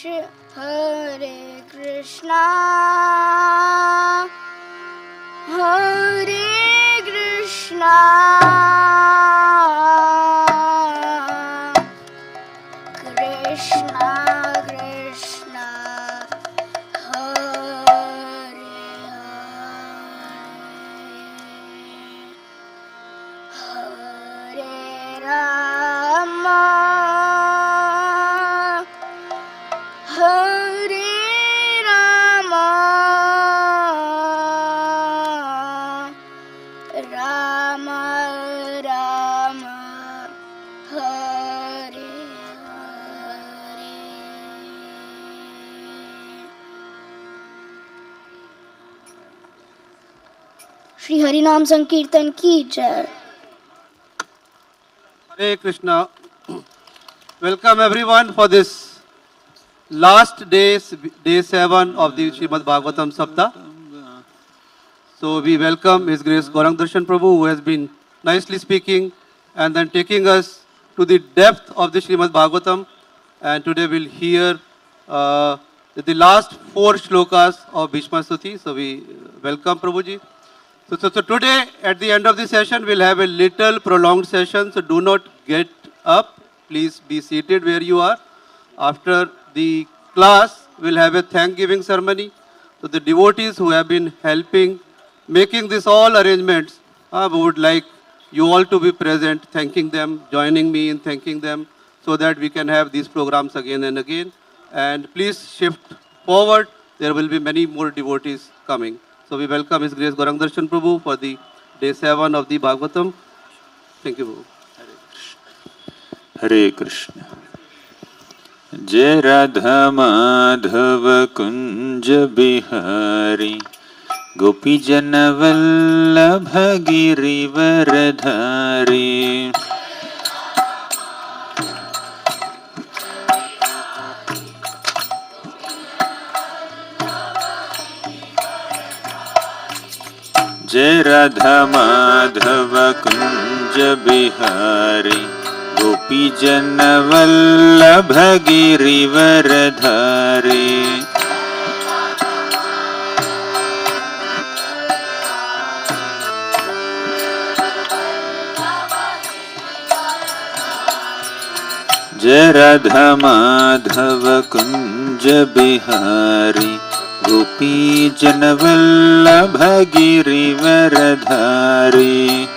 Hare Krishna, Hare Krishna, Krishna Krishna, Hare Hare, Hare Rama, Hare Rama, Rama Rama, Hare Hare. Shri Hari Naam Sankirtan ki jai. Hare Krishna. Welcome everyone for this last day 7 of the Srimad Bhagavatam SAPTAHA. So we welcome His Grace Gauranga Darshan Prabhu, who has been nicely speaking and then taking us to the depth of the Srimad Bhagavatam. And today we'll hear the last 4 shlokas of Bhishma Stuti. So we welcome Prabhuji. So today at the end of the session we'll have a little prolonged session. So do not get up. Please be seated where you are. After the class, we'll have a thank-giving ceremony. So the devotees who have been helping, making this all arrangements, we would like you all to be present, thanking them, joining me in thanking them, so that we can have these programs again and again. And please shift forward. There will be many more devotees coming. So we welcome His Grace Gauranga Darshan Prabhu for the day 7 of the Bhagavatam. Thank you, Prabhu. Hare Krishna. Jai Radha Madhava Kunja Bihari Gopi Jana Vallabha Girivaradhari. Jai Radha Madhava Kunja Bihari Gopi Jana Vallabha Girivaradhari. Jai Radha Madhava Kunja Bihari Gopi Jana Vallabha Girivaradhari.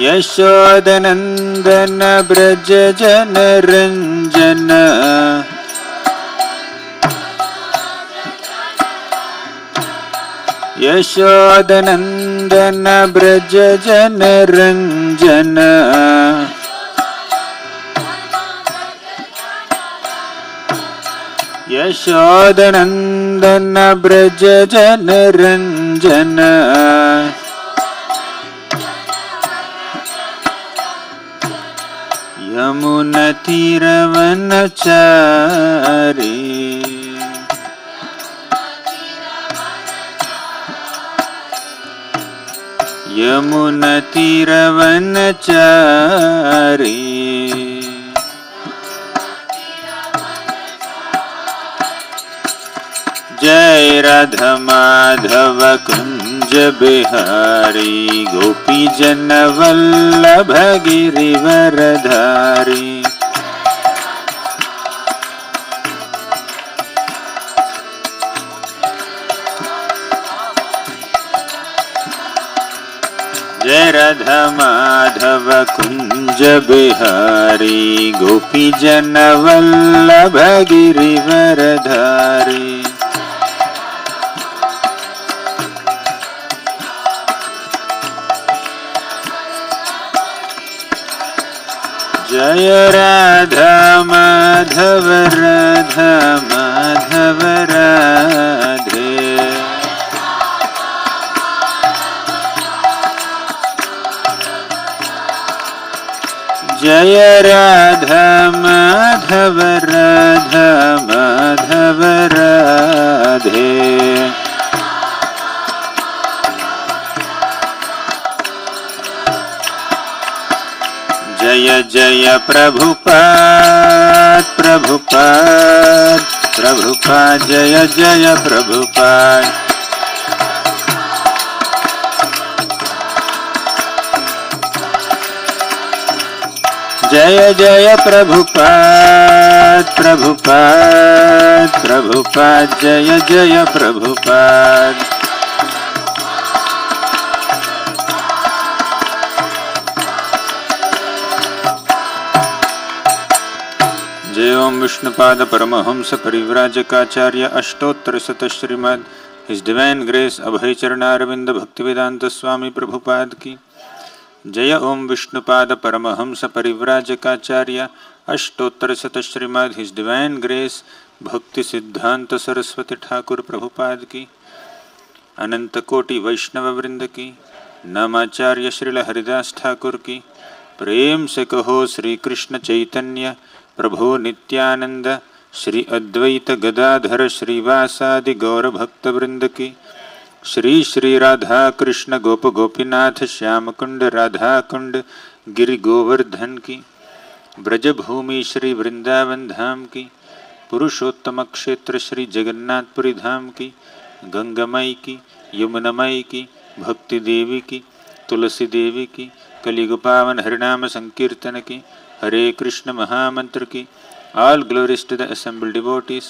Yashodanandana Braja Jana Ranjana. Yashodanandana Braja Jana Ranjana. Yashodanandana Braja Jana Ranjana. Yamuna Tiravanachari. Yamuna Tiravanachari. Jai Radha Madhava Kunja Bihari Gopi Jana Vallabha Girivaradhari. Jai Radha Madhava Kunja Bihari Gopi Jana Vallabha Girivaradhari. Jaya Radha Madhava Radha Madhava Radhe. Jaya Radha Madhava Radha Madhava Radhe. Prabhupada Prabhupada Prabhupada जय जय प्रभुपाद जय जय प्रभुपाद प्रभुपाद प्रभुपाद जय जय प्रभुपाद जय ओम विष्णुपाद परमहंस परिव्राजकाचार्य अष्टोत्तर शत Shrimad his divine grace अभय चरणारविंद भक्तिवेदांत स्वामी प्रभुपाद की जय ओम विष्णुपाद परमहंस परिव्राजकाचार्य अष्टोत्तर शत श्रीमद् हिज डिवाइन ग्रेस भक्ति सिद्धांत सरस्वती ठाकुर प्रभुपाद की अनंत कोटि वैष्णव वृंद की नामाचार्य श्रील हरिदास ठाकुर की प्रेम से कहो श्री कृष्ण चैतन्य प्रभु नित्यानंद श्री अद्वैत गदाधर श्रीवासादि गौर भक्त वृंद की श्री श्री राधा कृष्ण गोप गोपीनाथ श्याम कुंड राधा कुंड गिरि गोवर्धन की ब्रजभूमि श्री वृंदावन धाम की पुरुषोत्तम क्षेत्र श्री जगन्नाथपुरी धाम की गंगामई की यमुनामई की भक्ति देवी की तुलसी देवी की कलियुग पावन हरिनाम संकीर्तन की हरे कृष्ण महामंत्र की all glories to the assembled devotees,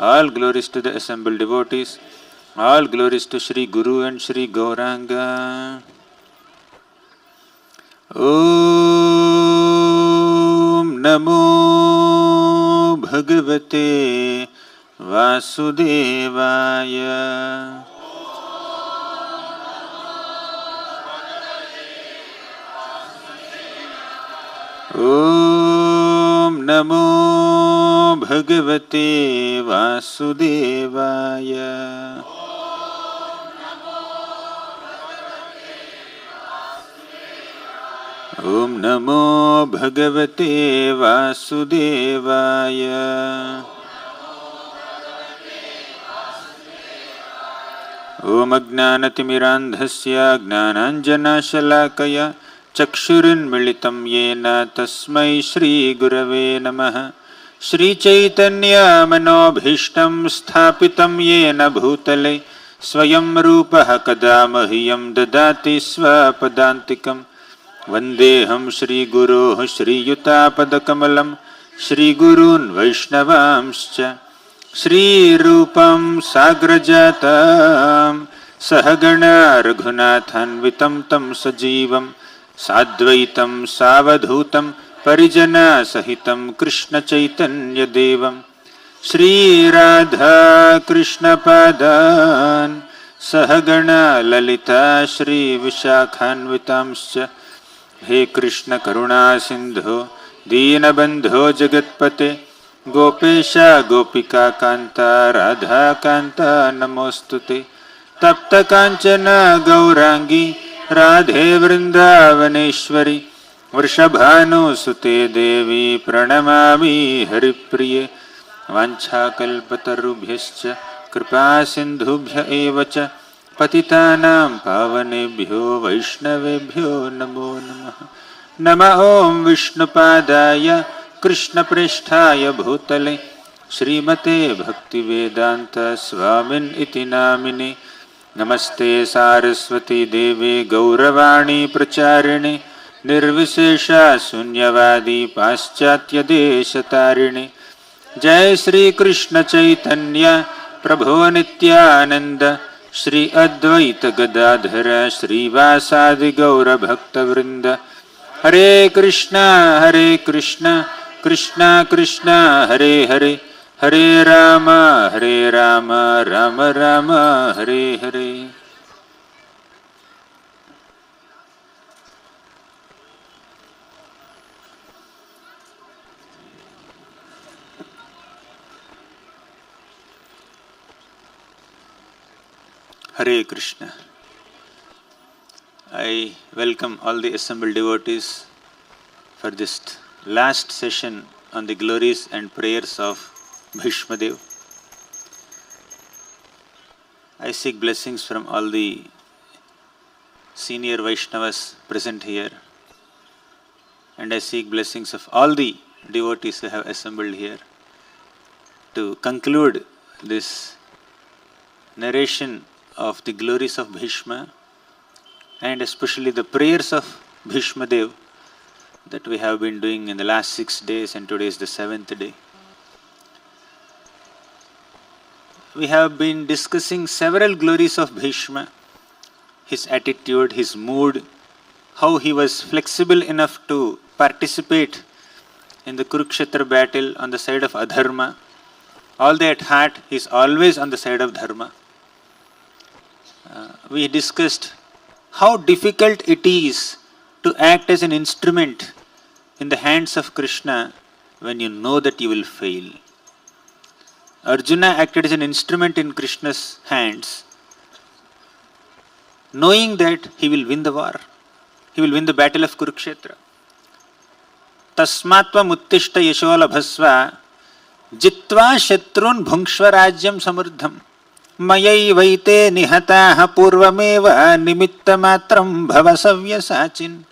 all glories to the assembled devotees, all glories to Shri Guru and Shri Gauranga. Om Namo Bhagavate Vasudevaya. Om Namo Bhagavate Vasudevaya. Om Namo Bhagavate Vasudevaya. Om Ajnanatimirandhasya Jnananjanashalakaya चक्षुरुन्मिलितं येन तस्मै श्री गुरवे नमः श्रीचैतन्य मनोभीष्टं स्थापितं येन भूतले स्वयं रूपः कदा मह्यं ददाति स्वपदान्तिकं वन्देऽहं श्रीगुरोः श्रीयुतापदकमलं श्रीगुरून् वैष्णवांश्च श्रीरूपं साग्रजातं सहगणा रघुनाथान्वितं तं सजीवं साद्वैतं सावधूतं परिजनसहितं कृष्णचैतन्यदेवं श्रीराधा कृष्णपादान् सहगणा ललिता श्रीविशाखान्वितांश्च हे कृष्ण करुणा सिन्धो दीनबन्धो जगत्पते गोपेश गोपिका कान्ता राधा कान्ता नमोऽस्तुते तप्त कांचन गौरांगी राधे वृंदावनेश्वरी वृषभानुसुते देवी प्रणमामि हरिप्रिये वाञ्छाकल्पतरुभ्यश्च कृपा सिन्धुभ्य एव च पतितानां पावनेभ्यो वैष्णवेभ्यो नमो नमः नमः ॐ विष्णुपादाय कृष्णप्रेष्ठाय भूतले श्रीमते भक्तिवेदांत स्वामिन् इति नामिने नमस्ते सारस्वती देवे गौरवाणी प्रचारिणे निर्विशेषा शून्यवादी पाश्चात्य देशतारिणे जय श्री कृष्ण चैतन्य प्रभो नित्यानंद श्री अद्वैत गदाधर श्रीवासादि गौर भक्तवृंद हरे Krishna Krishna Krishna Hare Hare Hare Ram Ram Ram Hare Hare. Hare Krishna. I welcome all the assembled devotees for this last session on the glories and prayers of Bhismadeva. I seek blessings from all the senior Vaishnavas present here. and I seek blessings of all the devotees who have assembled here to conclude this narration of the glories of Bhishma and especially the prayers of Bhismadeva that we have been doing in the last 6 days, and today is the 7th day. We have been discussing several glories of Bhishma, his attitude, his mood, how he was flexible enough to participate in the Kurukshetra battle on the side of adharma. Although at heart he is always on the side of dharma. We discussed how difficult it is to act as an instrument in the hands of Krishna when you know that you will fail. Arjuna acted as an instrument in Krishna's hands, knowing that he will win the war. He will win the battle of Kurukshetra. Tasmatva muttishta yashola bhasva jitva shatrun bhungshva rajyam samurdham mayai vaite nihataha purvameva nimitta matram bhavasavya sachin.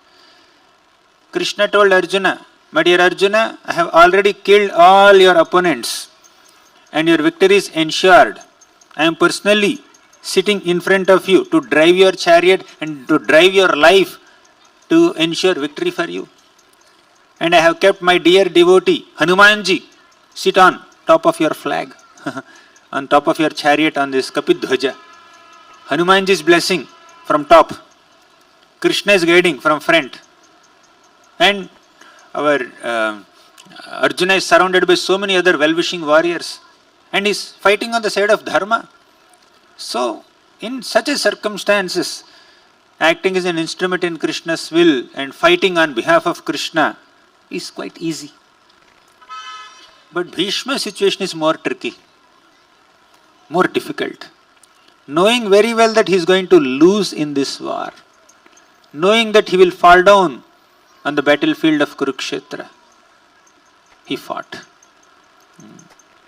Krishna told Arjuna, my dear Arjuna, I have already killed all your opponents and your victory is ensured. I am personally sitting in front of you to drive your chariot and to drive your life to ensure victory for you. And I have kept my dear devotee, Hanumanji, sit on top of your flag, on top of your chariot on this Kapidhwaja. Hanumanji's blessing from top. Krishna is guiding from front. And our Arjuna is surrounded by so many other well-wishing warriors and is fighting on the side of dharma. So, in such a circumstances, acting as an instrument in Krishna's will and fighting on behalf of Krishna is quite easy. But Bhishma's situation is more tricky, more difficult. Knowing very well that he is going to lose in this war, knowing that he will fall down on the battlefield of Kurukshetra, he fought.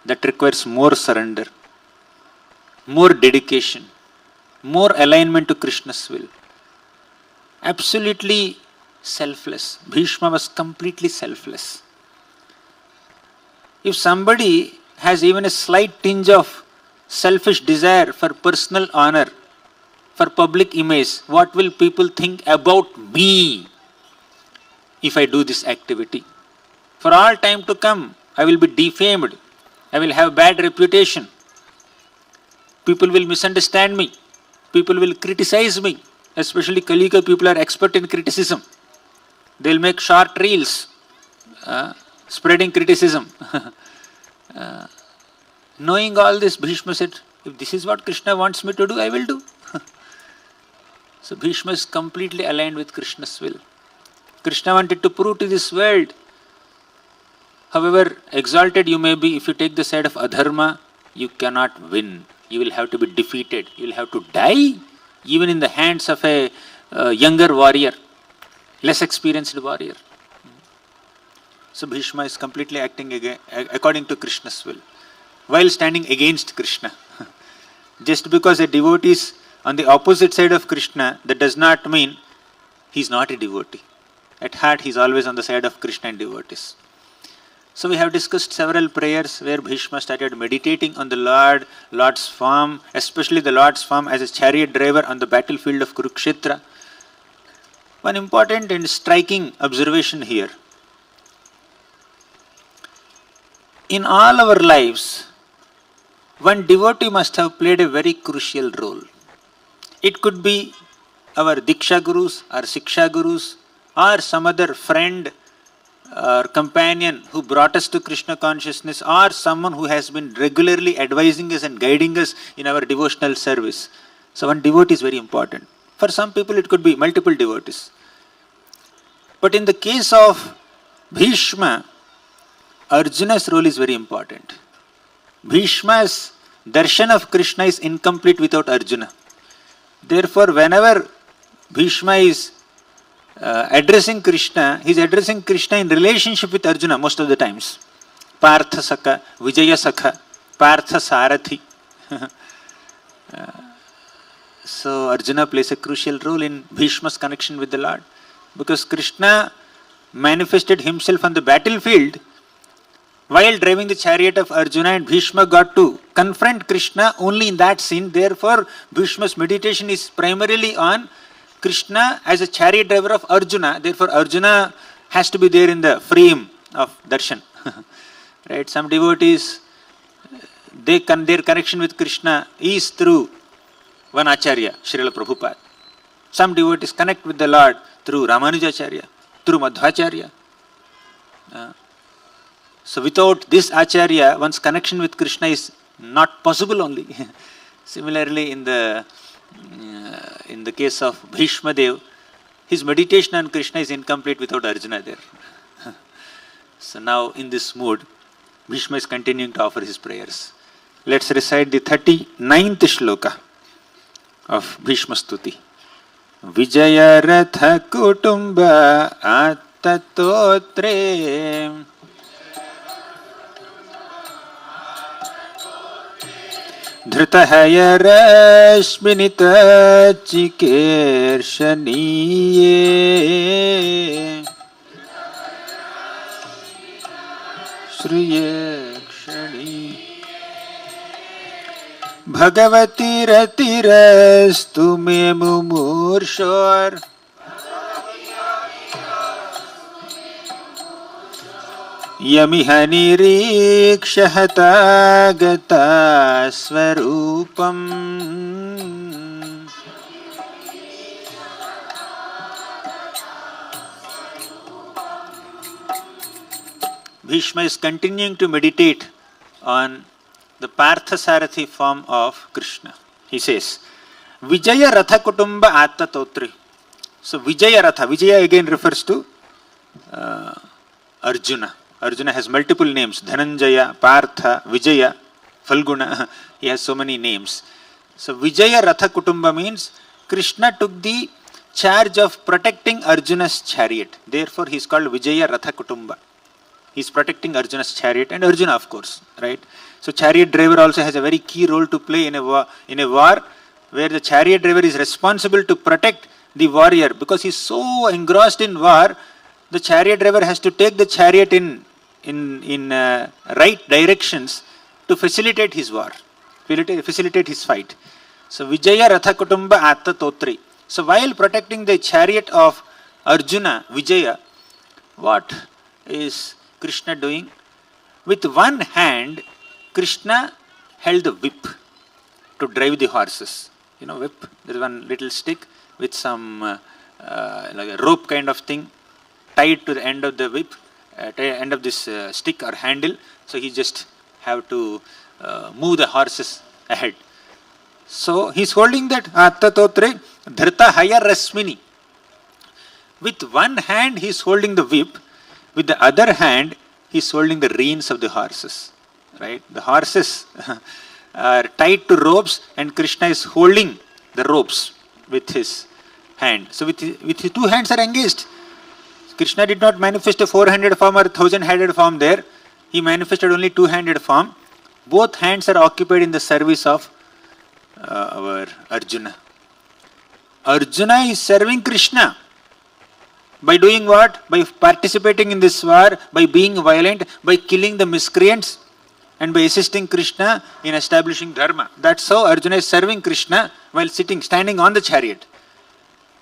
That requires more surrender, more dedication, more alignment to Krishna's will. Absolutely selfless. Bhishma was completely selfless. If somebody has even a slight tinge of selfish desire for personal honor, for public image, what will people think about me if I do this activity? For all time to come, I will be defamed. I will have bad reputation. People will misunderstand me. People will criticize me. Especially Kalika people are expert in criticism. They will make short reels, spreading criticism. Knowing all this, Bhishma said, if this is what Krishna wants me to do, I will do. So Bhishma is completely aligned with Krishna's will. Krishna wanted to prove to this world, however exalted you may be, if you take the side of adharma, you cannot win. You will have to be defeated. You will have to die, even in the hands of a younger warrior, less experienced warrior. So Bhishma is completely acting according to Krishna's will, while standing against Krishna. Just because a devotee is on the opposite side of Krishna, that does not mean he is not a devotee. At heart, he is always on the side of Krishna and devotees. So we have discussed several prayers where Bhishma started meditating on the Lord's form, especially the Lord's form as a chariot driver on the battlefield of Kurukshetra. One important and striking observation here. In all our lives, one devotee must have played a very crucial role. It could be our Diksha Gurus, our Siksha Gurus, or some other friend or companion who brought us to Krishna consciousness, or someone who has been regularly advising us and guiding us in our devotional service. So one devotee is very important. For some people it could be multiple devotees. But in the case of Bhishma, Arjuna's role is very important. Bhishma's darshan of Krishna is incomplete without Arjuna. Therefore, whenever Bhishma is addressing Krishna, he is addressing Krishna in relationship with Arjuna most of the times. Partha Saka, Vijaya Sakha, Partha Sarathi. So Arjuna plays a crucial role in Bhishma's connection with the Lord. Because Krishna manifested himself on the battlefield while driving the chariot of Arjuna, and Bhishma got to confront Krishna only in that scene. Therefore, Bhishma's meditation is primarily on Krishna as a chariot driver of Arjuna. Therefore, Arjuna has to be there in the frame of Darshan. Right? Some devotees, their connection with Krishna is through one Acharya, Srila Prabhupada. Some devotees connect with the Lord through Ramanujacharya, through Madhvacharya. So without this Acharya, one's connection with Krishna is not possible only. Similarly, in the case of Bhismadeva, his meditation on Krishna is incomplete without Arjuna there. So now in this mood, Bhishma is continuing to offer his prayers. Let's recite the 39th shloka of Bhishma Stuti. Vijaya Ratha Kutumba Attatotre Dhrutahaya Rashminita Chikershaniye Shriyakshani Bhagavati Ratirastu me mumurshor Yamihani rikshahata gata swarupam. Bhishma is continuing to meditate on the Parthasarathi form of Krishna. He says, Vijaya Ratha Kutumba Atta Totri. So Vijaya Ratha, Vijaya again refers to Arjuna. Arjuna has multiple names, Dhananjaya, Partha, Vijaya, Falguna. He has so many names. So Vijaya Ratha Kutumba means Krishna took the charge of protecting Arjuna's chariot. Therefore he is called Vijaya Ratha Kutumba. He is protecting Arjuna's chariot and Arjuna of course, right? So chariot driver also has a very key role to play in a war where the chariot driver is responsible to protect the warrior because he is so engrossed in war. The chariot driver has to take the chariot in right directions to facilitate his war, facilitate his fight. So Vijaya Ratha Kutumba Atta Totri. So while protecting the chariot of Arjuna, Vijaya, what is Krishna doing? With one hand, Krishna held the whip to drive the horses. You know, whip, there is one little stick with some like a rope kind of thing tied to the end of the whip, end of this stick or handle. So he just have to move the horses ahead. So he is holding that Atta Totre Dhrita Haya Rasmini. With one hand he is holding the whip, with the other hand he is holding the reins of the horses. Right? The horses are tied to ropes and Krishna is holding the ropes with his hand. So with his two hands are engaged. Krishna did not manifest a 400 form or 1000-handed form there. He manifested only two-handed form. Both hands are occupied in the service of our Arjuna. Arjuna is serving Krishna. By doing what? By participating in this war, by being violent, by killing the miscreants, and by assisting Krishna in establishing dharma. That's how Arjuna is serving Krishna while standing on the chariot.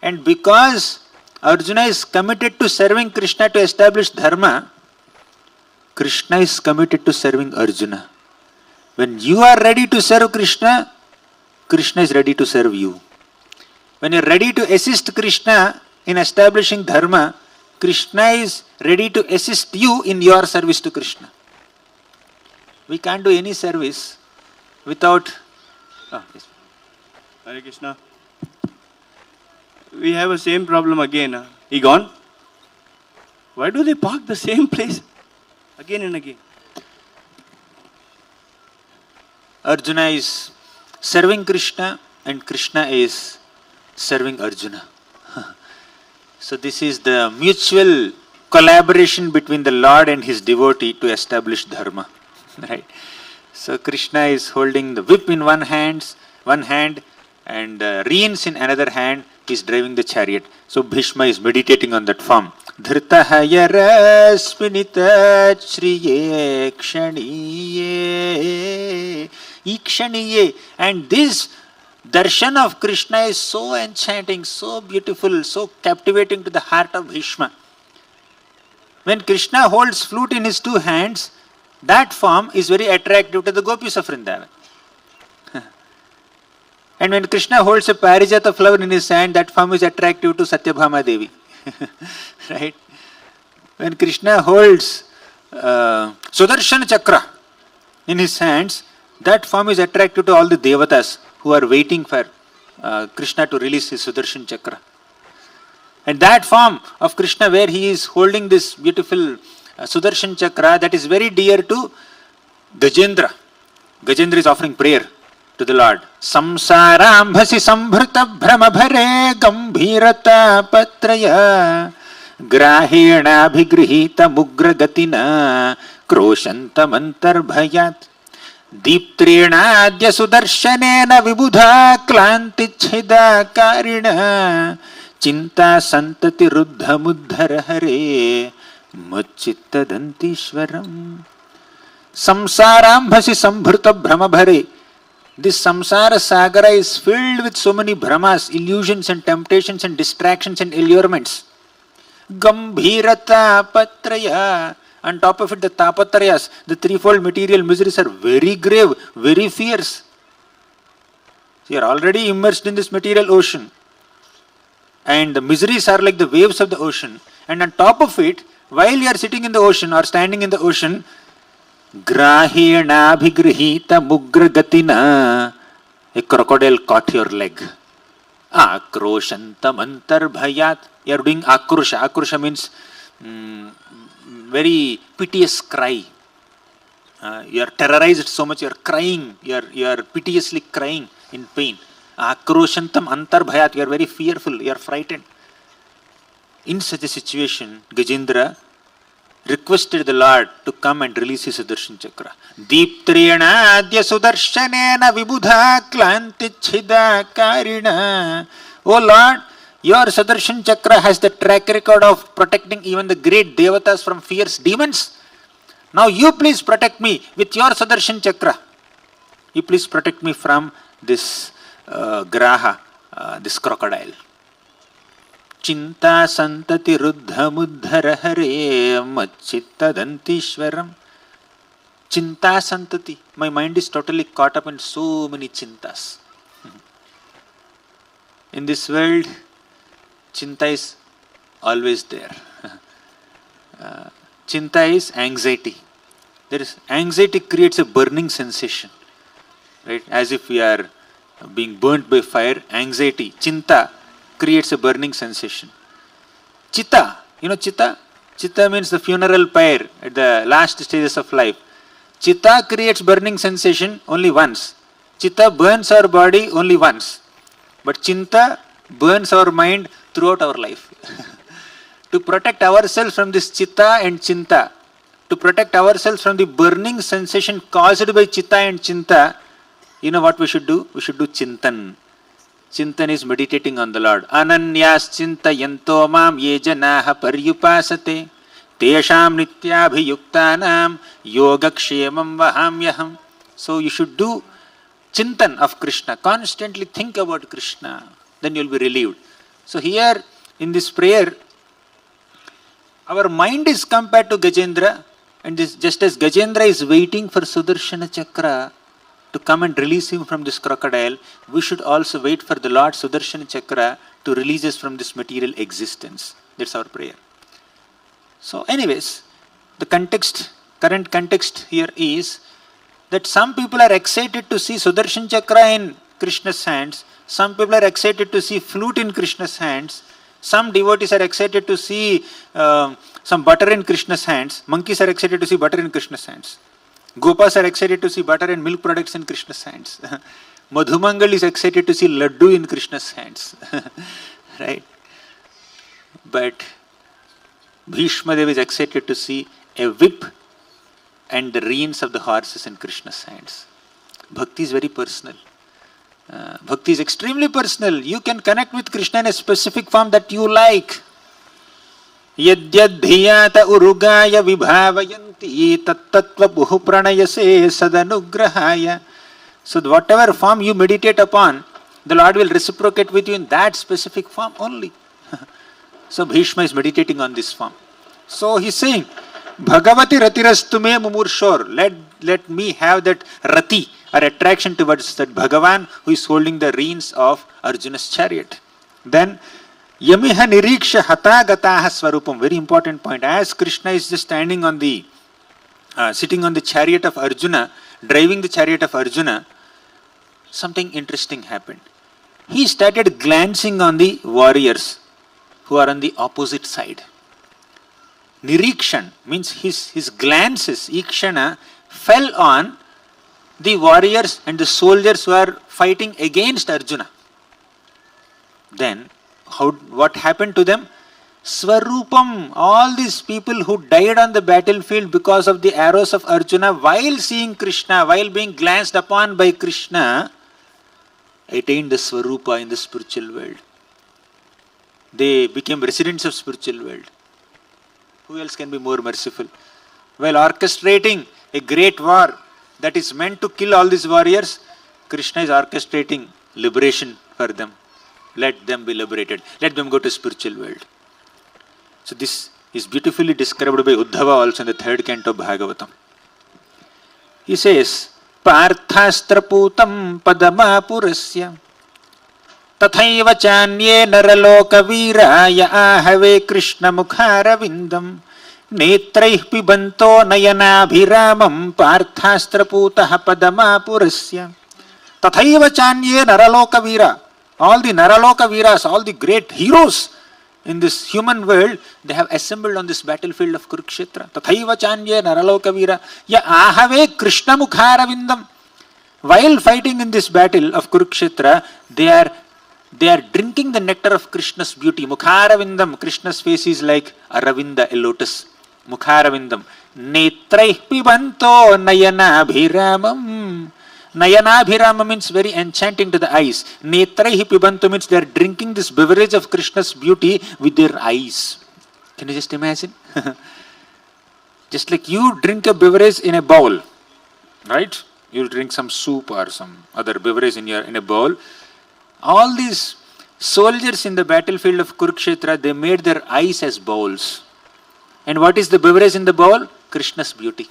And because Arjuna is committed to serving Krishna to establish dharma, Krishna is committed to serving Arjuna. When you are ready to serve Krishna, Krishna is ready to serve you. When you are ready to assist Krishna in establishing dharma, Krishna is ready to assist you in your service to Krishna. We can't do any service without... Yes. Hare Krishna. We have a same problem again. He gone? Why do they park the same place again and again? Arjuna is serving Krishna and Krishna is serving Arjuna. So this is the mutual collaboration between the Lord and his devotee to establish dharma. Right? So Krishna is holding the whip in one hand and reins in another hand. He is driving the chariot. So Bhishma is meditating on that form. Dhritahayarasminitat Shriye Ikshaniye. And this darshan of Krishna is so enchanting, so beautiful, so captivating to the heart of Bhishma. When Krishna holds flute in his two hands, that form is very attractive to the Gopis of Vrindavan. And when Krishna holds a parijata flower in his hand, that form is attractive to Satyabhama Devi. Right? When Krishna holds Sudarshan Chakra in his hands, that form is attractive to all the devatas who are waiting for Krishna to release his Sudarshan Chakra. And that form of Krishna where he is holding this beautiful Sudarshan Chakra, that is very dear to Gajendra. Gajendra is offering prayer to the Lord. Samsarambhasi sambhrta bhramabhare gambhirata patraya grahena bhigrihita mugragatina kroshantamantarbhayat diptrena adya sudarshanena vibudha klantichhida karina Chinta santati ruddha muddhara hare macchittadantishwaram. Samsarambhasi sambhrta bhramabhare. This samsara sagara is filled with so many brahmas, illusions and temptations and distractions and allurements. Gambhirata patraya. On top of it, the tapatrayas, the threefold material miseries are very grave, very fierce. You are already immersed in this material ocean. And the miseries are like the waves of the ocean. And on top of it, while you are sitting in the ocean or standing in the ocean, grahena bhigrihita mugragatina, a crocodile caught your leg. Akroshantamantarbhayat. You are doing akrosha. Akrosha means very piteous cry. You are terrorized so much, you are crying, you are piteously crying in pain. Akroshantam antarbhayat, you are very fearful, you are frightened. In such a situation, Gajendra requested the Lord to come and release his Sudarshan Chakra. Deeptrena adya sudarshanena vibudha klantichhida karina. Oh Lord, your Sudarshan Chakra has the track record of protecting even the great devatas from fierce demons. Now you please protect me with your Sudarshan Chakra. You please protect me from this graha, this crocodile. Chinta santati ruddha muddhara hare macchittadantishwaram. Chinta santati. My mind is totally caught up in so many chintas. In this world, chinta is always there. Chinta is anxiety. Anxiety creates a burning sensation. Right? As if we are being burnt by fire, anxiety, chinta, creates a burning sensation. Chitta, you know chitta? Chitta means the funeral pyre at the last stages of life. Chitta creates burning sensation only once. Chitta burns our body only once. But chinta burns our mind throughout our life. To protect ourselves from this chitta and chinta, to protect ourselves from the burning sensation caused by chitta and chinta, you know what we should do? We should do chintan. Chintan is meditating on the Lord. Ananyas chintayanto mam ye janaha paryupasate tesham nityabhiyuktanam yogakshemam vahamyaham. So you should do chintan of Krishna. Constantly think about Krishna. Then you will be relieved. So here in this prayer, our mind is compared to Gajendra, and this, just as Gajendra is waiting for Sudarshana Chakra to come and release him from this crocodile, we should also wait for the Lord Sudarshana Chakra to release us from this material existence. That's our prayer. So anyways, the current context here is that some people are excited to see Sudarshan Chakra in Krishna's hands, some people are excited to see flute in Krishna's hands, some devotees are excited to see some butter in Krishna's hands, monkeys are excited to see butter in Krishna's hands. Gopas are excited to see butter and milk products in Krishna's hands. Madhumangal is excited to see laddu in Krishna's hands. Right? But Bhismadeva is excited to see a whip and the reins of the horses in Krishna's hands. Bhakti is very personal. Bhakti is extremely personal. You can connect with Krishna in a specific form that you like. यद्यद्धियात Urugay विभावयन्ति तत्तत्त्वबुः प्रणयसे सदनुग्रहाय. So whatever form you meditate upon, the Lord will reciprocate with you in that specific form only. So Bhishma is meditating on this form. So he is saying, Bhagavati ratirastu me mumurshor. Let me have that rati or attraction towards that Bhagavan who is holding the reins of Arjuna's chariot. Then Yamiha niriksha hata gataha swarupam. Very important point. As Krishna is just standing on the sitting on the chariot of Arjuna, driving the chariot of Arjuna, something interesting happened. He started glancing on the warriors who are on the opposite side. Nirikshan means his glances, ikshana, fell on the warriors and the soldiers who are fighting against Arjuna. Then, what happened to them? Swarupam, all these people who died on the battlefield because of the arrows of Arjuna, while seeing Krishna, while being glanced upon by Krishna, attained the Swarupa in the spiritual world. They became residents of spiritual world. Who else can be more merciful? While orchestrating a great war that is meant to kill all these warriors, Krishna is orchestrating liberation for them. Let them be liberated. Let them go to spiritual world. So this is beautifully described by Uddhava also in the 3rd canto of Bhagavatam. He says, Parthastra-putam padamapurasya tathaiva chanye naralokaviraya ahave Krishna mukharavindam netraih pibanto nayanabhiramam parthastra-putah padamapurasya tathaiva chanye naralokavira. All the Naraloka Viras, all the great heroes in this human world, they have assembled on this battlefield of Kurukshetra. Tathaiva chanye Naraloka Vira ya ahave Krishna mukharavindam. While fighting in this battle of Kurukshetra, they are drinking the nectar of Krishna's beauty. Mukharavindam, Krishna's face is like Aravinda, a lotus. Mukharavindam. Netraih pibanto nayanabhiramam. Nayanabhirama means very enchanting to the eyes. Netraihi pibantu means they are drinking this beverage of Krishna's beauty with their eyes. Can you just imagine? Just like you drink a beverage in a bowl, right? You drink some soup or some other beverage in a bowl. All these soldiers in the battlefield of Kurukshetra, they made their eyes as bowls. And what is the beverage in the bowl? Krishna's beauty.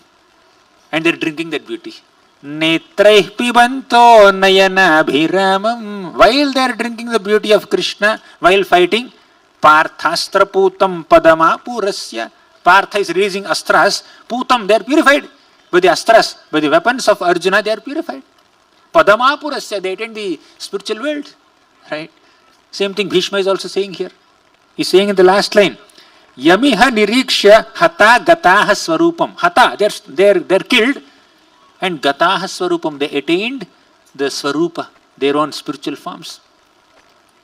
And they are drinking that beauty. Netraih pibanto nayanabhiramam. While they are drinking the beauty of Krishna, while fighting, Parthastra putam padama purasya. Partha is raising astras. Putam, they are purified. By the astras, by the weapons of Arjuna, they are purified. Padama purasya, they attain the spiritual world. Right? Same thing Bhishma is also saying here. He is saying in the last line, Yamiha niriksha hata gataha swarupam. Hata, they are killed. And Gataha Swarupam, they attained the Swarupa, their own spiritual forms.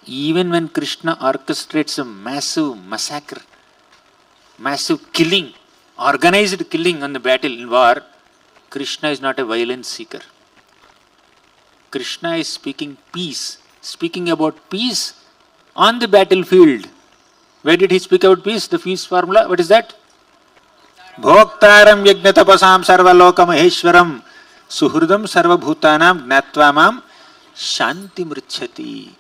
Even when Krishna orchestrates a massive massacre, massive killing, organized killing on the battle in war, Krishna is not a violence seeker. Krishna is speaking peace, speaking about peace on the battlefield. Where did he speak about peace? The peace formula, what is that? Bhoktaram yajnatapasam sarvaloka maheshwaram suhridam sarvabhutanam gnatva shanti mrichati.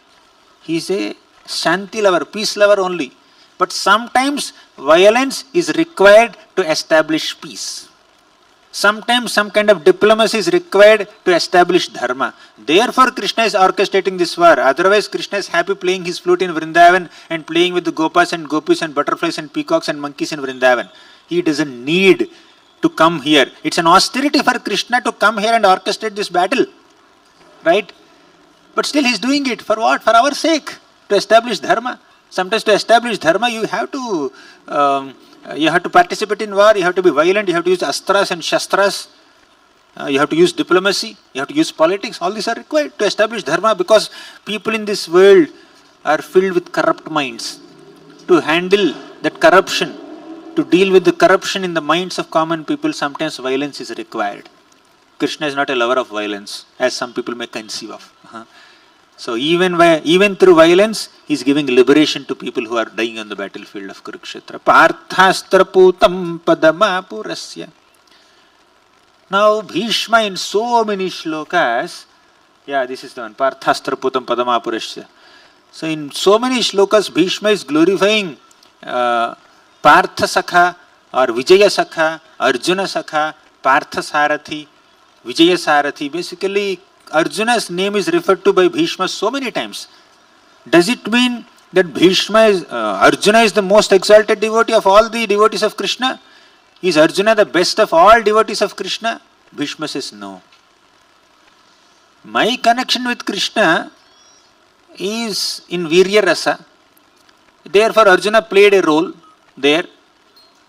He is a shanti lover, peace lover only. But sometimes violence is required to establish peace. Sometimes some kind of diplomacy is required to establish dharma. Therefore Krishna is orchestrating this war. Otherwise Krishna is happy playing his flute in Vrindavan and playing with the Gopas and Gopis and butterflies and peacocks and monkeys in Vrindavan. He doesn't need to come here. It's an austerity for Krishna to come here and orchestrate this battle. Right? But still he is doing it. For what? For our sake. To establish dharma. Sometimes to establish dharma you have to participate in war, you have to be violent, you have to use astras and shastras, you have to use diplomacy, you have to use politics. All these are required to establish dharma because people in this world are filled with corrupt minds. To handle that corruption, to deal with the corruption in the minds of common people, sometimes violence is required. Krishna is not a lover of violence, as some people may conceive of. So even through violence, he is giving liberation to people who are dying on the battlefield of Kurukshetra. Parthastra putam padamapurasya. Now Bhishma in so many shlokas, this is the one, Parthastra putam padamapurasya. So in so many shlokas, Bhishma is glorifying Partha Sakha or Vijaya Sakha, Arjuna Sakha, Partha Sarathi, Vijaya Sarathi. Basically, Arjuna's name is referred to by Bhishma so many times. Does it mean that Arjuna is the most exalted devotee of all the devotees of Krishna? Is Arjuna the best of all devotees of Krishna? Bhishma says no. My connection with Krishna is in Virya Rasa. Therefore, Arjuna played a role there.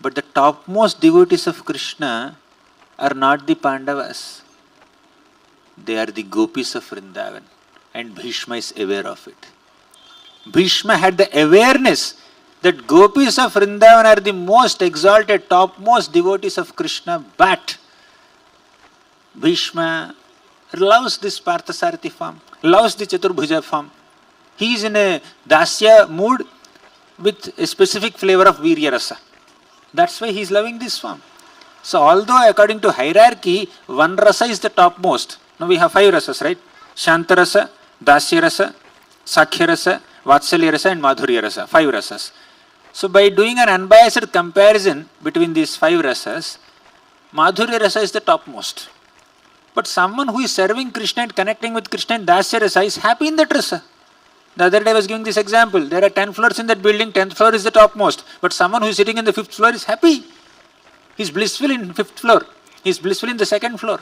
But the topmost devotees of Krishna are not the Pandavas. They are the Gopis of Vrindavan. And Bhishma is aware of it. Bhishma had the awareness that Gopis of Vrindavan are the most exalted, topmost devotees of Krishna. But Bhishma loves this Parthasarathi form, loves the Chaturbhuja form. He is in a Dasya mood with a specific flavor of Virya Rasa. That's why he is loving this form. So although according to hierarchy, one rasa is the topmost. Now we have 5 rasas, right? Shanta rasa, Dasya rasa, Sakhya rasa, Vatsalya rasa and Madhurya rasa. 5 rasas. So by doing an unbiased comparison between these 5 rasas, Madhurya rasa is the topmost. But someone who is serving Krishna and connecting with Krishna in Dasya rasa is happy in that rasa. The other day I was giving this example. There are 10 floors in that building, 10th floor is the topmost. But someone who is sitting in the 5th floor is happy. He is blissful in 5th floor. He is blissful in the 2nd floor.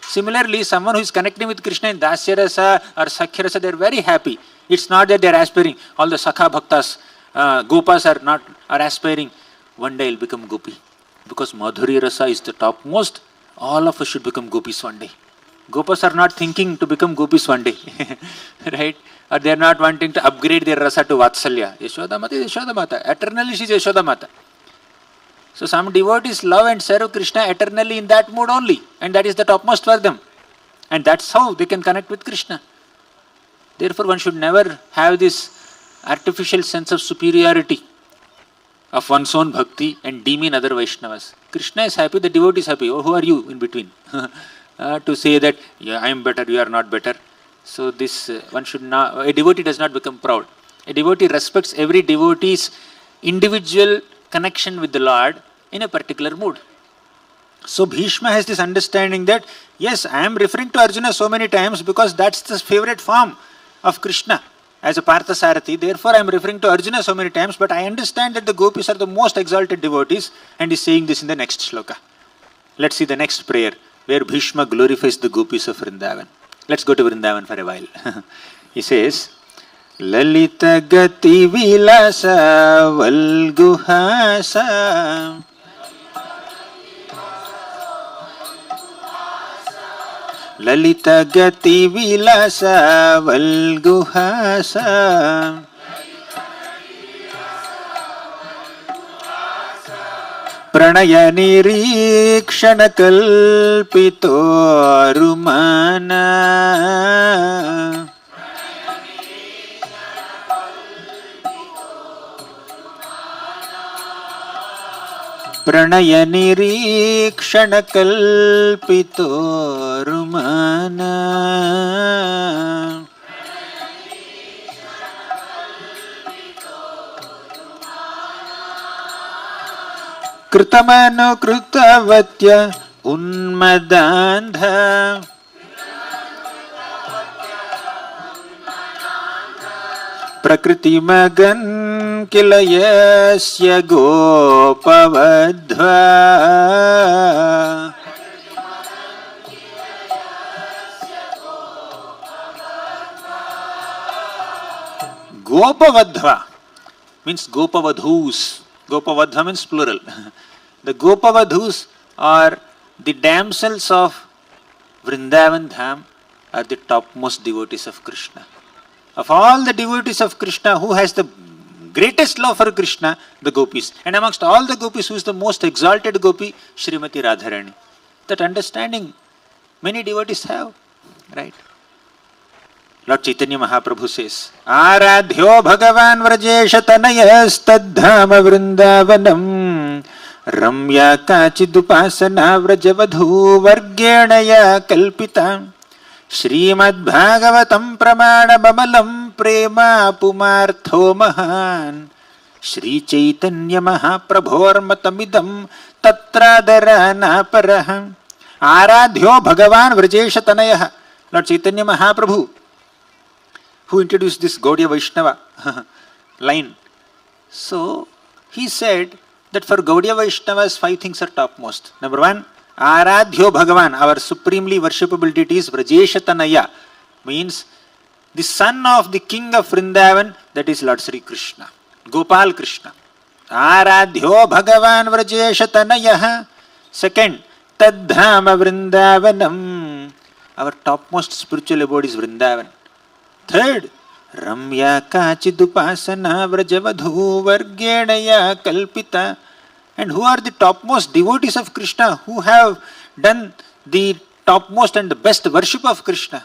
Similarly, someone who is connecting with Krishna in Dasya Rasa or Sakhya Rasa, they are very happy. It's not that they are aspiring. All the Sakha Bhaktas, Gopas are aspiring. One day I will become Gopi. Because Madhurya Rasa is the topmost. All of us should become Gopis one day. Gopas are not thinking to become Gopis one day. Right? Or they are not wanting to upgrade their Rasa to Vatsalya. Yashoda Mata is Yashoda Mata. Eternally she is Yashoda Mata. So some devotees love and serve Krishna eternally in that mood only. And that is the topmost for them. And that's how they can connect with Krishna. Therefore one should never have this artificial sense of superiority of one's own bhakti and demean other Vaishnavas. Krishna is happy, the devotee is happy. Oh, who are you in between? To say that, I am better, you are not better. So this, one should not, a devotee does not become proud. A devotee respects every devotee's individual connection with the Lord in a particular mood. So Bhishma has this understanding that, yes, I am referring to Arjuna so many times because that's the favorite form of Krishna as a Parthasarathi. Therefore I am referring to Arjuna so many times, but I understand that the Gopis are the most exalted devotees, and is saying this in the next shloka. Let's see the next prayer where Bhishma glorifies the Gopis of Vrindavan. Let's go to Vrindavan for a while. He says, Lalita Gati Vilasa Valguhasa Lalita Gati Vilasa Valguhasa Pranaya Nirikshana Kalpito Rumana Pranaya Nirikshana Kalpito Rumana Kritamano Krutavatya Unmadandha Prakriti Magan Kilayasya Gopavadhva Gopavadhva means Gopavadhus. Gopavadhva means plural. The Gopavadhus are the damsels of Vrindavan Dham, are the topmost devotees of Krishna. Of all the devotees of Krishna, who has the greatest love for Krishna? The Gopis. And amongst all the Gopis, who is the most exalted Gopi? Srimati Radharani. That understanding many devotees have, right? Lord Chaitanya Mahaprabhu says, Aradhyo Bhagavan Vrajesha Tanayastadhama Vrindavanam Ramya Kachidupasana Vrajavadhu Vargenaya Kalpita Srimad Bhagavatam Pramana Bamalam Prema Pumartho Mahan Shri Chaitanya Mahaprabhormatamidam Tatradharana Paraham Aradhyo Bhagavan Vrajesha Tanayah. Lord Chaitanya Mahaprabhu, who introduced this Gaudiya Vaishnava line. So, he said that for Gaudiya Vaishnavas, 5 things are topmost. Number 1, Aradhyo Bhagavan, our supremely worshipable deity is Vrajesha Tanaya, means the son of the king of Vrindavan, that is Lord Sri Krishna, Gopal Krishna. Aradhyo Bhagavan Vrajesha Tanaya. Second, Tadhama Vrindavanam, our topmost spiritual abode is Vrindavan. Third, Ramya Kachidupasana Vrajavadhu Vargenaya Kalpita. And who are the topmost devotees of Krishna, who have done the topmost and the best worship of Krishna?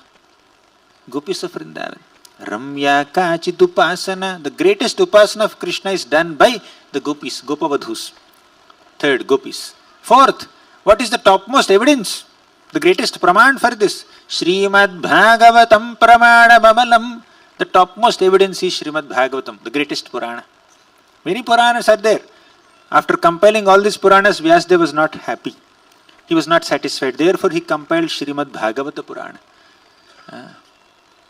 Gopis of Vrindavan. Ramya Kachidupasana, the greatest upasana of Krishna is done by the Gopis, Gopavadhus. Third, Gopis. Fourth, what is the topmost evidence? The greatest praman for this? Srimad Bhagavatam Pramana Bamalam. The topmost evidence is Srimad Bhagavatam, the greatest Purana. Many Puranas are there. After compiling all these Puranas, Vyasadeva was not happy. He was not satisfied. Therefore, he compiled Srimad Bhagavata Purana.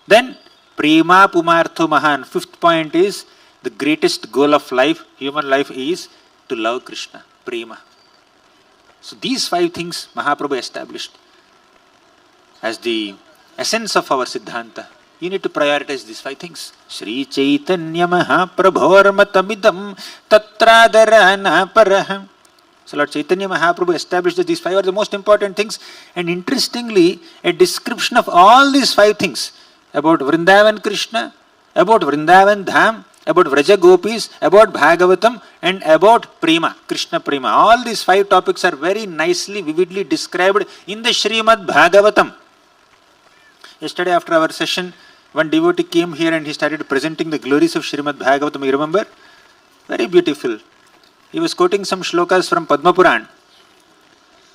Then, Prema Pumartho Mahan. Fifth point is, the greatest goal of life, human life, is to love Krishna. Prema. So, these 5 things Mahaprabhu established as the essence of our Siddhanta. You need to prioritize these 5 things. Shri Chaitanya Mahaprabhormatamidam Tatradharana Paraham. So Lord Chaitanya Mahaprabhu established that these 5 are the most important things. And interestingly, a description of all these 5 things about Vrindavan Krishna, about Vrindavan Dham, about Vraja Gopis, about Bhagavatam, and about Prema, Krishna Prema. All these 5 topics are very nicely, vividly described in the Srimad Bhagavatam. Yesterday after our session, one devotee came here and he started presenting the glories of Srimad Bhagavatam. You remember? Very beautiful. He was quoting some shlokas from Padma Puran.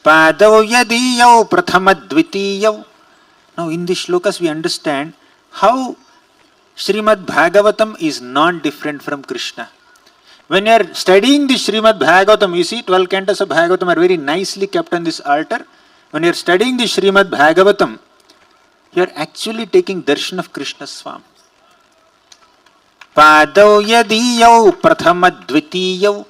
Padau yadiyau prathama dvitiyau. Now in these shlokas we understand how Srimad Bhagavatam is non-different from Krishna. When you are studying the Srimad Bhagavatam, you see 12 cantos of Bhagavatam are very nicely kept on this altar. When you are studying the Srimad Bhagavatam, you are actually taking darshan of Krishna's form. Padau yadiyau prathama dvitiyau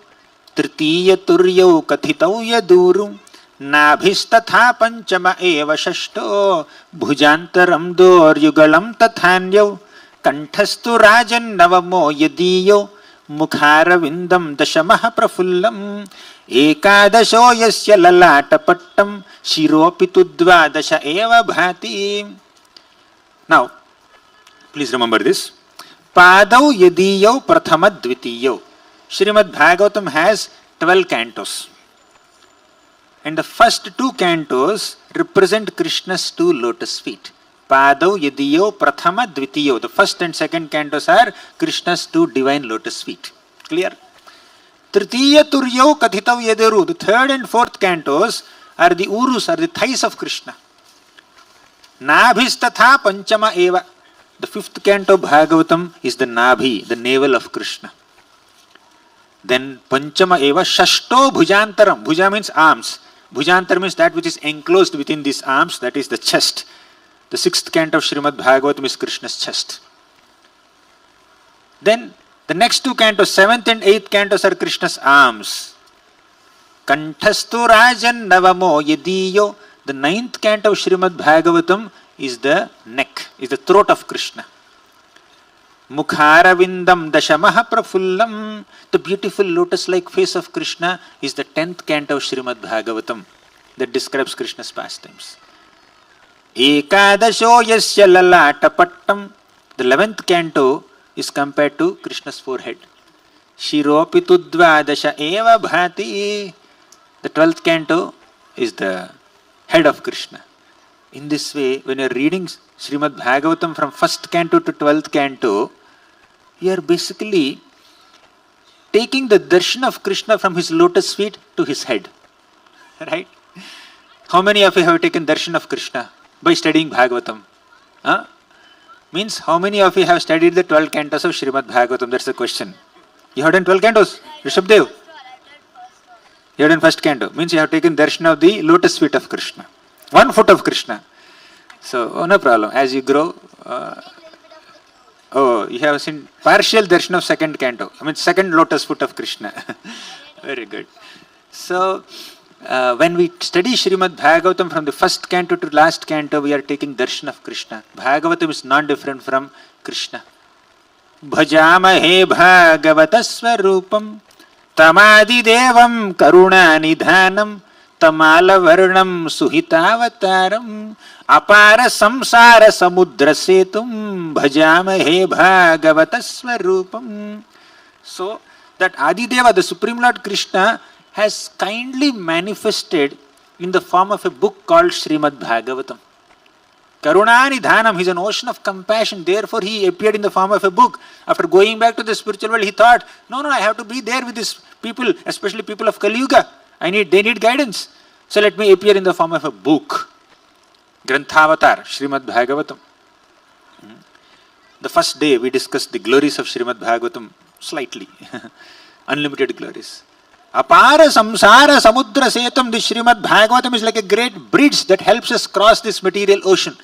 tritiya turyau kathitau yaduru nabhistatha panchama eva shashto bhujantaram doryugalam tathanyau kantastu rajan navamo yadiyau mukharavindam dashamah prafullam ekadasho yasya lalatapattam shiropitu dasha eva bhati. Now, please remember this. Padau yadiyau prathama dvitiyau. Srimad Bhagavatam has 12 cantos. And the first 2 cantos represent Krishna's 2 lotus feet. Padau yadiyau prathama dvitiyau. The first and second cantos are Krishna's 2 divine lotus feet. Clear? Tritiya turyau kathitau yadaru. The third and fourth cantos are the urus, are the thighs of Krishna. Nabhistatha panchama eva. The 5th canto of Bhagavatam is the Nabhi, the navel of Krishna. Then panchama eva shashto bhujantaram. Bhuja means arms. Bhujantaram means that which is enclosed within these arms, that is the chest. The 6th canto of Srimad Bhagavatam is Krishna's chest. Then the next 2 cantos, 7th and 8th cantos are Krishna's arms. Kantastu rajan navamo yadiyo. The 9th canto of Srimad Bhagavatam is the neck, is the throat of Krishna. Mukharavindam dashamaha prafullam. The beautiful lotus-like face of Krishna is the 10th canto of Srimad Bhagavatam that describes Krishna's pastimes. Ekadasho yasya lalatapattam. The 11th canto is compared to Krishna's forehead. Shiropitu dasha eva bhati. The 12th canto is the head of Krishna. In this way, when you are reading Srimad Bhagavatam from 1st canto to 12th canto, you are basically taking the darshan of Krishna from his lotus feet to his head. Right? How many of you have taken darshan of Krishna by studying Bhagavatam? Huh? Means how many of you have studied the 12 cantos of Srimad Bhagavatam? That's the question. You have done 12 cantos? Rishabdev? You have done first canto. Means you have taken darshan of the lotus feet of Krishna. 1 foot of Krishna. So, no problem. As you grow, you have seen partial darshan of 2nd canto. I mean, 2nd lotus foot of Krishna. Very good. So, when we study Srimad Bhagavatam from the 1st canto to last canto, we are taking darshan of Krishna. Bhagavatam is not different from Krishna. Bhajamahe Bhagavatasvarupam Tamadidevam Karunanidhanam Tamalavarnam Suhitavataram Apara Samsara Samudra Setum Bhajamahe Bhagavatasvarupam. So, that Adideva, the Supreme Lord Krishna, has kindly manifested in the form of a book called Srimad Bhagavatam. Karunanidhanam, he is an ocean of compassion, therefore he appeared in the form of a book. After going back to the spiritual world, he thought, no, I have to be there with these people, especially people of Kali Yuga. They need guidance. So let me appear in the form of a book. Granthavatar, Srimad Bhagavatam. The first day we discussed the glories of Srimad Bhagavatam slightly. Unlimited glories. Apara samsara samudra setam, the Srimad Bhagavatam is like a great bridge that helps us cross this material ocean.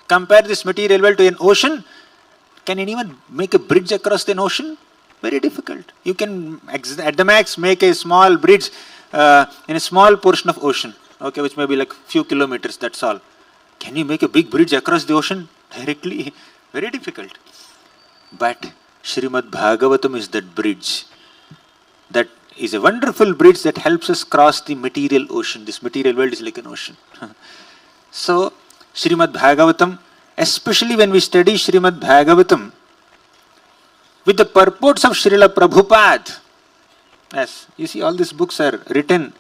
Compare this material world to an ocean. Can anyone make a bridge across an ocean? Very difficult. You can at the max make a small bridge in a small portion of ocean, okay, which may be like few kilometers, that's all. Can you make a big bridge across the ocean directly? Very difficult. But Srimad Bhagavatam is that bridge. That is a wonderful bridge that helps us cross the material ocean. This material world is like an ocean. So, Srimad Bhagavatam, especially when we study Srimad Bhagavatam with the purports of Srila Prabhupada. Yes, you see all these books are written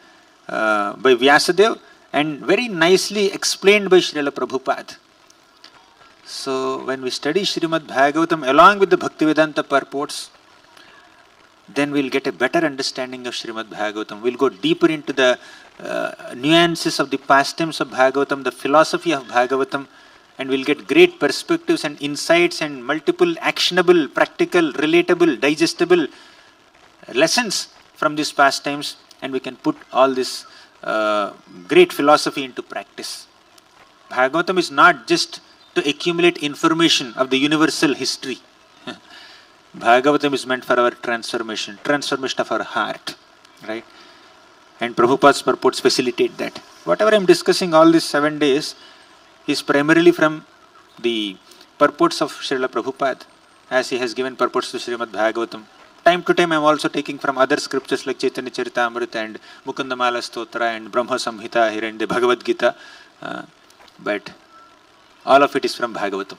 by Vyasadeva and very nicely explained by Srila Prabhupada. So, when we study Srimad Bhagavatam along with the Bhaktivedanta purports, then we'll get a better understanding of Srimad Bhagavatam. We'll go deeper into the nuances of the pastimes of Bhagavatam, the philosophy of Bhagavatam, and we'll get great perspectives and insights and multiple actionable, practical, relatable, digestible lessons from these pastimes, and we can put all this great philosophy into practice. Bhagavatam is not just to accumulate information of the universal history. Bhagavatam is meant for our transformation of our heart, right? And Prabhupada's purports facilitate that. Whatever I am discussing all these 7 days is primarily from the purports of Srila Prabhupada, as he has given purports to Srimad Bhagavatam. Time to time I am also taking from other scriptures like Chaitanya Charitamrita and Mukundamala Stotra and Brahma Samhita here and the Bhagavad Gita. But all of it is from Bhagavatam.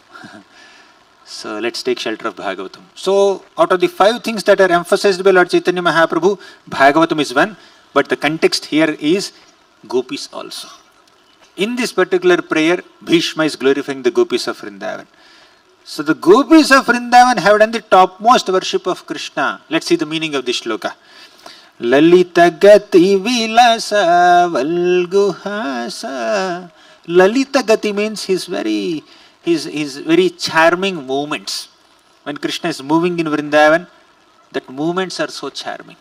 So let's take shelter of Bhagavatam. So out of the 5 things that are emphasized by Lord Chaitanya Mahaprabhu, Bhagavatam is one, but the context here is Gopis also. In this particular prayer, Bhishma is glorifying the Gopis of Vrindavan. So the Gopis of Vrindavan have done the topmost worship of Krishna. Let's see the meaning of this shloka. Lalita gati vilasa valguhasa. Lalita gati means his very charming movements. When Krishna is moving in Vrindavan, that movements are so charming.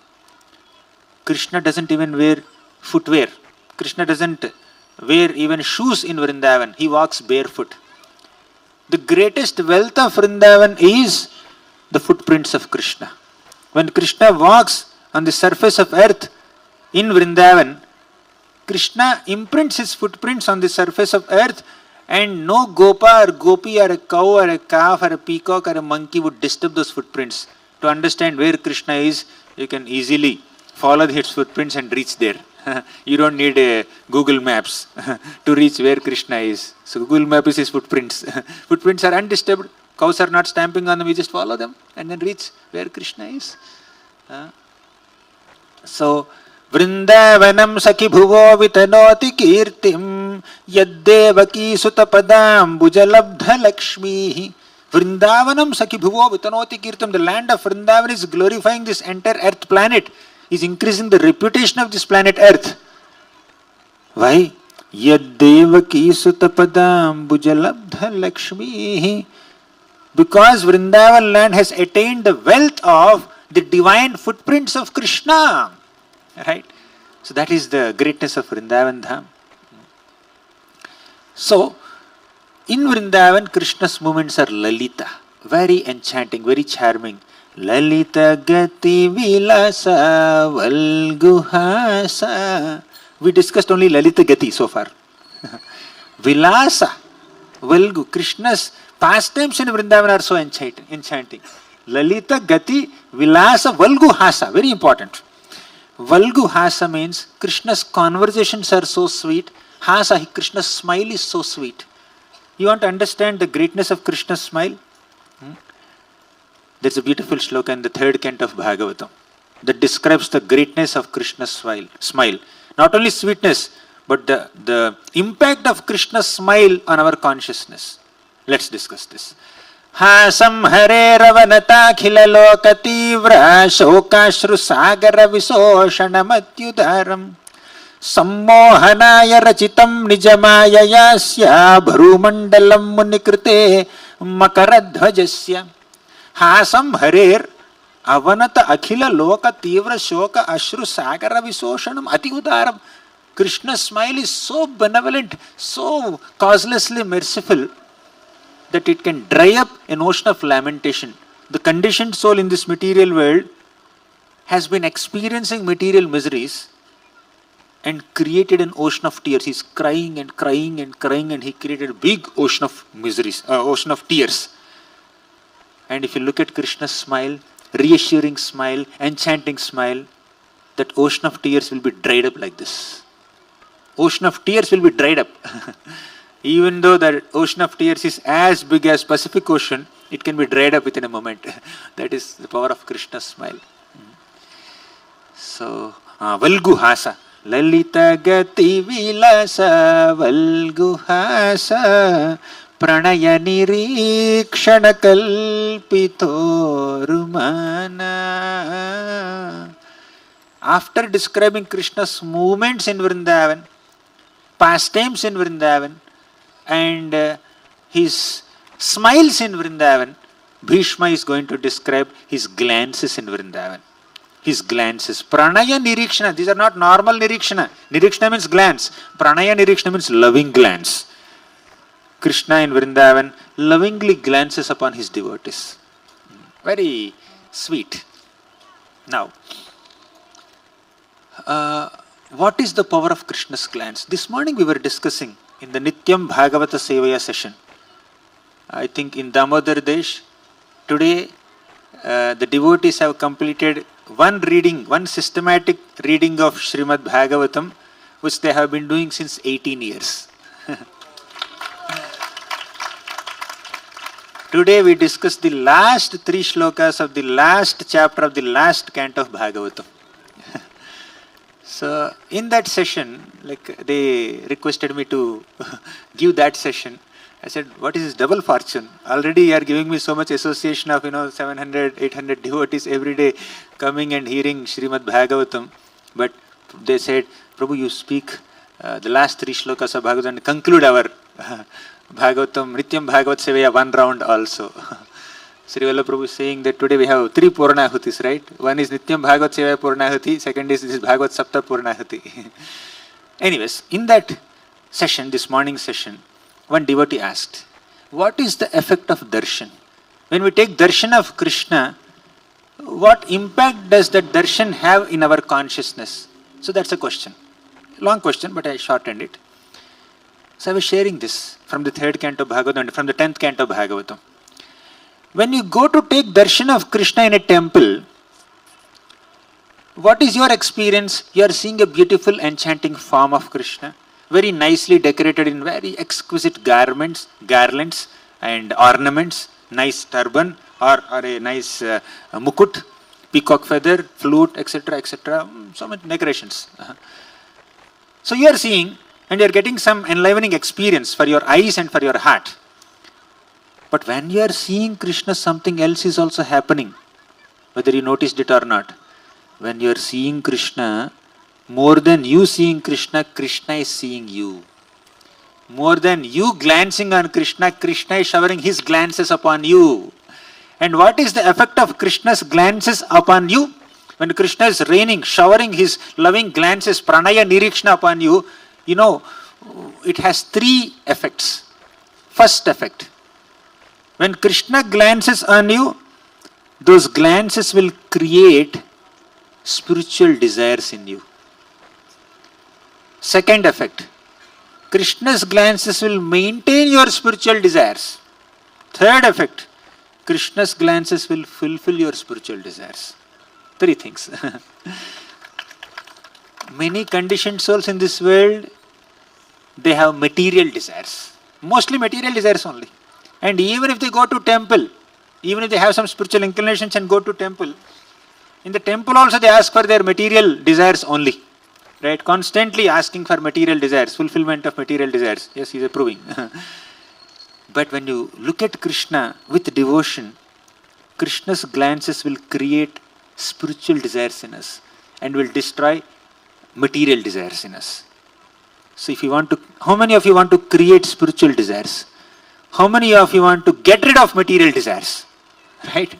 Krishna doesn't even wear footwear. Krishna doesn't wear even shoes in Vrindavan. He walks barefoot. The greatest wealth of Vrindavan is the footprints of Krishna. When Krishna walks on the surface of earth in Vrindavan, Krishna imprints his footprints on the surface of earth, and no Gopa or Gopi or a cow or a calf or a peacock or a monkey would disturb those footprints. To understand where Krishna is, you can easily follow his footprints and reach there. You don't need a Google Maps to reach where Krishna is. So Google Map is his footprints. Footprints are undisturbed. Cows are not stamping on them. We just follow them and then reach where Krishna is. So Vrindavanam sakhi bhuvo vitanoti kirtim yaddevaki sutapadam bujalabdha lakshmi. Vrindavanam sakhi bhuvo vitanoti kirtim. The land of Vrindavan is glorifying this entire earth planet, is increasing the reputation of this planet earth. Why? Yaddevaki sutapadam bujalabdha lakshmi. Because Vrindavan land has attained the wealth of the divine footprints of Krishna. Right? So that is the greatness of Vrindavan Dham. So, in Vrindavan, Krishna's movements are Lalita. Very enchanting, very charming. Lalita Gati Vilasa Valguhasa. We discussed only Lalita Gati so far. Vilasa Valgu. Krishna's pastimes in Vrindavan are so enchanting. Lalita Gati Vilasa Valguhasa. Very important. Valgu Hasa means Krishna's conversations are so sweet. Hasa, Krishna's smile is so sweet. You want to understand the greatness of Krishna's smile? There's a beautiful shloka in the third canto of Bhagavatam that describes the greatness of Krishna's smile. Not only sweetness, but the impact of Krishna's smile on our consciousness. Let's discuss this. Hasam hare ravanata khila lokativra shokashru sagara visoshana matyudaram sammohanaya rachitam nijamaya yasya bharumandalam munikrite makaradhvajasya. Hasam harer avanata akhila loka tivra shoka ashru sagara visoshanam ati udaram. Krishna's smile is so benevolent, so causelessly merciful, that it can dry up an ocean of lamentation. The conditioned soul in this material world has been experiencing material miseries and created an ocean of tears. He's crying and crying and crying, and he created a big ocean of miseries, ocean of tears. And if you look at Krishna's smile, reassuring smile, enchanting smile, that ocean of tears will be dried up like this. Ocean of tears will be dried up. Even though the ocean of tears is as big as Pacific Ocean, it can be dried up within a moment. That is the power of Krishna's smile. So, Valguhasa. Lalita Gati Vilasa Valguhasa Pranaya Nirikshana Kalpito Rumana. After describing Krishna's movements in Vrindavan, pastimes in Vrindavan, and his smiles in Vrindavan, Bhishma is going to describe his glances in Vrindavan. His glances. Pranaya Nirikshana. These are not normal Nirikshana. Nirikshana means glance. Pranaya Nirikshana means loving glance. Krishna in Vrindavan lovingly glances upon his devotees. Very sweet. Now, what is the power of Krishna's glance? This morning we were discussing in the Nityam Bhagavata Sevaya session. I think in Damodar Desh, today the devotees have completed one systematic reading of Srimad Bhagavatam, which they have been doing since 18 years. Today we discussed the last 3 shlokas of the last chapter of the last canto of Bhagavatam. So in that session, they requested me to give that session. I said, what is this double fortune? Already you are giving me so much association of 700, 800 devotees every day coming and hearing Srimad Bhagavatam. But they said, Prabhu, you speak the last 3 shlokas of Bhagavatam and conclude our Bhagavatam, Nityam Bhagavat Sevaya 1 round also. Sri Vallabh Prabhu is saying that today we have 3 Purnahutis, right? One is Nityam Bhagavat Sevaya Purnahuti, second is this Bhagavat SAPTAHA Purnahuti. Anyways, in that session, this morning session, one devotee asked, what is the effect of darshan? When we take darshan of Krishna, what impact does that darshan have in our consciousness? So that's a question. Long question, but I shortened it. So I was sharing this from the 3rd canto of Bhagavatam and from the 10th canto of Bhagavatam. When you go to take darshan of Krishna in a temple, what is your experience? You are seeing a beautiful enchanting form of Krishna, very nicely decorated in very exquisite garlands and ornaments, nice turban or a nice mukut, peacock feather, flute, etc., etc. So many decorations. So you are seeing and you are getting some enlivening experience for your eyes and for your heart. But when you are seeing Krishna, something else is also happening, whether you noticed it or not. When you are seeing Krishna, more than you seeing Krishna, Krishna is seeing you. More than you glancing on Krishna, Krishna is showering his glances upon you. And what is the effect of Krishna's glances upon you? When Krishna is raining, showering his loving glances, pranaya nirikshana upon you, it has three effects. First effect, when Krishna glances on you, those glances will create spiritual desires in you. Second effect, Krishna's glances will maintain your spiritual desires. Third effect, Krishna's glances will fulfill your spiritual desires. Three things. Many conditioned souls in this world, they have material desires. Mostly material desires only. And even if they go to temple, even if they have some spiritual inclinations and go to temple, in the temple also they ask for their material desires only. Right? Constantly asking for material desires, fulfillment of material desires. Yes, he is approving. But when you look at Krishna with devotion, Krishna's glances will create spiritual desires in us and will destroy material desires in us. So if you want to, how many of you want to create spiritual desires? How many of you want to get rid of material desires? Right?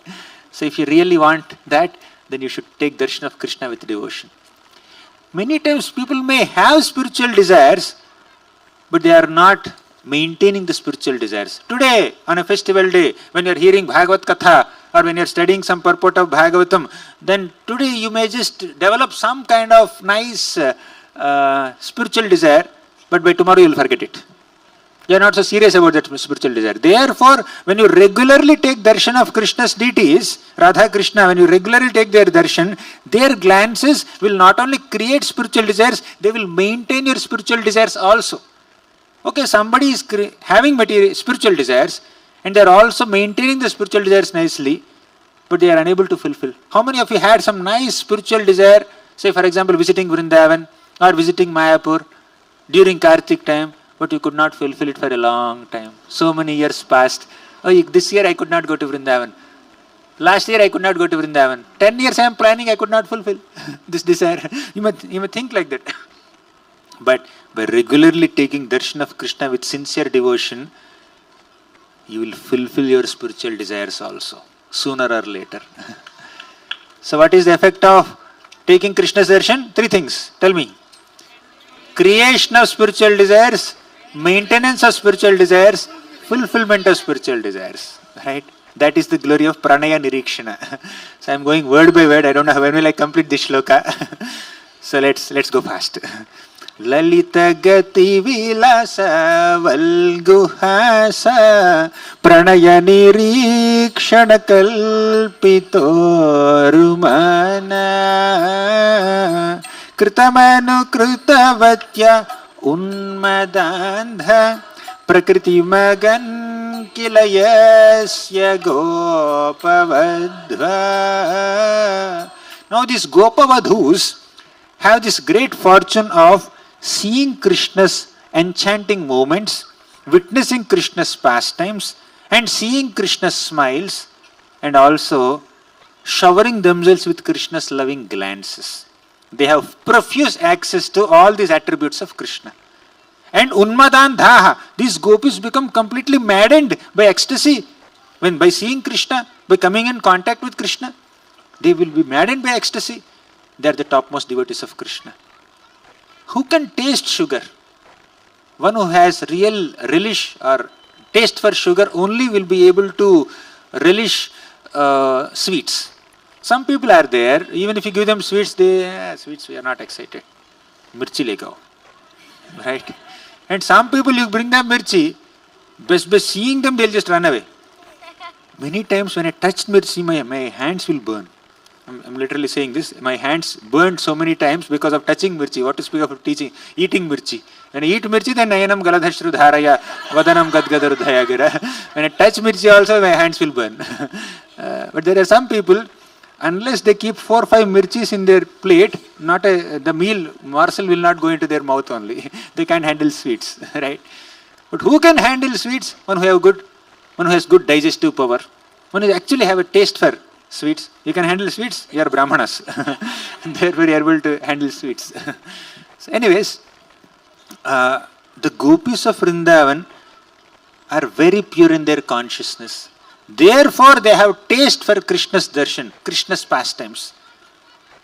So if you really want that, then you should take darshan of Krishna with devotion. Many times people may have spiritual desires, but they are not maintaining the spiritual desires. Today, on a festival day, when you are hearing Bhagavad Katha or when you are studying some purport of Bhagavatam, then today you may just develop some kind of nice spiritual desire, but by tomorrow you will forget it. You are not so serious about that spiritual desire. Therefore, when you regularly take darshan of Krishna's deities, Radha Krishna, when you regularly take their darshan, their glances will not only create spiritual desires, they will maintain your spiritual desires also. Okay, somebody is having spiritual desires and they are also maintaining the spiritual desires nicely, but they are unable to fulfill. How many of you had some nice spiritual desire, say for example visiting Vrindavan or visiting Mayapur during Kartik time, but you could not fulfill it for a long time. So many years passed. Oh, this year I could not go to Vrindavan. Last year I could not go to Vrindavan. 10 years I am planning, I could not fulfill this desire. You may think like that. But by regularly taking darshan of Krishna with sincere devotion, you will fulfill your spiritual desires also, sooner or later. So what is the effect of taking Krishna's darshan? Three things. Tell me. Creation of spiritual desires, maintenance of spiritual desires, fulfillment of spiritual desires. Right? That is the glory of pranaya nirikshana. So I am going word by word. I don't know when will I complete this shloka. So let's go fast. Lalita gati vilasa valguhasa pranaya nirikshana kalpito rumana kritamanu kritavatya unmadandha prakriti magan kilayasya gopavadva. Now these gopavadhus have this great fortune of seeing Krishna's enchanting moments, witnessing Krishna's pastimes, and seeing Krishna's smiles, and also showering themselves with Krishna's loving glances. They have profuse access to all these attributes of Krishna. And unmadandhaha, these gopis become completely maddened by ecstasy. By seeing Krishna, by coming in contact with Krishna, they will be maddened by ecstasy. They are the topmost devotees of Krishna. Who can taste sugar? One who has real relish or taste for sugar only will be able to relish sweets. Some people are there, even if you give them sweets, we are not excited. Mirchi legao. Right? And some people you bring them mirchi, by seeing them they'll just run away. Many times when I touch mirchi, my hands will burn. I'm literally saying this. My hands burned so many times because of touching mirchi. What to speak of eating mirchi. When I eat mirchi, then nayanam galadhashru dharaya, vadanam gadgadardhaya gira. When I touch mirchi also, my hands will burn. But there are some people, Unless they keep 4 or 5 mirchis in their plate, the meal morsel will not go into their mouth only. They can't handle sweets, right? But who can handle sweets? One who has good digestive power. One who actually have a taste for sweets. You can handle sweets, you are brahmanas. Therefore you are able to handle sweets. So anyways, the gopis of Vrindavan are very pure in their consciousness. Therefore they have taste for Krishna's darshan, Krishna's pastimes.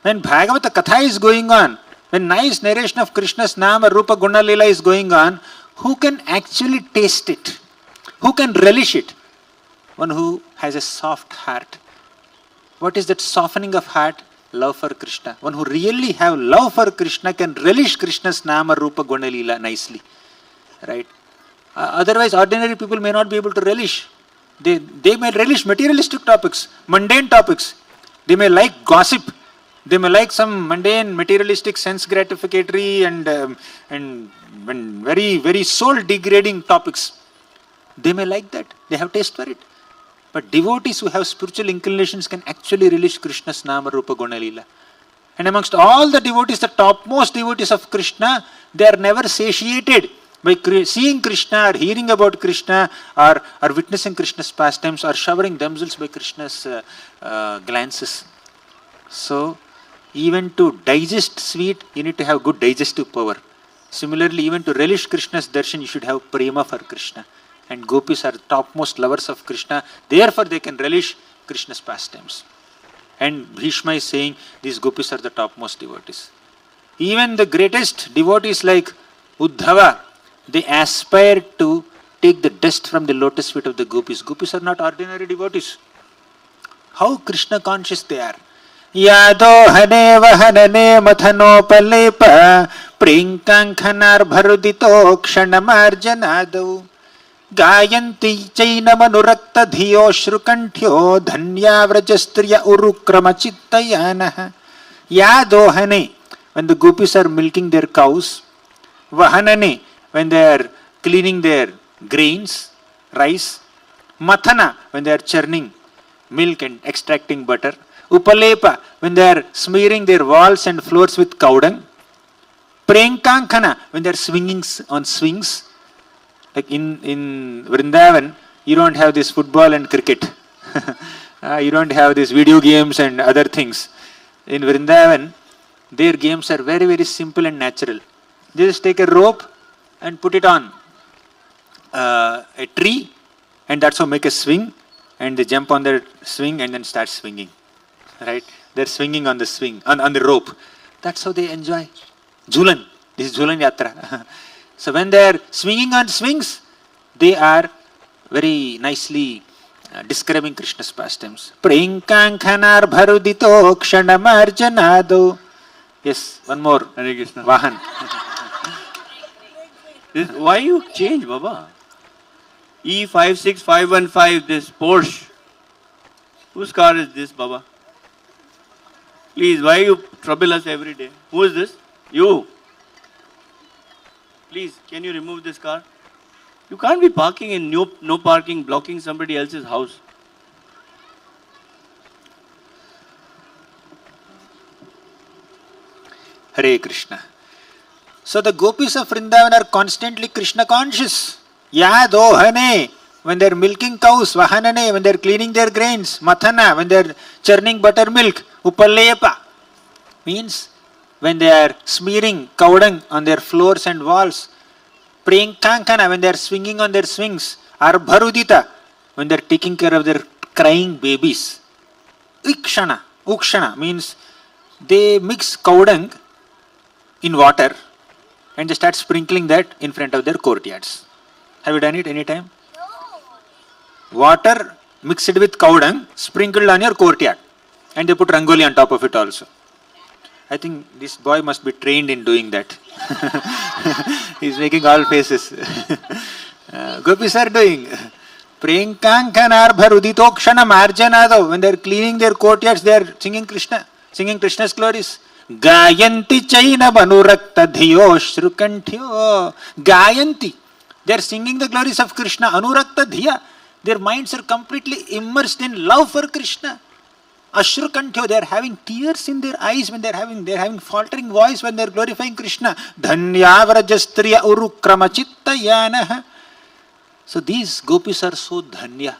When Bhagavata Katha is going on, when nice narration of Krishna's Nama, Rupa, Guna, Lila is going on, who can actually taste it? Who can relish it? One who has a soft heart. What is that softening of heart? Love for Krishna. One who really have love for Krishna can relish Krishna's Nama, Rupa, Guna, Lila nicely. Right? Otherwise, ordinary people may not be able to relish. They may relish materialistic topics, mundane topics. They may like gossip. They may like some mundane, materialistic, sense gratificatory and very, very soul degrading topics. They may like that. They have taste for it. But devotees who have spiritual inclinations can actually relish Krishna's Nama, Rupa, Guna, Lila. And amongst all the devotees, the topmost devotees of Krishna, they are never satiated by seeing Krishna or hearing about Krishna or witnessing Krishna's pastimes or showering themselves by Krishna's glances. So, even to digest sweet, you need to have good digestive power. Similarly, even to relish Krishna's darshan, you should have prema for Krishna. And gopis are the topmost lovers of Krishna. Therefore, they can relish Krishna's pastimes. And Bhishma is saying, these gopis are the topmost devotees. Even the greatest devotees like Uddhava, they aspire to take the dust from the lotus feet of the gopis. Gopis are not ordinary devotees. How Krishna conscious they are. Yado hane vahanane mathanopalepa prinkankhanar bharudito ksanamarjanado gayanti chainamanurakta dhiyo shrukantyo dhanya vrajastriya urukrama chittayanah. Yado hane, when the gopis are milking their cows, vahanane, when they are cleaning their grains, rice, mathana, when they are churning milk and extracting butter, upalepa, when they are smearing their walls and floors with cow dung, prenkankhana, when they are swinging on swings. Like in Vrindavan, you don't have this football and cricket. You don't have these video games and other things. In Vrindavan, their games are very, very simple and natural. They just take a rope and put it on a tree, and that's how make a swing, and they jump on the swing and then start swinging. Right? They're swinging on the swing, on the rope. That's how they enjoy. Julan. This is Julan Yatra. So when they are swinging on swings, they are very nicely describing Krishna's pastimes. Prinkankhanar bharudito ksanamarjanado. Yes, one more. Hare Krishna. Vahan. Why you change, Baba? E56515, this Porsche. Whose car is this, Baba? Please, why you trouble us every day? Who is this? You. Please, can you remove this car? You can't be parking in no parking, blocking somebody else's house. Hare Krishna. So the gopis of Vrindavan are constantly Krishna conscious. Yadohane, when they are milking cows, vahanane, when they are cleaning their grains, mathana, when they are churning buttermilk, upalepa, means when they are smearing cow dung on their floors and walls, prenkankana, when they are swinging on their swings, arbharudita, when they are taking care of their crying babies, ukshana means they mix cow dung in water and they start sprinkling that in front of their courtyards. Have you done it any time? No. Water mixed with cow dung sprinkled on your courtyard, and they put rangoli on top of it also. I think this boy must be trained in doing that. He's making all faces. Gopis are doing. Prenkankanar bharuditokshana marjanado. When they are cleaning their courtyards, they are singing Krishna, singing Krishna's glories. Gayanti chaina banurakta dhiyo shrukantyo. Gayanti. They are singing the glories of Krishna. Anurakta dhiya. Their minds are completely immersed in love for Krishna. Ashrukantyo, they are having tears in their eyes when they are having faltering voice when they are glorifying Krishna. Dhanyavrajastriya urukrama chitta yanah. So these gopis are so dhanya.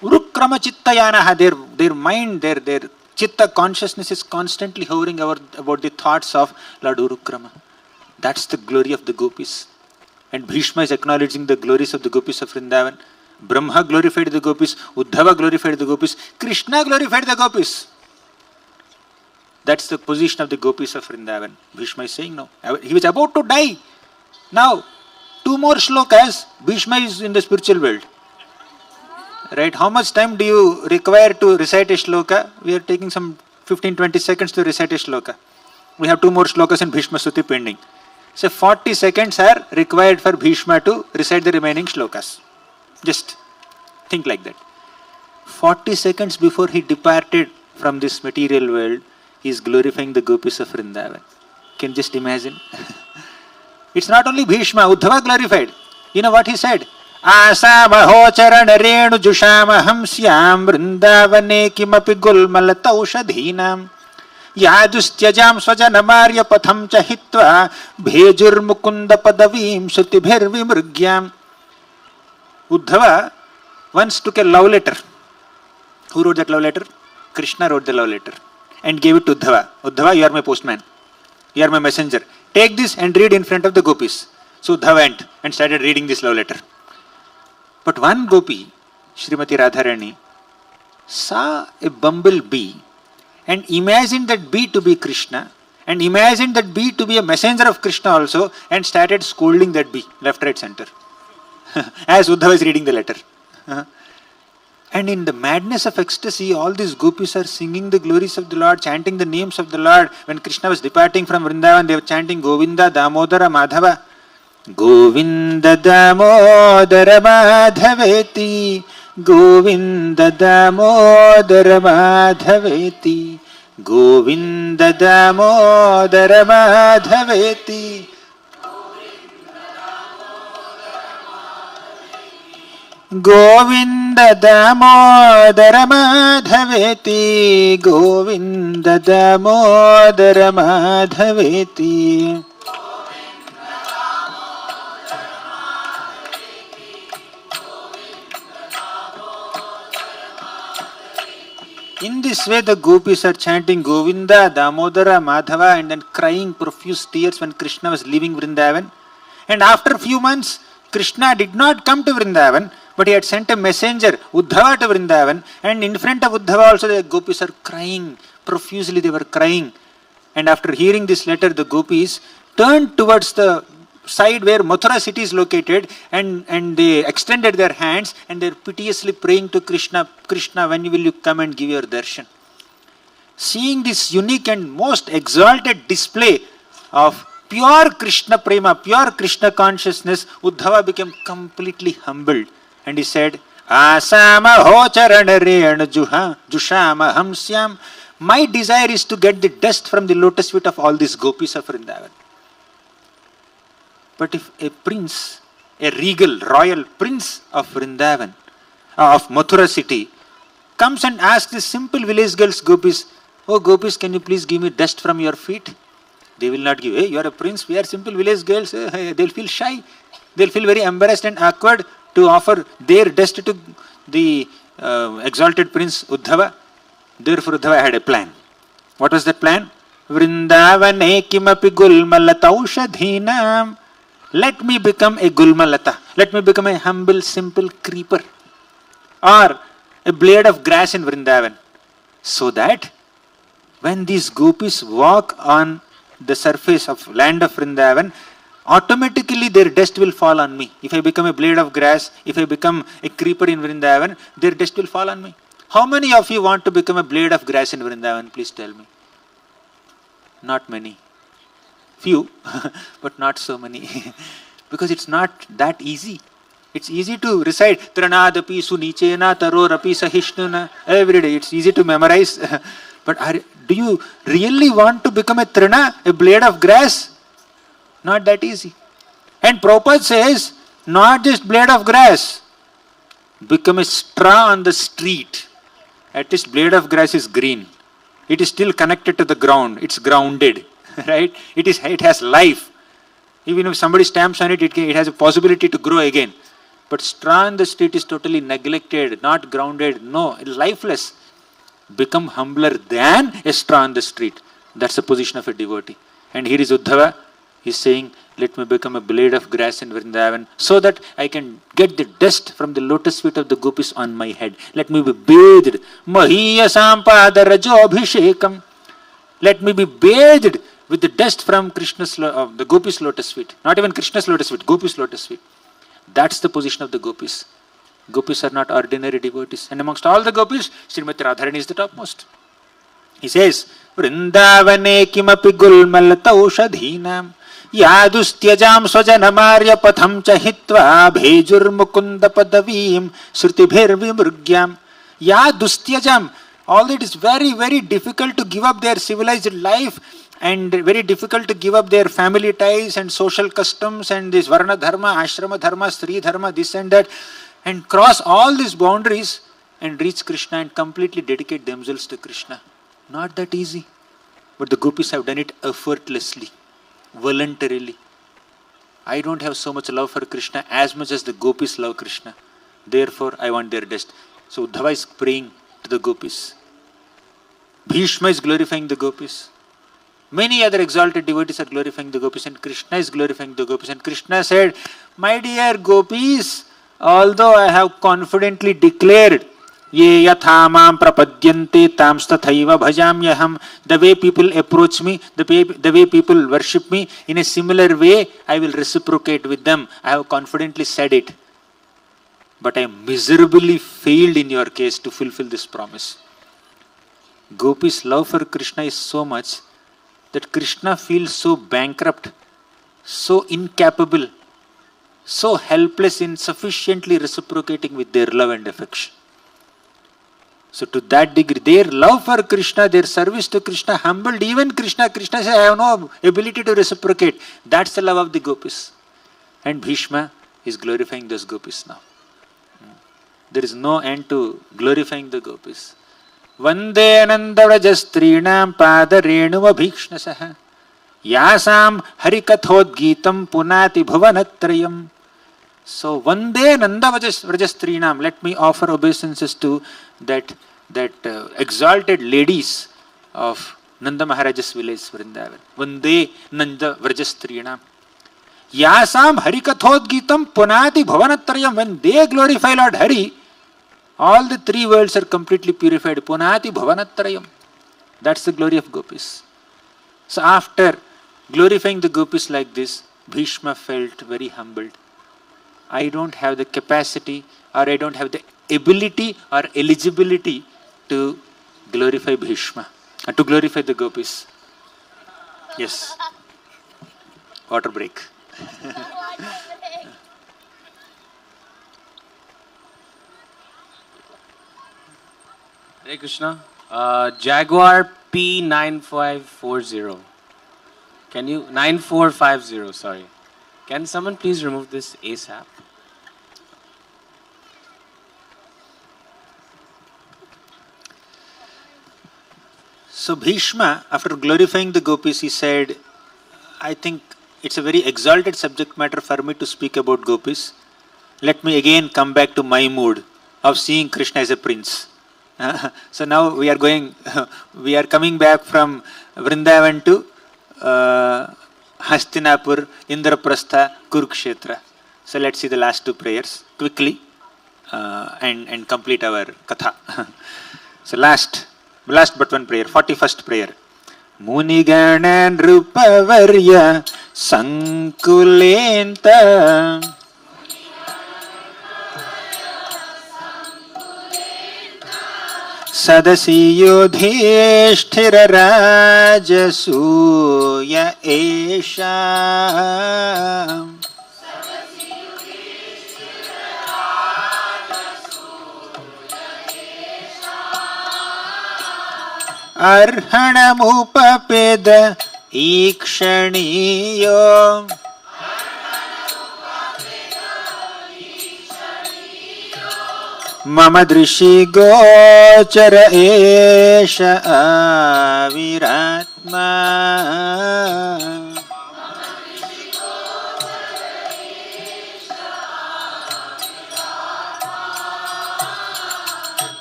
Urukrama chitta yanah, their mind, their chitta consciousness is constantly hovering about the thoughts of Lord Urukrama. That's the glory of the gopis. And Bhishma is acknowledging the glories of the gopis of Vrindavan. Brahma glorified the gopis, Uddhava glorified the gopis, Krishna glorified the gopis. That's the position of the gopis of Vrindavan. Bhishma is saying no. He was about to die. Now, 2 more shlokas, Bhishma is in the spiritual world. Right? How much time do you require to recite a shloka? We are taking some 15-20 seconds to recite a shloka. We have 2 more shlokas in Bhishma Stuti pending. So 40 seconds are required for Bhishma to recite the remaining shlokas. Just think like that. 40 seconds before he departed from this material world, he is glorifying the gopis of Vrindavan. Can you just imagine? It's not only Bhishma, Uddhava glorified. You know what he said? Asamaho charana renu jushamaham syam vrindavane kimapi gulmalataushadhinam yadustyajam swajanamarya patham chahitva bhejur mukunda padavim sutibhir vimrugyam. Uddhava once took a love letter. Who wrote that love letter? Krishna wrote the love letter and gave it to Uddhava. Uddhava, you are my postman. You are my messenger. Take this and read in front of the gopis. So Uddhava went and started reading this love letter. But one gopi, Srimati Radharani, saw a bumblebee and imagined that bee to be Krishna and imagined that bee to be a messenger of Krishna also and started scolding that bee, left, right, center. As Uddhava is reading the letter. And in the madness of ecstasy, all these gopis are singing the glories of the Lord, chanting the names of the Lord. When Krishna was departing from Vrindavan, they were chanting Govinda, Damodara, Madhava. Govinda Damodara Madhaveti, Govinda Damodara Madhaveti, Govinda Damodara Madhaveti. Govinda Damodara Madhaveti, Govinda Damodara Madhaveti. In this way, the gopis are chanting Govinda, Damodara, Madhava and then crying profuse tears when Krishna was leaving Vrindavan. And after a few months, Krishna did not come to Vrindavan, but he had sent a messenger, Uddhava, to Vrindavan. And in front of Uddhava also the gopis are crying. Profusely they were crying. And after hearing this letter, the gopis turned towards the side where Mathura city is located and they extended their hands and they are piteously praying to Krishna, Krishna, when will you come and give your darshan? Seeing this unique and most exalted display of pure Krishna prema, pure Krishna consciousness, Uddhava became completely humbled and he said, Asama ho charana rena jushama hamsyam. My desire is to get the dust from the lotus feet of all these gopis of Vrindavan. But if a prince, a regal, royal prince of Vrindavan, of Mathura city, comes and asks the simple village girls, gopis, oh gopis, can you please give me dust from your feet? They will not give. Hey, you are a prince, we are simple village girls. They will feel shy. They will feel very embarrassed and awkward to offer their dust to the exalted prince Uddhava. Therefore Uddhava had a plan. What was that plan? Vrindavane kimapi gulmalataushadhinam. Let me become a gulmalata. Let me become a humble, simple creeper. Or a blade of grass in Vrindavan. So that when these gopis walk on the surface of land of Vrindavan, automatically their dust will fall on me. If I become a blade of grass, if I become a creeper in Vrindavan, their dust will fall on me. How many of you want to become a blade of grass in Vrindavan? Please tell me. Not many. Few, but not so many. Because it's not that easy. It's easy to recite Tranadapi Sunichena Tarorapi Sahishnuna every day. It's easy to memorize. But do you really want to become a trina, a blade of grass? Not that easy. And Prabhupada says, not just blade of grass, become a straw on the street. At least blade of grass is green. It is still connected to the ground. It's grounded, right? It has life. Even if somebody stamps on it, it has a possibility to grow again. But straw in the street is totally neglected, not grounded, no, lifeless. Become humbler than a straw in the street. That's the position of a devotee. And here is Uddhava. He's saying, let me become a blade of grass in Vrindavan so that I can get the dust from the lotus feet of the gopis on my head. Let me be bathed. Mahiya sampada rajo abhishekam. Let me be bathed with the dust from the gopis' lotus feet. Not even Krishna's lotus feet, gopis' lotus feet. That's the position of the gopis. Gopis are not ordinary devotees. And amongst all the gopis, Srimati Radharani is the topmost. He says, Vrindavane kimapi gulmalataushadhinam yadustyajam swajanamarya patham chahitva bhejur mukunda padavim srutibhir vimrugyam yadustyajam. Although it is very, very difficult to give up their civilized life and very difficult to give up their family ties and social customs and this varna dharma, ashrama dharma, stri dharma, this and that, and cross all these boundaries and reach Krishna and completely dedicate themselves to Krishna. Not that easy. But the gopis have done it effortlessly, voluntarily. I don't have so much love for Krishna as much as the gopis love Krishna. Therefore, I want their dust. So Uddhava is praying to the gopis. Bhishma is glorifying the gopis. Many other exalted devotees are glorifying the gopis, and Krishna is glorifying the gopis. And Krishna said, my dear gopis, although I have confidently declared, Ye yathamam prapadyante tamstathaiva bhajamyaham, the way people approach me, the way people worship me, in a similar way, I will reciprocate with them. I have confidently said it. But I miserably failed in your case to fulfill this promise. Gopis' love for Krishna is so much that Krishna feels so bankrupt, so incapable, so helpless in sufficiently reciprocating with their love and affection. So to that degree, their love for Krishna, their service to Krishna humbled even Krishna. Krishna says, I have no ability to reciprocate. That's the love of the gopis. And Bhishma is glorifying those gopis now. There is no end to glorifying the gopis. Vande anandavajastrinam padarenuva bhikshnasaha yasam harikathodgitam punati bhuvanatrayam. So Vande Nandavajastrinam, let me offer obeisances to that exalted ladies of Nanda Maharaja's village Vrindavan. Vande Nandavajastrinam yasam harikathodgitam punati bhuvanatrayam. When they glorify Lord Hari, all the three worlds are completely purified. Punati bhavanatrayam. That's the glory of gopis. So after glorifying the gopis like this, Bhishma felt very humbled. I don't have the capacity, or I don't have the ability or eligibility to glorify Bhishma, to glorify the gopis. Yes. Water break. Hare Krishna. Jaguar P9540. Can you 9450? Sorry. Can someone please remove this ASAP? So Bhishma, after glorifying the gopis, he said, I think it's a very exalted subject matter for me to speak about gopis. Let me again come back to my mood of seeing Krishna as a prince. So now we are coming back from Vrindavan to Hastinapur, Indraprastha, Kurukshetra. So let's see the last two prayers quickly and complete our katha. So last but one prayer, 41st prayer. Munigana Nrupavarya Sankulenta Sadasi Yudhishthira Rajasuya Esha Arhanamupapeda Ikshaniyo Mama drishi gochara esha aviratma.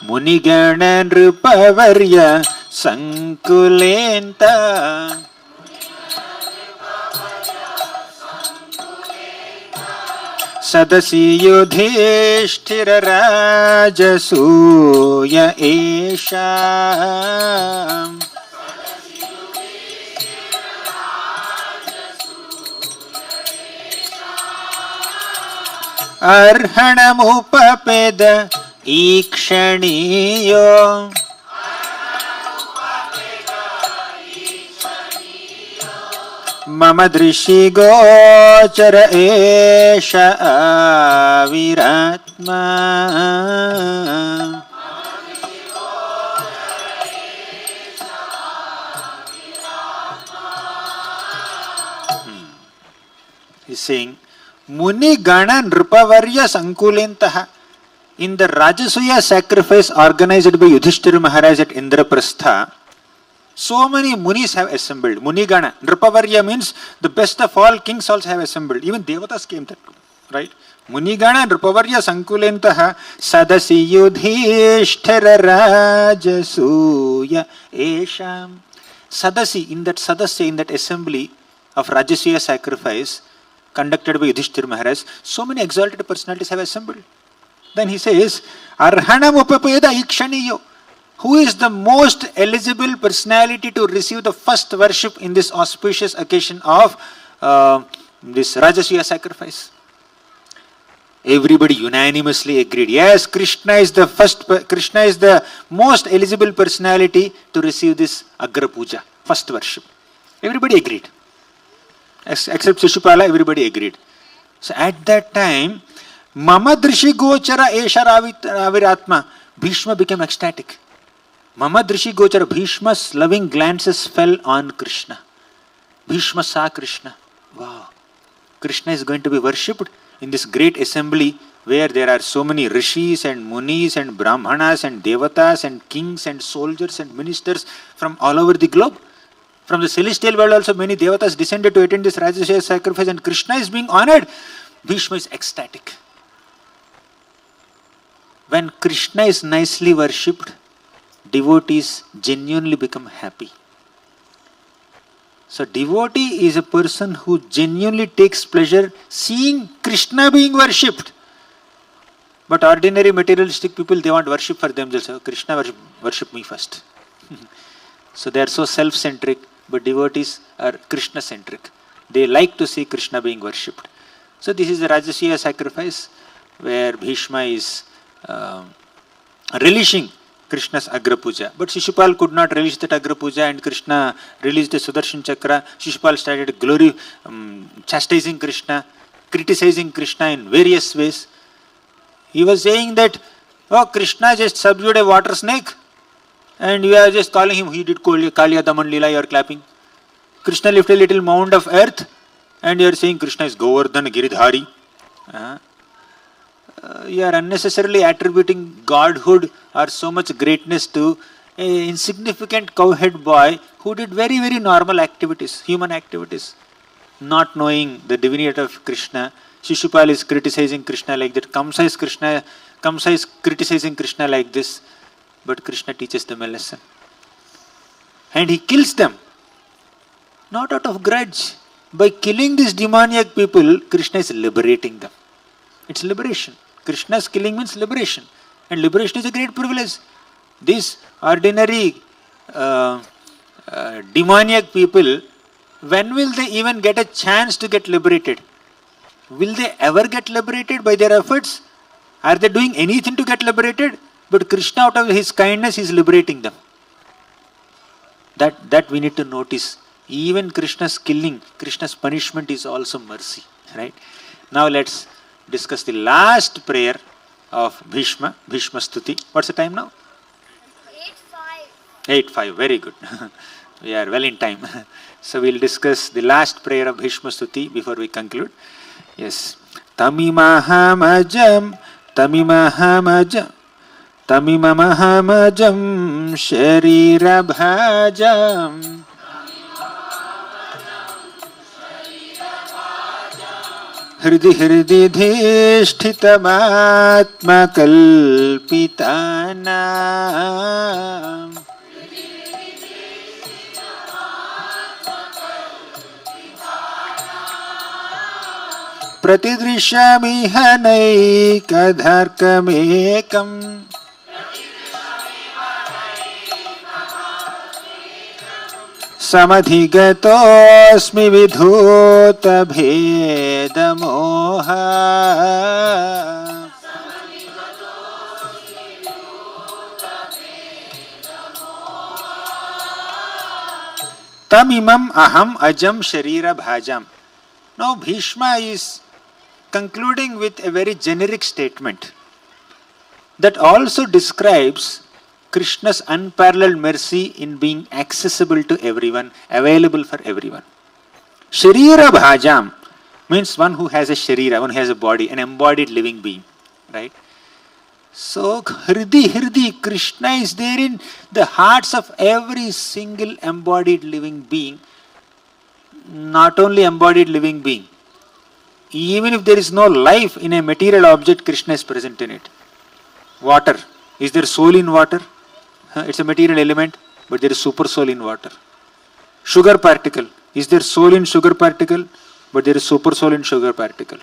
Munigana nrupavarya sankulenta. Sadasi yudhishthira rajasuya esha. Arhanamupapeda ikshaniyo. Mama drishi gochara esha aviratma. He's saying, Muni Gana Nrupavarya Sankulentaha. In the Rajasuya sacrifice organized by Yudhishthira Maharaj at Indraprastha, so many munis have assembled. Munigana. Nrupavarya means the best of all kings also have assembled. Even devatas came there. Right? Munigana Nrupavarya Sankulentaha Sadasi Yudhishthira Rajasuya Esham. Sadasi, in that assembly of Rajasuya sacrifice conducted by Yudhishthira Maharaj, so many exalted personalities have assembled. Then he says, Arhanam Upapeda Ikshaniyo. Who is the most eligible personality to receive the first worship in this auspicious occasion of this Rajasuya sacrifice? Everybody unanimously agreed. Yes, Krishna is the most eligible personality to receive this Agra Puja, first worship. Everybody agreed. Except Shishupala, everybody agreed. So at that time, Mama Drishi Gochara Esha Aviratma, Bhishma became ecstatic. Mama Drishi Gochara, Bhishma's loving glances fell on Krishna. Bhishma saw Krishna. Wow. Krishna is going to be worshipped in this great assembly where there are so many rishis and munis and brahmanas and devatas and kings and soldiers and ministers from all over the globe. From the celestial world also many devatas descended to attend this Rajasuya sacrifice, and Krishna is being honored. Bhishma is ecstatic. When Krishna is nicely worshipped, devotees genuinely become happy. So devotee is a person who genuinely takes pleasure seeing Krishna being worshipped. But ordinary materialistic people, they want worship for themselves. So Krishna worship me first. So they are so self-centric, but devotees are Krishna-centric. They like to see Krishna being worshipped. So this is the Rajasuya sacrifice where Bhishma is relishing Krishna's Agra Puja. But Shishupal could not relish that Agra Puja, and Krishna released the Sudarshan Chakra. Shishupal started chastising Krishna, criticizing Krishna in various ways. He was saying that, oh, Krishna just subdued a water snake and you are just calling him, he did Kaliya Daman Leela, you are clapping. Krishna lifted a little mound of earth and you are saying Krishna is Govardhan Giridhari. You are unnecessarily attributing godhood or so much greatness to an insignificant cowhead boy who did very, very normal activities, human activities, not knowing the divinity of Krishna. Shishupal is criticizing Krishna like that. Kamsa is criticizing Krishna like this. But Krishna teaches them a lesson. And he kills them. Not out of grudge. By killing these demoniac people, Krishna is liberating them. It's liberation. Krishna's killing means liberation. And liberation is a great privilege. These ordinary demoniac people, when will they even get a chance to get liberated? Will they ever get liberated by their efforts? Are they doing anything to get liberated? But Krishna, out of his kindness, is liberating them. That we need to notice. Even Krishna's killing, Krishna's punishment is also mercy. Right? Now let's discuss the last prayer of Bhishma Stuti. What's the time now? 8:05. Very good. We are well in time. So we'll discuss the last prayer of Bhishma Stuti before we conclude. Yes. Tamimahamajam तमिममहमजं शरीरभाजम् हृदि हृदि धीष्ठितमात्मकल्पितानाम् प्रतिदृश्यामिह नैकधर्कमेकम् समधिगतोऽस्मि विधूतभेदमोह तमिमं aham ajam sharira bhajam. Now Bhishma is concluding with a very generic statement that also describes Krishna's unparalleled mercy in being accessible to everyone, available for everyone. Sharira bhajam means one who has a sharira, one who has a body, an embodied living being, right? So Hridi, Krishna is there in the hearts of every single embodied living being. Not only embodied living being, even if there is no life in a material object, Krishna is present in it. Water, is there soul in water? It's a material element, but there is super soul in water. Sugar particle, is there soul in sugar particle? But there is super soul in sugar particle.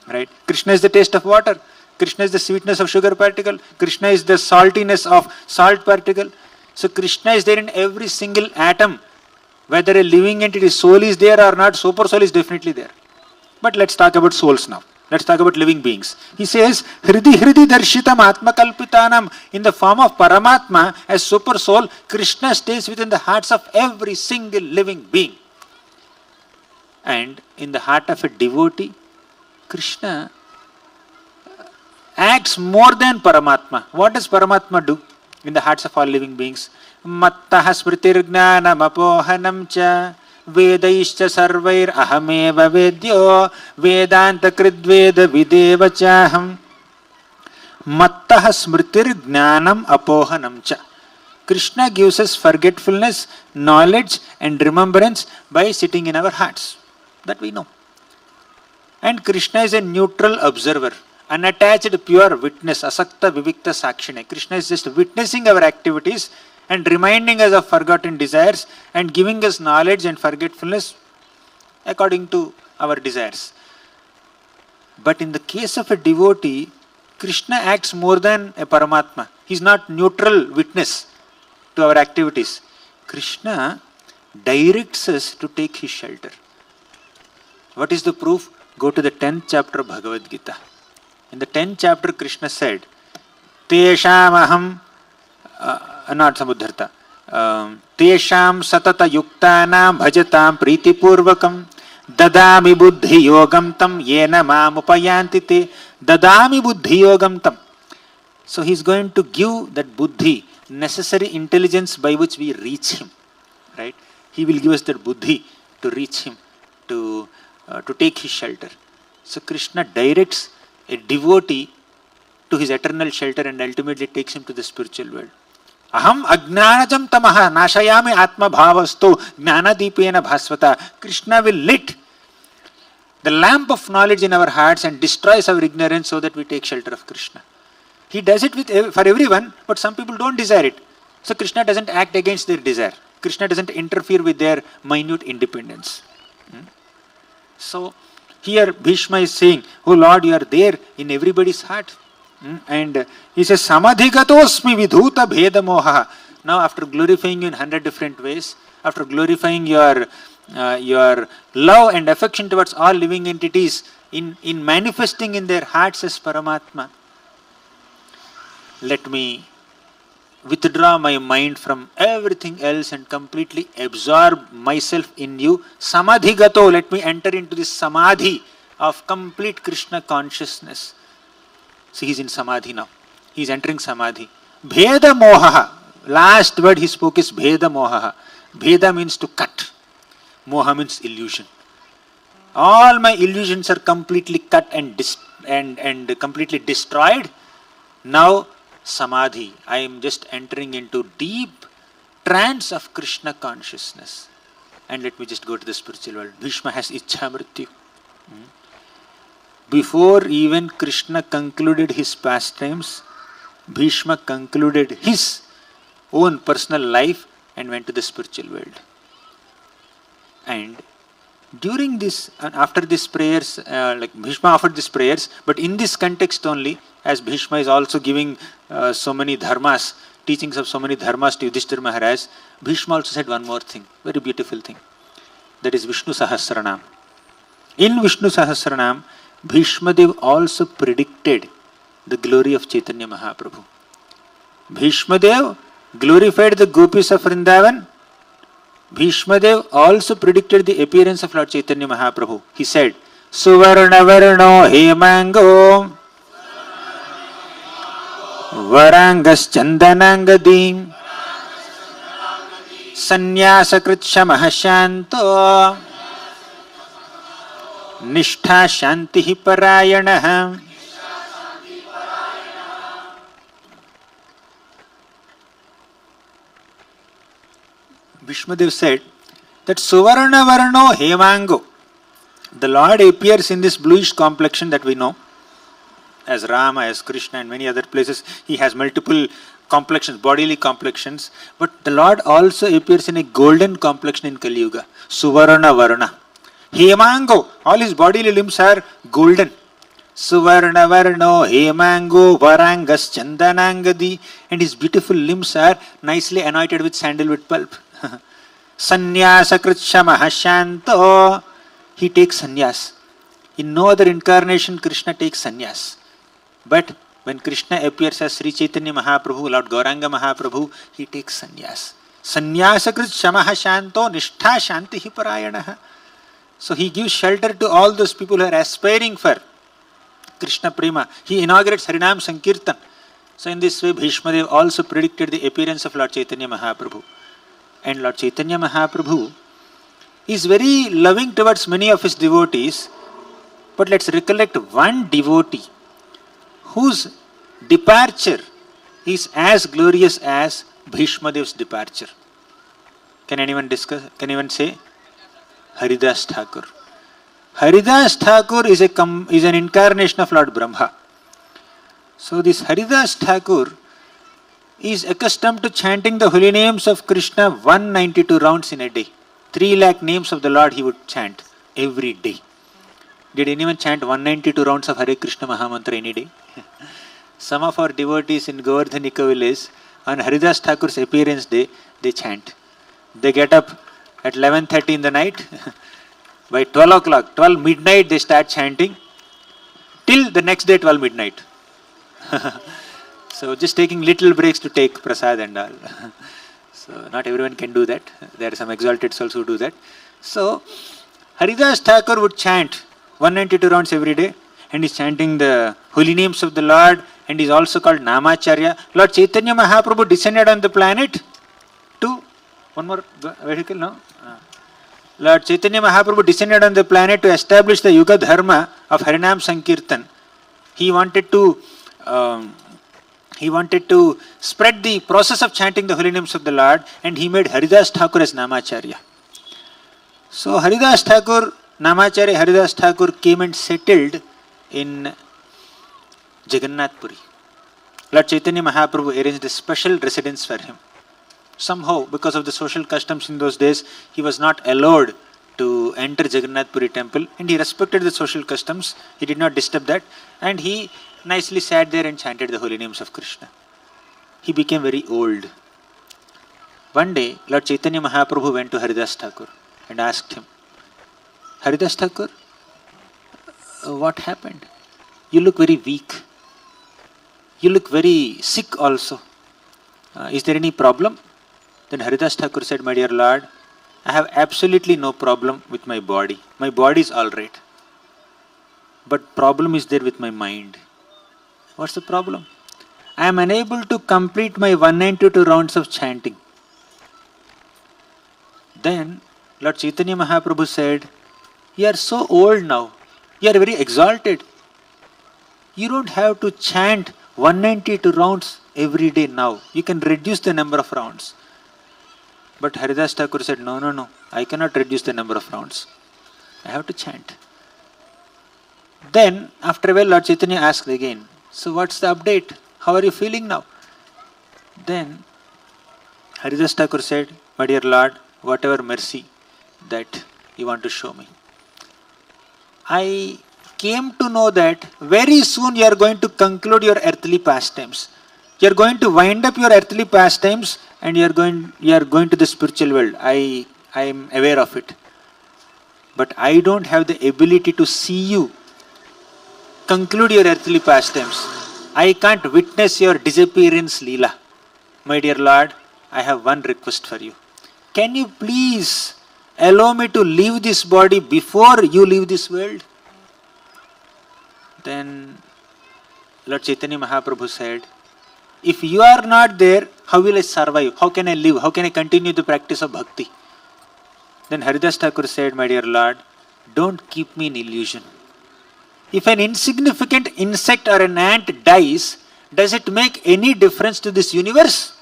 Right? Krishna is the taste of water. Krishna is the sweetness of sugar particle. Krishna is the saltiness of salt particle. So Krishna is there in every single atom. Whether a living entity soul is there or not, super soul is definitely there. But let's talk about souls now. Let's talk about living beings. He says, Hridi darshitam atmakalpitanam, in the form of Paramatma as super soul, Krishna stays within the hearts of every single living being. And in the heart of a devotee, Krishna acts more than Paramatma. What does Paramatma do in the hearts of all living beings? Mattaha smritirgnanam apohanam cha Vedaishcha sarvair ahameva vedyo Vedanta kridveda videva chaham. Mattaha smritir gnanam apohanam cha. Krishna gives us forgetfulness, knowledge and remembrance by sitting in our hearts. That we know. And Krishna is a neutral observer, unattached pure witness, asakta vivikta sakshine. Krishna is just witnessing our activities and reminding us of forgotten desires and giving us knowledge and forgetfulness according to our desires. But in the case of a devotee, Krishna acts more than a Paramatma. He is not neutral witness to our activities. Krishna directs us to take his shelter. What is the proof? Go to the 10th chapter of Bhagavad Gita. In the 10th chapter, Krishna said, Teshamaham not Samudharta. Tesham satata yuktanam bhajatam pritipurvakam dadami buddhi yogam tam yena mam upayanti te dadami buddhi yogam tam. So he is going to give that buddhi, necessary intelligence by which we reach him. Right? He will give us that buddhi to reach him, to take his shelter. So Krishna directs a devotee to his eternal shelter and ultimately takes him to the spiritual world. Aham ajnanajam tamaha nashayami atma bhavasto jnanadipena bhasvata. Krishna will lit the lamp of knowledge in our hearts and destroys our ignorance so that we take shelter of Krishna. He does it for everyone, but some people don't desire it. So Krishna doesn't act against their desire. Krishna doesn't interfere with their minute independence. So here Bhishma is saying, oh Lord, you are there in everybody's heart. And he says, Samadhigatosmi vidhuta bheda moha. Now after glorifying you in 100 different ways, after glorifying your love and affection towards all living entities in manifesting in their hearts as Paramatma, let me withdraw my mind from everything else and completely absorb myself in you. Samadhigato, let me enter into this samadhi of complete Krishna consciousness. So he is in samadhi now. He is entering samadhi. Bheda moha. Last word he spoke is bheda moha. Bheda means to cut. Moha means illusion. All my illusions are completely cut and completely destroyed. Now samadhi. I am just entering into deep trance of Krishna consciousness. And let me just go to the spiritual world. Bhishma has Ichha Mrityu. Before even Krishna concluded his pastimes, Bhishma concluded his own personal life and went to the spiritual world. And during this, and after these prayers, like Bhishma offered these prayers, but in this context only, as Bhishma is also giving so many dharmas, teachings of so many dharmas to Yudhishthira Maharaj, Bhishma also said one more thing, very beautiful thing. That is Vishnu Sahasranam. In Vishnu Sahasranam, Bhishmadeva also predicted the glory of Chaitanya Mahaprabhu. Bhishmadeva glorified the Gopis of Vrindavan. Bhishmadeva also predicted the appearance of Lord Chaitanya Mahaprabhu. He said, Suvarna Varno Hemango Varangas Chandanangadim Sanyasa Kritsha Mahashanto Nishtha Shanti Parayanaha. Bhishmadeva said that Suvarna Varno Hemango, the Lord appears in this bluish complexion that we know as Rama, as Krishna, and many other places. He has multiple complexions, bodily complexions, but the Lord also appears in a golden complexion in Kali Yuga. Suvarna Varna. Hemango, all his bodily limbs are golden. Suvarna Varno Hemango Varangas Chandanangadi, and his beautiful limbs are nicely anointed with sandalwood pulp. Sanyasa Kritsha Mahashanto, he takes sannyas. In no other incarnation Krishna takes sannyas. But when Krishna appears as Sri Chaitanya Mahaprabhu, Lord Gauranga Mahaprabhu, he takes sannyas. Sanyasa Kritsha Mahashanto Nishtha Shanti Parayanaha. So he gives shelter to all those people who are aspiring for Krishna Prema. He inaugurates Harinam Sankirtan. So in this way Bhishmadeva also predicted the appearance of Lord Chaitanya Mahaprabhu. And Lord Chaitanya Mahaprabhu is very loving towards many of his devotees. But let's recollect one devotee whose departure is as glorious as Bhishmadeva's departure. Can anyone discuss? Can anyone say? Haridas Thakura. Haridas Thakura is an incarnation of Lord Brahma. So this Haridas Thakura is accustomed to chanting the holy names of Krishna 192 rounds in a day. 3 lakh names of the Lord he would chant every day. Did anyone chant 192 rounds of Hare Krishna Mahamantra any day? Some of our devotees in Govardhanika village, on Haridas Thakura's appearance day, they chant. They get up at 11:30 in the night. By 12 o'clock, 12 midnight, they start chanting till the next day 12 midnight. So just taking little breaks to take prasad and all. So not everyone can do that. There are some exalted souls who do that. So Haridas Thakura would chant 192 rounds every day, and he's chanting the holy names of the Lord, and he's also called Namacharya. Lord Chaitanya Mahaprabhu descended on the planet to, one more vehicle, no? Lord Chaitanya Mahaprabhu descended on the planet to establish the Yuga Dharma of Harinam Sankirtan. He wanted to spread the process of chanting the holy names of the Lord, and he made Haridas Thakura as Namacharya. So Haridas Thakura, Namacharya Haridas Thakura came and settled in Jagannath Puri. Lord Chaitanya Mahaprabhu arranged a special residence for him. Somehow, because of the social customs in those days, he was not allowed to enter Jagannath Puri temple, and he respected the social customs. He did not disturb that, and he nicely sat there and chanted the holy names of Krishna. He became very old. One day, Lord Chaitanya Mahaprabhu went to Haridas Thakura and asked him, Haridas Thakura, what happened? You look very weak. You look very sick also. Is there any problem? Then Haridas Thakura said, my dear Lord, I have absolutely no problem with my body. My body is all right. But problem is there with my mind. What's the problem? I am unable to complete my 192 rounds of chanting. Then Lord Chaitanya Mahaprabhu said, you are so old now. You are very exalted. You don't have to chant 192 rounds every day now. You can reduce the number of rounds. But Haridas Thakura said, no, I cannot reduce the number of rounds. I have to chant. Then, after a while, Lord Chaitanya asked again, so what's the update? How are you feeling now? Then, Haridas Thakura said, my dear Lord, whatever mercy that you want to show me. I came to know that very soon you are going to conclude your earthly pastimes. You are going to wind up your earthly pastimes and you are going to the spiritual world. I am aware of it. But I don't have the ability to see you conclude your earthly pastimes. I can't witness your disappearance, Leela. My dear Lord, I have one request for you. Can you please allow me to leave this body before you leave this world? Then Lord Chaitanya Mahaprabhu said, if you are not there, how will I survive? How can I live? How can I continue the practice of bhakti? Then Haridas Thakura said, my dear Lord, don't keep me in illusion. If an insignificant insect or an ant dies, does it make any difference to this universe?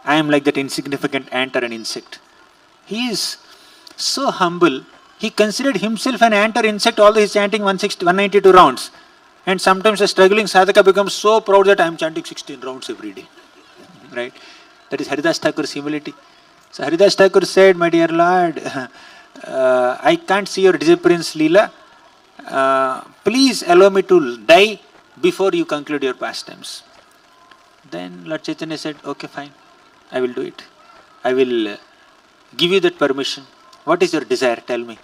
I am like that insignificant ant or an insect. He is so humble. He considered himself an ant or insect, although he is chanting 192 rounds. And sometimes a struggling sadhaka becomes so proud that I am chanting 16 rounds every day. Right? That is Haridas Thakura's humility. So Haridas Thakura said, my dear Lord, I can't see your disappearance, Leela. Please allow me to die before you conclude your pastimes. Then Lord Chaitanya said, okay, fine. I will do it. I will give you that permission. What is your desire? Tell me.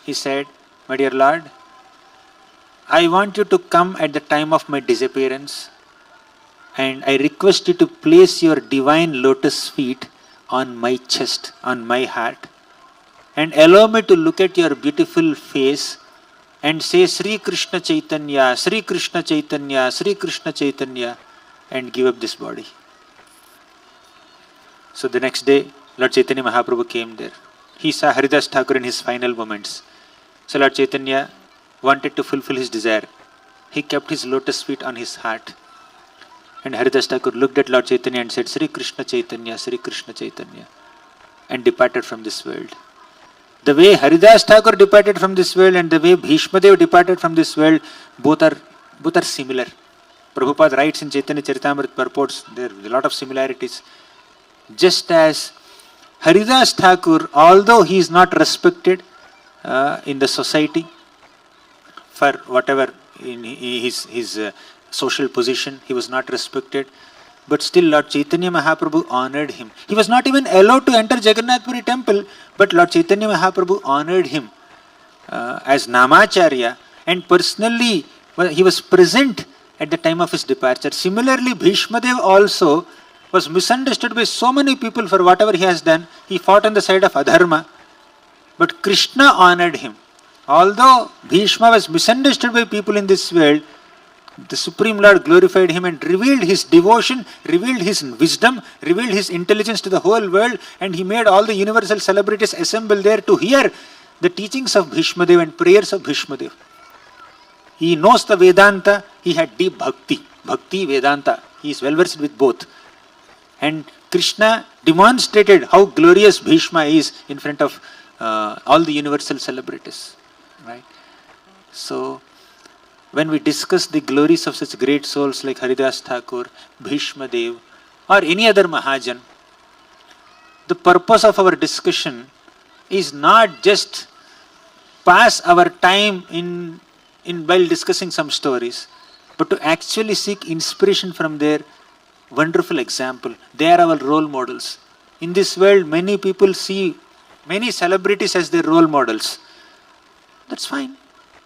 He said, my dear Lord, I want you to come at the time of my disappearance and I request you to place your divine lotus feet on my chest, on my heart, and allow me to look at your beautiful face and say Sri Krishna Chaitanya, Sri Krishna Chaitanya, Sri Krishna Chaitanya, and give up this body. So the next day, Lord Chaitanya Mahaprabhu came there. He saw Haridas Thakura in his final moments. So Lord Chaitanya wanted to fulfill his desire. He kept his lotus feet on his heart. And Haridas Thakura looked at Lord Chaitanya and said, Sri Krishna Chaitanya, Sri Krishna Chaitanya, and departed from this world. The way Haridas Thakura departed from this world and the way Bhismadeva departed from this world, both are similar. Prabhupada writes in Chaitanya Charitamrita purports, there are a lot of similarities. Just as Haridas Thakur, although he is not respected in the society for whatever in his social position, he was not respected, but still Lord Chaitanya Mahaprabhu honored him. He was not even allowed to enter Jagannath Puri temple, but Lord Chaitanya Mahaprabhu honored him as Namacharya, and personally he was present at the time of his departure. Similarly, Bhismadeva also was misunderstood by so many people for whatever he has done. He fought on the side of adharma, but Krishna honored him. Although Bhishma was misunderstood by people in this world, the Supreme Lord glorified him and revealed his devotion, revealed his wisdom, revealed his intelligence to the whole world, and he made all the universal celebrities assemble there to hear the teachings of Bhismadeva and prayers of Bhismadeva. He knows the Vedanta, he had deep bhakti, Vedanta. He is well versed with both. And Krishna demonstrated how glorious Bhishma is in front of all the universal celebrities. Right? So, when we discuss the glories of such great souls like Haridas Thakur, Bhishmadev, or any other Mahajan, the purpose of our discussion is not just pass our time in while discussing some stories, but to actually seek inspiration from their wonderful example. They are our role models. In this world, many people see many celebrities as their role models. That's fine.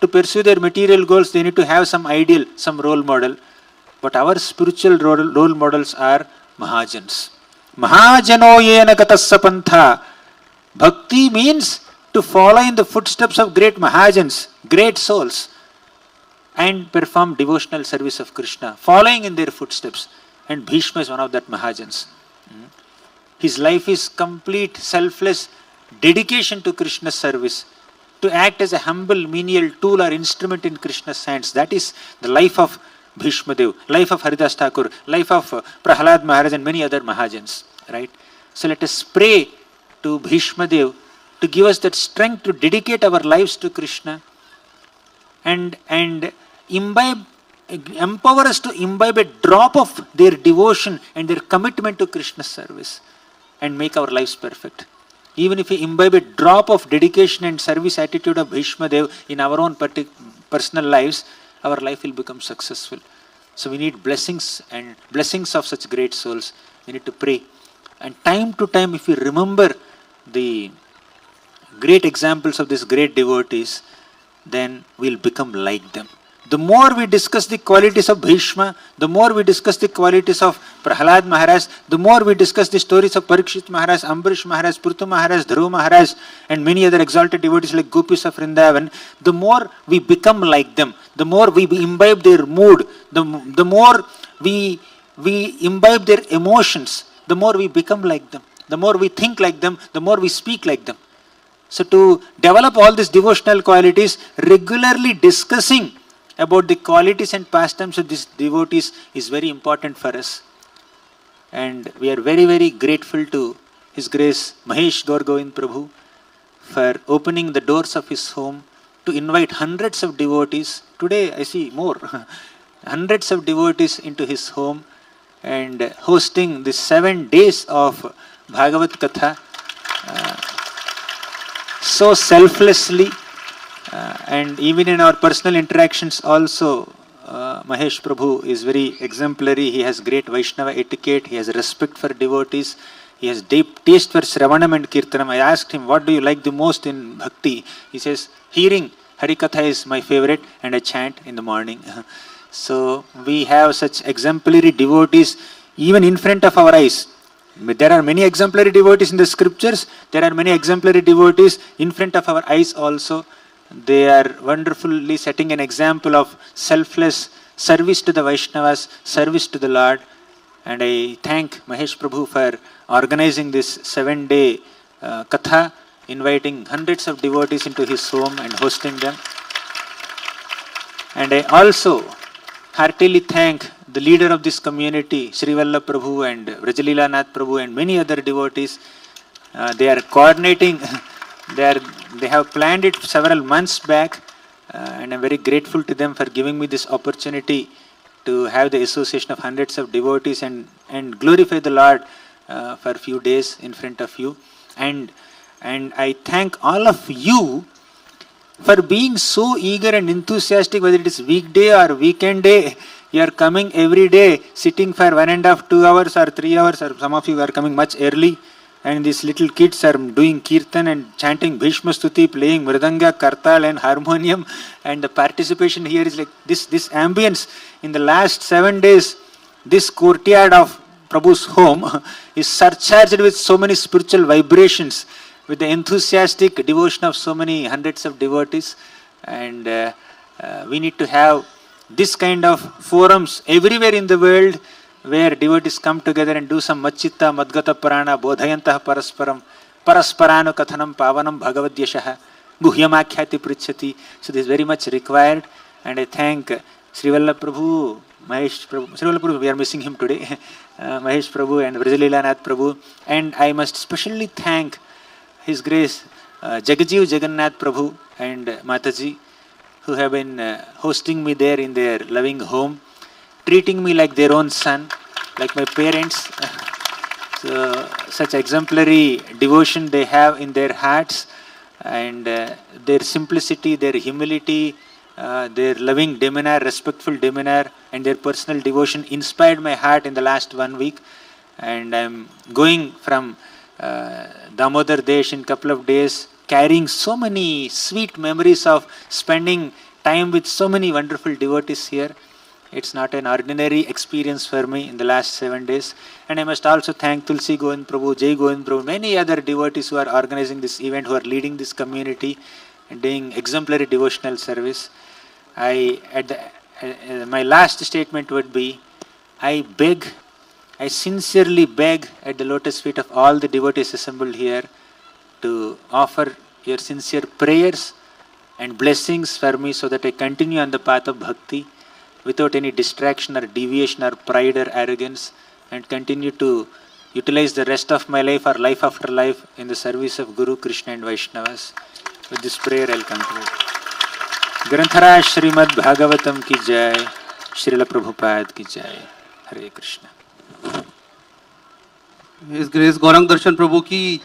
To pursue their material goals, they need to have some ideal, some role model. But our spiritual role models are Mahajans. Mahajano yena gatasya pantha. Bhakti means to follow in the footsteps of great Mahajans, great souls, and perform devotional service of Krishna, following in their footsteps. And Bhishma is one of that Mahajans. His life is complete, selfless dedication to Krishna's service, to act as a humble, menial tool or instrument in Krishna's hands. That is the life of Bhishmadeva, life of Haridas Thakura, life of Prahalad Maharaj and many other Mahajans, right? So let us pray to Bhismadeva to give us that strength to dedicate our lives to Krishna and empower us to imbibe a drop of their devotion and their commitment to Krishna's service and make our lives perfect. Even if we imbibe a drop of dedication and service attitude of Bhishmadeva in our own personal lives, our life will become successful. So we need blessings and blessings of such great souls. We need to pray. And time to time, if we remember the great examples of these great devotees, then we'll become like them. The more we discuss the qualities of Bhishma, the more we discuss the qualities of Prahalad Maharaj, the more we discuss the stories of Parikshit Maharaj, Ambarish Maharaj, Prithu Maharaj, Dhruva Maharaj, and many other exalted devotees like Gopis of Vrindavan, the more we become like them, the more we imbibe their mood, the more we imbibe their emotions, the more we become like them, the more we think like them, the more we speak like them. So to develop all these devotional qualities, regularly discussing about the qualities and pastimes of these devotees is very important for us. And we are very, very grateful to His Grace Mahesh Gaur Govind Prabhu for opening the doors of his home to invite hundreds of devotees. Today I see more, hundreds of devotees into his home and hosting the 7 days of Bhagavat Katha so selflessly. And even in our personal interactions also, Mahesh Prabhu is very exemplary. He has great Vaishnava etiquette. He has respect for devotees. He has deep taste for Shravanam and Kirtanam. I asked him, what do you like the most in Bhakti? He says, hearing Harikatha is my favorite and I chant in the morning. So we have such exemplary devotees even in front of our eyes. There are many exemplary devotees in the scriptures. There are many exemplary devotees in front of our eyes also. They are wonderfully setting an example of selfless service to the Vaishnavas, service to the Lord. And I thank Mahesh Prabhu for organizing this 7-day Katha, inviting hundreds of devotees into his home and hosting them. And I also heartily thank the leader of this community, Sri Vallabh Prabhu and Vrajalila Nath Prabhu and many other devotees. They are coordinating. They have planned it several months back, and I'm very grateful to them for giving me this opportunity to have the association of hundreds of devotees and glorify the Lord for a few days in front of you. And I thank all of you for being so eager and enthusiastic, whether it is weekday or weekend day. You are coming every day, sitting for 1.5, 2 hours or 3 hours, or some of you are coming much early. And these little kids are doing kirtan and chanting Bhishma Stuti, playing mridanga, kartal and harmonium. And the participation here is like this ambience. In the last 7 days, this courtyard of Prabhu's home is surcharged with so many spiritual vibrations, with the enthusiastic devotion of so many hundreds of devotees. And we need to have this kind of forums everywhere in the world, where devotees come together and do some Machitta, Madgata Parana, Bodhayantah Parasparam, Parasparano Kathanam Pavanam Bhagavadyashaha, Guhyamakhyati Prichati. So this is very much required. And I thank Sri Vallabh Prabhu, Mahesh Prabhu. Sri Vallabh Prabhu, we are missing him today. Mahesh Prabhu and Vrajalila Nath Prabhu. And I must specially thank His Grace Jagajiv Jagannath Prabhu and Mataji, who have been hosting me there in their loving home, treating me like their own son, like my parents. So, such exemplary devotion they have in their hearts, and their simplicity, their humility, their loving demeanor, respectful demeanor, and their personal devotion inspired my heart in the last 1 week. And I'm going from Damodar Desh in a couple of days, carrying so many sweet memories of spending time with so many wonderful devotees here. It's not an ordinary experience for me in the last 7 days. And I must also thank Tulsi Govind Prabhu, Jai Govind Prabhu, many other devotees who are organizing this event, who are leading this community and doing exemplary devotional service. My last statement would be, I sincerely beg at the lotus feet of all the devotees assembled here to offer your sincere prayers and blessings for me so that I continue on the path of bhakti without any distraction or deviation or pride or arrogance, and continue to utilize the rest of my life or life after life in the service of Guru, Krishna and Vaishnavas. With this prayer I'll conclude. Granthara Srimad Bhagavatam ki jai, Srila Prabhupada ki jai. Hare Krishna. His Grace Gauranga Darshan Prabhu ki,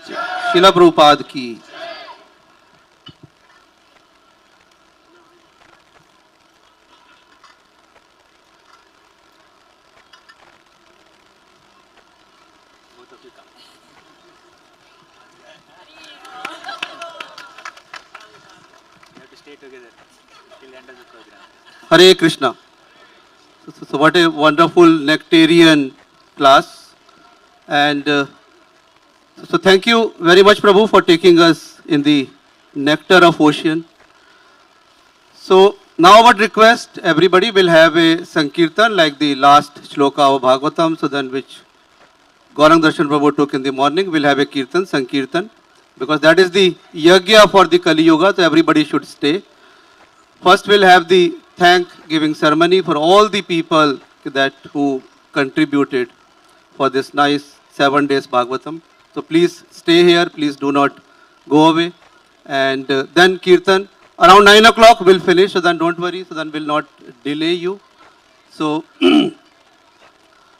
Srila Prabhupada ki. Hare Krishna. So what a wonderful nectarian class. And so thank you very much, Prabhu, for taking us in the nectar of ocean. So now I would request everybody will have a Sankirtan like the last shloka of Bhagavatam, so then which Gauranga Darshan Prabhu took in the morning. We'll have a Kirtan, Sankirtan, because that is the Yagya for the Kali Yuga, so everybody should stay. First we'll have the thank-giving ceremony for all the people that who contributed for this nice 7 days Bhagavatam. So please stay here, please do not go away. And then Kirtan, around 9 o'clock we'll finish, so then don't worry, so then we'll not delay you. So,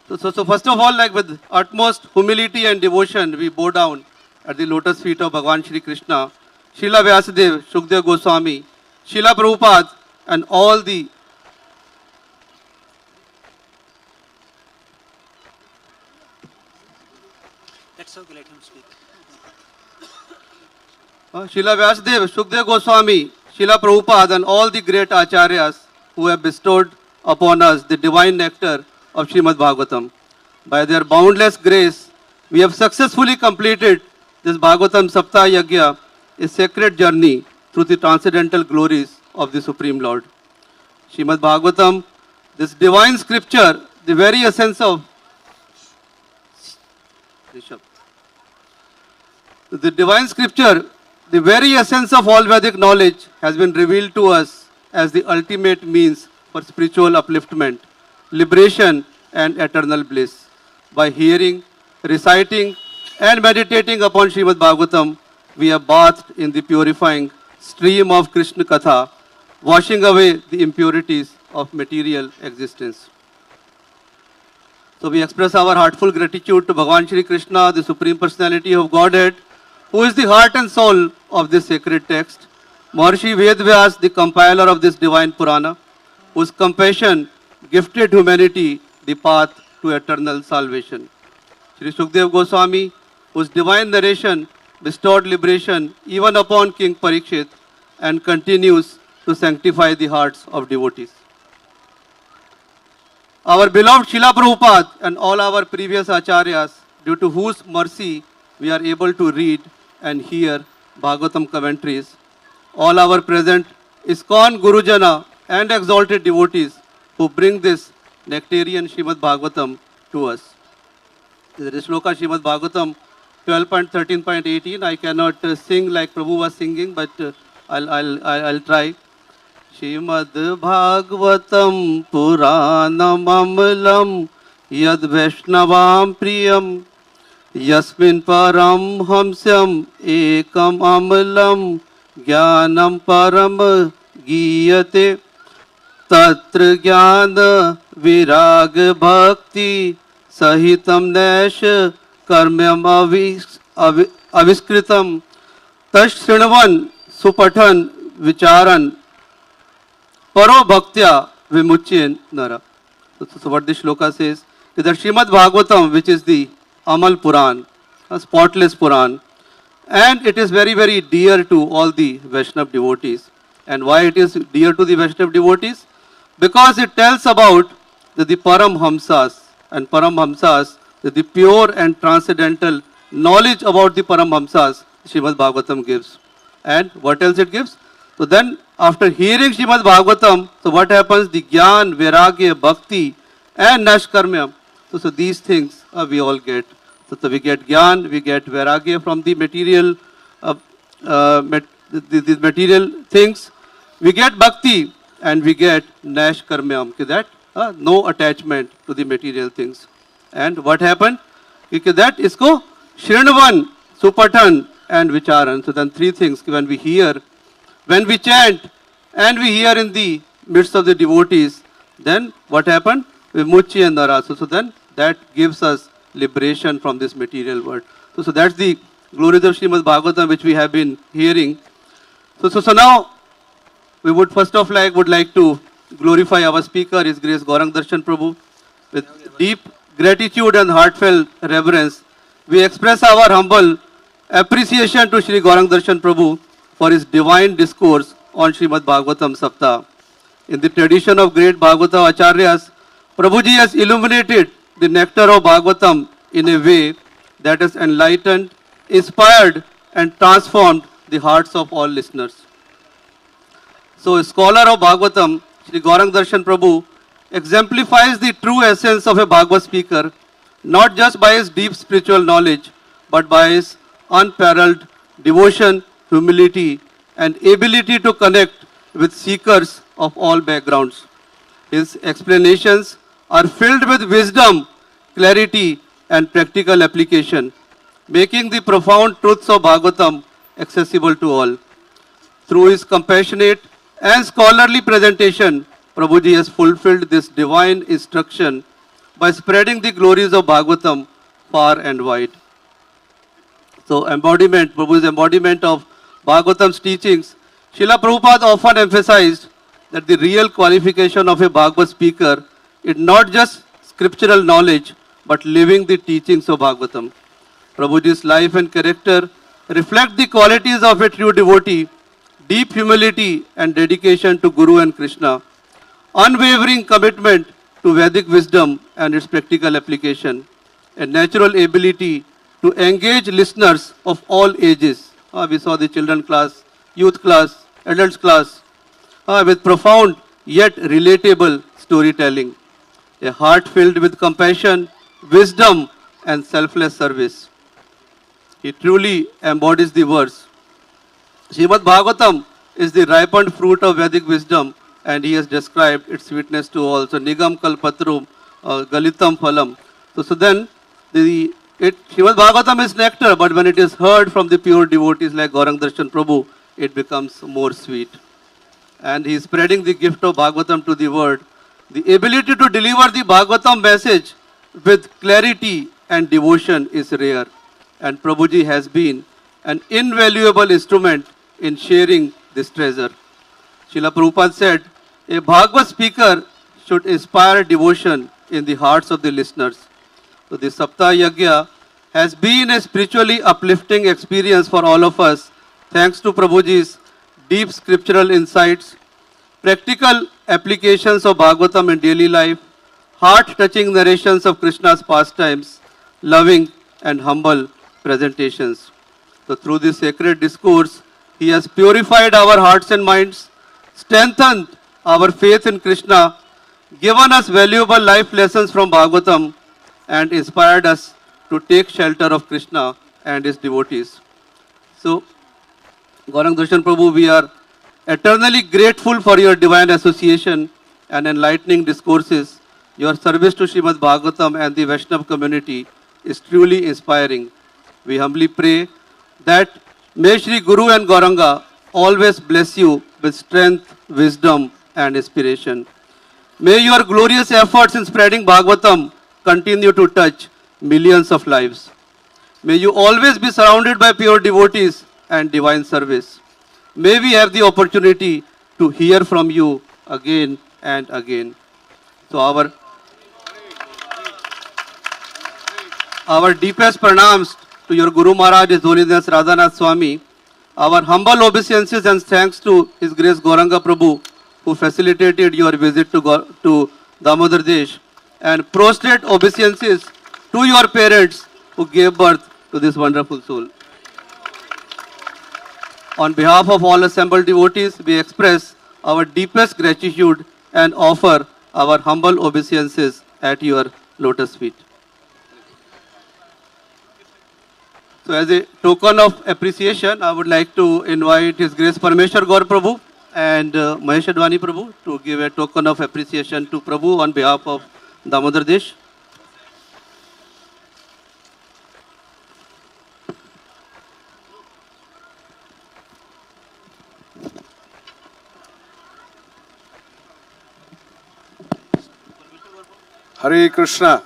so first of all, like with utmost humility and devotion, we bow down at the lotus feet of Bhagavan Shri Krishna, Srila Vyasadeva, Shukdev Goswami, Srila Prabhupada, and all the Let's let him speak. Srila Vyasadeva, Shukdev Goswami, Srila Prabhupada, and all the great acharyas who have bestowed upon us the divine nectar of Srimad Bhagavatam. By their boundless grace, we have successfully completed this Bhagavatam SAPTAHA Yagya, a sacred journey through the transcendental glories of the Supreme Lord. Srimad Bhagavatam, this divine scripture, the very essence of the divine scripture, the very essence of all Vedic knowledge has been revealed to us as the ultimate means for spiritual upliftment, liberation and eternal bliss. By hearing, reciting and meditating upon Srimad Bhagavatam, we are bathed in the purifying stream of Krishna Katha, washing away the impurities of material existence. So we express our heartful gratitude to Bhagavan Shri Krishna, the Supreme Personality of Godhead, who is the heart and soul of this sacred text, Maharishi Vedvyas, the compiler of this divine Purana, whose compassion gifted humanity the path to eternal salvation. Shri Shukdev Goswami, whose divine narration bestowed liberation even upon King Parikshit and continues to sanctify the hearts of devotees. Our beloved Srila Prabhupada and all our previous acharyas, due to whose mercy we are able to read and hear Bhagavatam commentaries, all our present ISKCON Gurujana and exalted devotees who bring this nectarian Srimad Bhagavatam to us. This is Shloka Srimad Bhagavatam 12.13.18. I cannot sing like Prabhu was singing, but I'll try. Srimad Bhagavatam Puranam Amalam Yad Vaishnavam Priyam Yasmin Param Hamsyam Ekam Amalam Jnanam Param Giyate Tatra Jnana Virag Bhakti Sahitam Nash Karmyam Aviskritam Tash Srinavan Supathan Vicharan Paro Bhaktya Vimuchyan Nara. So what this shloka says is that Srimad Bhagavatam, which is the Amal Puran, a spotless Puran, and it is very, very dear to all the Vaishnava devotees. And why it is dear to the Vaishnava devotees? Because it tells about the Param Hamsas, and Param Hamsas, the pure and transcendental knowledge about the Param Hamsas, Srimad Bhagavatam gives. And what else it gives? So then, after hearing Srimad Bhagavatam, so what happens? The Gyan, Vairagya, Bhakti, and Nashkarmya. So these things we all get. So we get Gyan, we get Vairagya from the material, the material things. We get Bhakti, and we get Nashkarmya, that no attachment to the material things. And what happened? That isko Shrinvan, Supatan and Vicharan. So then three things when we hear, when we chant and we hear in the midst of the devotees, then what happened? Vimuchi and Narasu. So then that gives us liberation from this material world. So that's the glories of Srimad Bhagavatam which we have been hearing. So now we would first of all would like to glorify our speaker, His Grace Gauranga Darshan Prabhu. With deep gratitude and heartfelt reverence, we express our humble appreciation to Shri Gauranga Darshan Prabhu for his divine discourse on Srimad Bhagavatam SAPTAHA. In the tradition of great Bhagavata Acharyas, Prabhuji has illuminated the nectar of Bhagavatam in a way that has enlightened, inspired and transformed the hearts of all listeners. So a scholar of Bhagavatam, Shri Gauranga Darshan Prabhu, exemplifies the true essence of a Bhagavad speaker, not just by his deep spiritual knowledge, but by his unparalleled devotion, humility, and ability to connect with seekers of all backgrounds. His explanations are filled with wisdom, clarity, and practical application, making the profound truths of Bhagavatam accessible to all. Through his compassionate and scholarly presentation, Prabhuji has fulfilled this divine instruction by spreading the glories of Bhagavatam far and wide. So embodiment, Prabhu's embodiment of Bhagavatam's teachings, Srila Prabhupada often emphasized that the real qualification of a Bhagavad speaker is not just scriptural knowledge, but living the teachings of Bhagavatam. Prabhuji's life and character reflect the qualities of a true devotee, deep humility and dedication to Guru and Krishna, unwavering commitment to Vedic wisdom and its practical application, a natural ability to engage listeners of all ages. We saw the children class, youth class, adults class, with profound yet relatable storytelling, a heart filled with compassion, wisdom and selfless service. He truly embodies the verse. Srimad Bhagavatam is the ripened fruit of Vedic wisdom, and he has described its sweetness to all. So Nigam Kalpatrum, Galitam Phalam. So then Srimad Bhagavatam is nectar, but when it is heard from the pure devotees like Gauranga Darshan Prabhu, it becomes more sweet. And he is spreading the gift of Bhagavatam to the world. The ability to deliver the Bhagavatam message with clarity and devotion is rare. And Prabhuji has been an invaluable instrument in sharing this treasure. Srila Prabhupada said, a Bhagavad speaker should inspire devotion in the hearts of the listeners. So the SAPTAHA Yajna has been a spiritually uplifting experience for all of us, thanks to Prabhuji's deep scriptural insights, practical applications of Bhagavatam in daily life, heart-touching narrations of Krishna's pastimes, loving and humble presentations. So through this sacred discourse, he has purified our hearts and minds, strengthened our faith in Krishna, given us valuable life lessons from Bhagavatam, and inspired us to take shelter of Krishna and his devotees. So, Gauranga Darshan Prabhu, we are eternally grateful for your divine association and enlightening discourses. Your service to Srimad Bhagavatam and the Vaishnava community is truly inspiring. We humbly pray that may Shri Guru and Gauranga always bless you with strength, wisdom and inspiration. May your glorious efforts in spreading Bhagavatam continue to touch millions of lives. May you always be surrounded by pure devotees and divine service. May we have the opportunity to hear from you again and again. So our deepest pranams to your Guru Maharaj, His Holiness Radhanath Swami. Our humble obeisances and thanks to His Grace Gauranga Prabhu, who facilitated your visit to Damodar Desh, and prostrate obeisances to your parents who gave birth to this wonderful soul. On behalf of all assembled devotees, we express our deepest gratitude and offer our humble obeisances at your lotus feet. So as a token of appreciation, I would like to invite His Grace Parameshwar Gaur Prabhu and Mahesh Advani Prabhu to give a token of appreciation to Prabhu on behalf of Damodar Desh. Hare Krishna.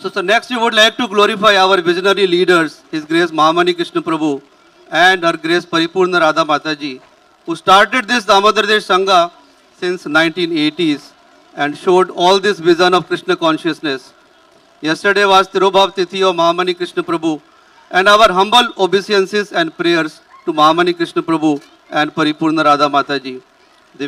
So next we would like to glorify our visionary leaders, His Grace Mahamani Krishna Prabhu and Her Grace Paripurna Radha Mataji, who started this Damodar Desh Sangha since 1980s and showed all this vision of Krishna consciousness. Yesterday was Tirobhav Tithi of Mahamani Krishna Prabhu, and our humble obeisances and prayers to Mahamani Krishna Prabhu and Paripurna Radha Mataji. The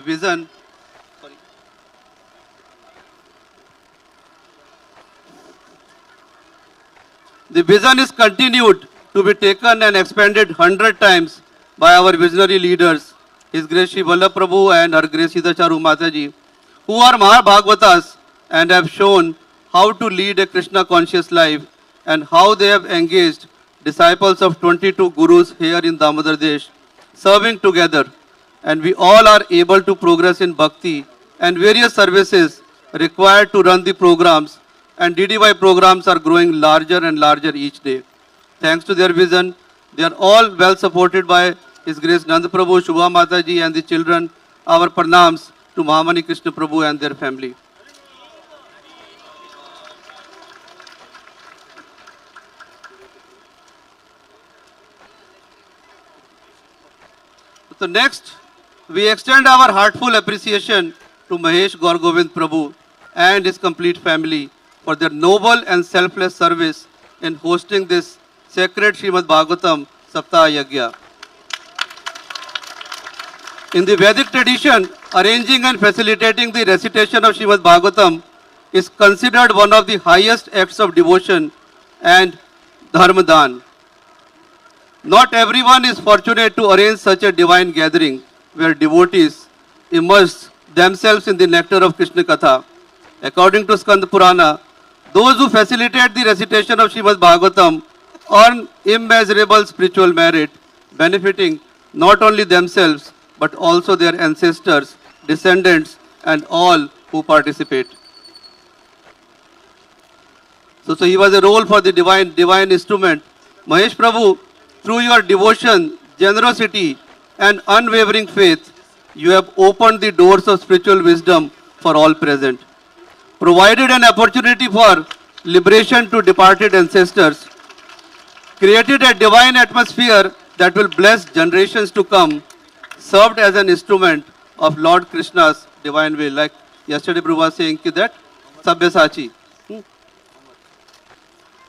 vision is continued to be taken and expanded 100 times by our visionary leaders, His Grace Shri Vallabh Prabhu and Her Grace Siddhacharu Mataji, who are Mahabhagavatas and have shown how to lead a Krishna conscious life and how they have engaged disciples of 22 gurus here in Damodar Desh, serving together, and we all are able to progress in bhakti and various services required to run the programs, and DDY programs are growing larger and larger each day. Thanks to their vision, they are all well supported by His Grace Nand Prabhu, Shubha Mataji and the children. Our pranams to Mahamani Krishna Prabhu and their family. So next, we extend our heartful appreciation to Mahesh Gaur Govind Prabhu and his complete family for their noble and selfless service in hosting this sacred Srimad Bhagavatam SAPTAHA Yagya. In the Vedic tradition, arranging and facilitating the recitation of Srimad Bhagavatam is considered one of the highest acts of devotion and dharmadan. Not everyone is fortunate to arrange such a divine gathering where devotees immerse themselves in the nectar of Krishna Katha. According to Skanda Purana, those who facilitate the recitation of Srimad Bhagavatam earn immeasurable spiritual merit, benefiting not only themselves but also their ancestors, descendants, and all who participate. So he was a role for the divine instrument. Mahesh Prabhu, through your devotion, generosity, and unwavering faith, you have opened the doors of spiritual wisdom for all present, provided an opportunity for liberation to departed ancestors, created a divine atmosphere that will bless generations to come, served as an instrument of Lord Krishna's divine will. Like yesterday Prabhu was saying that Sabyasachi.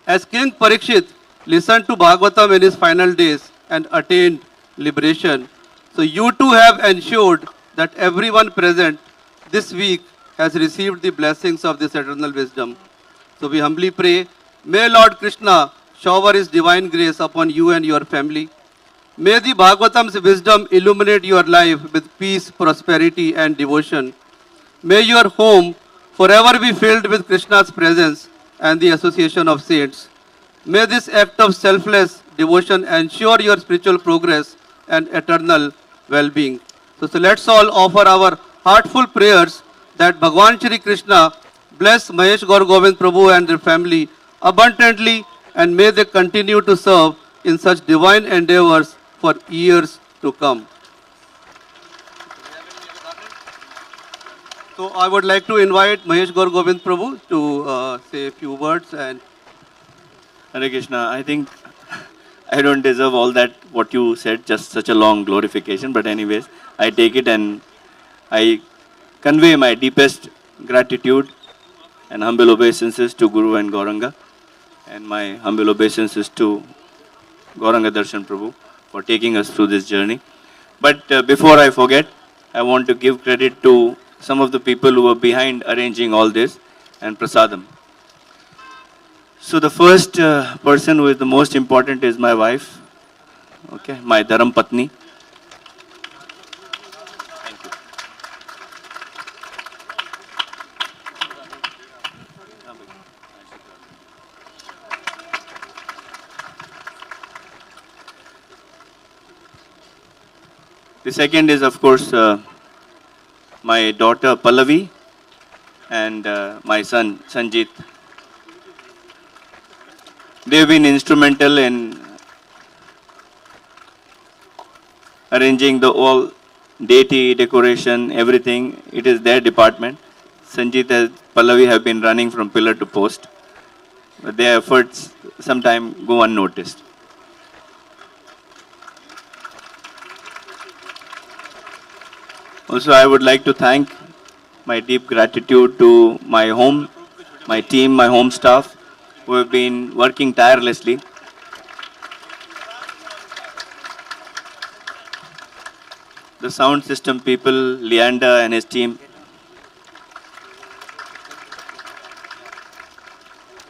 As King Parikshit listened to Bhagavatam in his final days and attained liberation, so you too have ensured that everyone present this week has received the blessings of this eternal wisdom. So we humbly pray, may Lord Krishna shower His divine grace upon you and your family. May the Bhagavatam's wisdom illuminate your life with peace, prosperity, and devotion. May your home forever be filled with Krishna's presence and the association of saints. May this act of selfless devotion ensure your spiritual progress and eternal well-being. So let's all offer our heartful prayers that Bhagwan Shri Krishna bless Mahesh Gaur Govind Prabhu and their family abundantly, and may they continue to serve in such divine endeavors for years to come. So I would like to invite Mahesh Gaur Govind Prabhu to say a few words. And Hare Krishna, I think I don't deserve all that what you said, just such a long glorification. But anyways, I take it and I convey my deepest gratitude and humble obeisances to Guru and Gauranga, and my humble obeisances to Gauranga Darshan Prabhu for taking us through this journey. But before I forget, I want to give credit to some of the people who were behind arranging all this and prasadam. So the first person who is the most important is my wife, okay, my Dharam Patni. Thank you. The second is, of course, my daughter Pallavi and my son Sanjit. They've been instrumental in arranging the all deity, decoration, everything. It is their department. Sanjit and Pallavi have been running from pillar to post. But their efforts sometimes go unnoticed. Also, I would like to thank my deep gratitude to my home, my team, my home staff, who have been working tirelessly. The sound system people, Leander and his team.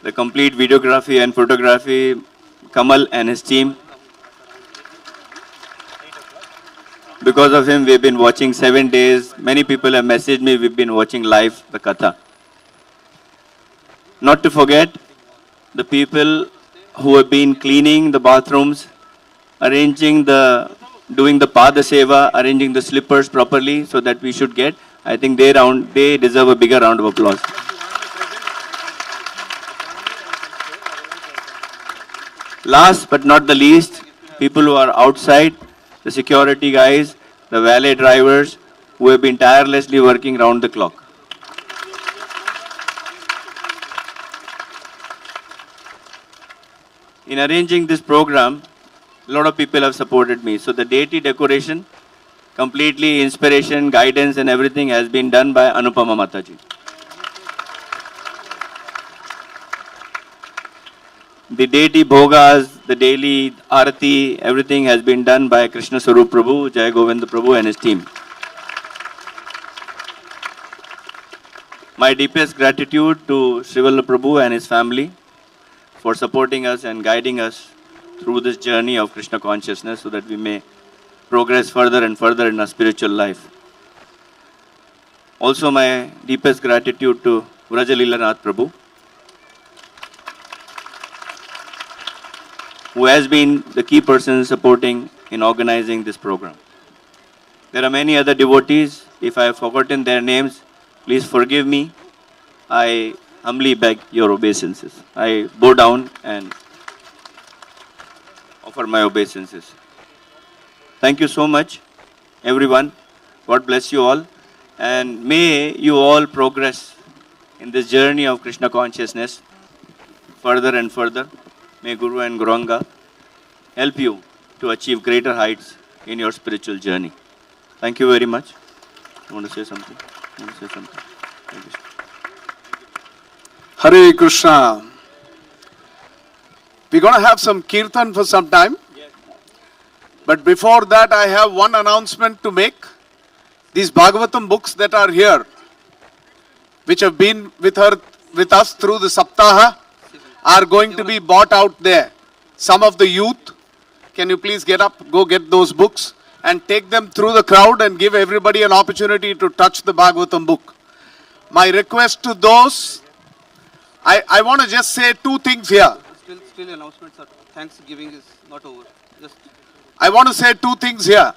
The complete videography and photography, Kamal and his team. Because of him, we've been watching 7 days. Many people have messaged me, we've been watching live the Katha. Not to forget the people who have been cleaning the bathrooms, doing the Pada Seva, arranging the slippers properly so that we should get. I think they deserve a bigger round of applause. Last but not the least, people who are outside, the security guys, the valet drivers, who have been tirelessly working round the clock. In arranging this program, a lot of people have supported me. So the deity decoration, completely inspiration, guidance and everything has been done by Anupama Mataji. The deity bhogas, the daily arati, everything has been done by Krishna Sarup Prabhu, Jai Govinda Prabhu and his team. My deepest gratitude to Srivalla Prabhu and his family for supporting us and guiding us through this journey of Krishna consciousness so that we may progress further and further in our spiritual life. Also my deepest gratitude to Vrajalila Nath Prabhu, who has been the key person supporting in organizing this program. There are many other devotees. If I have forgotten their names, please forgive me. I humbly beg your obeisances. I bow down and offer my obeisances. Thank you so much, everyone. God bless you all. And may you all progress in this journey of Krishna consciousness further and further. May Guru and Gauranga help you to achieve greater heights in your spiritual journey. Thank you very much. You want to say something? Thank you. Hare Krishna. We're going to have some kirtan for some time. But before that, I have one announcement to make. These Bhagavatam books that are here, which have been with us through the SAPTAHA, are going to be bought out there. Some of the youth, can you please get up, go get those books and take them through the crowd and give everybody an opportunity to touch the Bhagavatam book. My request to those, I want to just say two things here. Still announcements are, Thanksgiving is not over. I want to say two things here.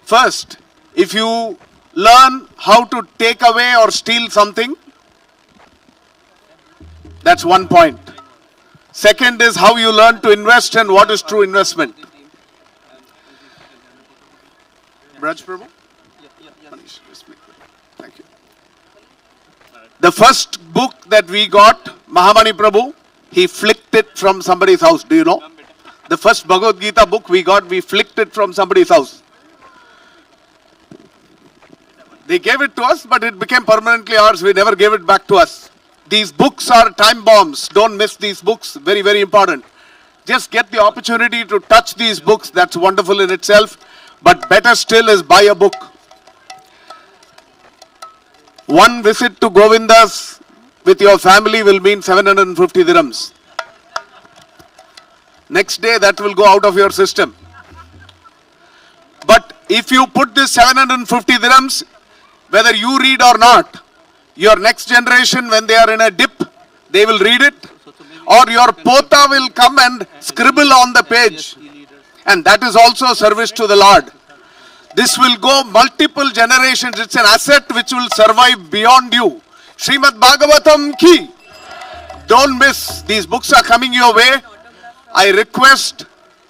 First, if you learn how to take away or steal something, that's one point. Second is how you learn to invest and what is true investment. Braj Prabhu? Manish, thank you. The first book that we got, Mahamani Prabhu, he flicked it from somebody's house. Do you know? The first Bhagavad Gita book we got, we flicked it from somebody's house. They gave it to us, but it became permanently ours. We never gave it back to us. These books are time bombs. Don't miss these books. Very, very important. Just get the opportunity to touch these books. That's wonderful in itself. But better still is buy a book. One visit to Govinda's with your family will mean 750 dirhams. Next day, that will go out of your system. But if you put this 750 dirhams, whether you read or not, your next generation, when they are in a dip, they will read it. Or your pota will come and scribble on the page. And that is also service to the Lord. This will go multiple generations. It's an asset which will survive beyond you. Srimad Bhagavatam ki. Don't miss. These books are coming your way. I request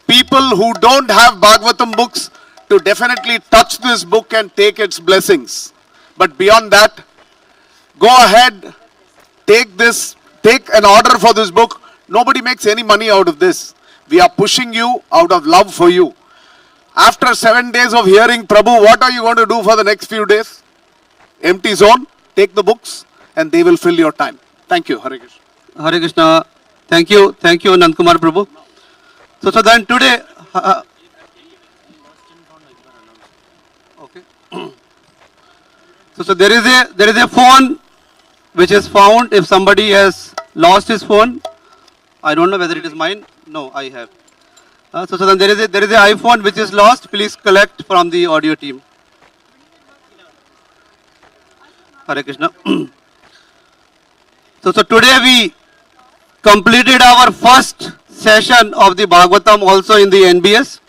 people who don't have Bhagavatam books to definitely touch this book and take its blessings. But beyond that, go ahead, take an order for this book. Nobody makes any money out of this. We are pushing you out of love for you. After 7 days of hearing Prabhu, what are you going to do for the next few days? Empty zone, take the books and they will fill your time. Thank you. Hare Krishna. Hare Krishna. Thank you, Nandkumar Prabhu. So then today, okay. So there is a phone which is found if somebody has lost his phone. I don't know whether it is mine. No, I have. So then there is a iPhone which is lost. Please collect from the audio team. Hare Krishna. So today we completed our first session of the Bhagavatam also in the NBS,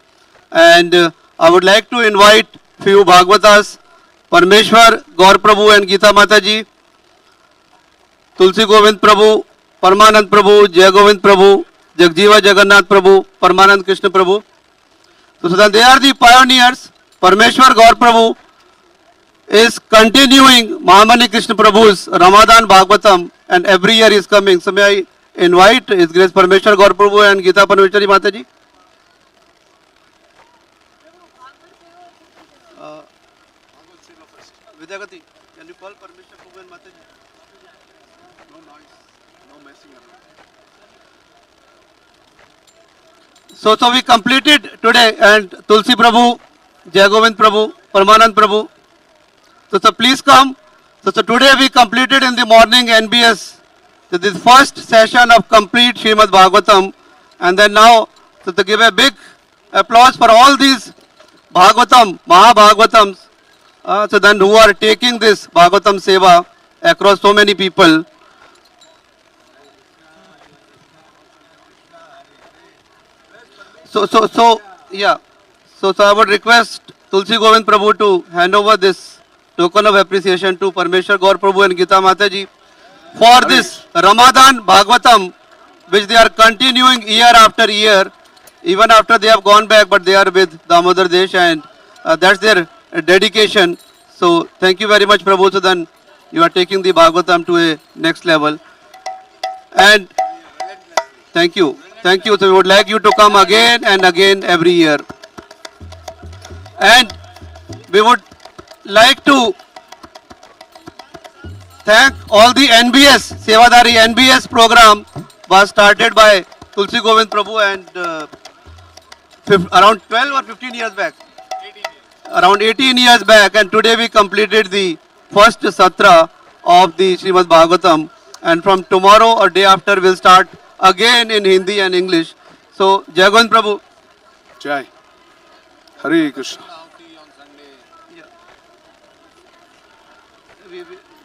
and I would like to invite few Bhagavatas, Parmeshwar, Gaur Prabhu and Geeta Mataji, Tulsi Govind Prabhu, Parmanand Prabhu, Jai Govind Prabhu, Jagjiva Jagannath Prabhu, Parmanand Krishna Prabhu. So then they are the pioneers. Parmeshwar Gaur Prabhu is continuing Mahamani Krishna Prabhu's Ramadan Bhagavatam, and every year is coming. So may I invite His Grace Parmeshwar Gaur Prabhu and Geeta Parmeshwari Mataji. Vidyagati, can you call Parmeshwar Prabhu and Mataji? No noise, no messing around. So we completed today, and Tulsi Prabhu, Jai Govind Prabhu, Parmanand Prabhu. So please come. So today we completed in the morning NBS. So this first session of complete Srimad Bhagavatam, and then now to give a big applause for all these Bhagavatam, Mahabhagavatams, so then who are taking this Bhagavatam Seva across so many people. So I would request Tulsi Govind Prabhu to hand over this token of appreciation to Parmeshwar Gaur Prabhu and Geeta Mataji for this Ramadan Bhagavatam, which they are continuing year after year, even after they have gone back, but they are with Damodar Desh, and that's their dedication. So thank you very much, Prabhu. So then you are taking the Bhagavatam to a next level. And thank you. Thank you. So we would like you to come again and again every year. And we would like to thank all the NBS, Sevadari NBS program was started by Tulsi Govind Prabhu and around 12 or 15 years back. Around 18 years back, and today we completed the first Satra of the Srimad Bhagavatam, and from tomorrow or day after we'll start again in Hindi and English. So, Jai Govind Prabhu. Jai. Hare Krishna.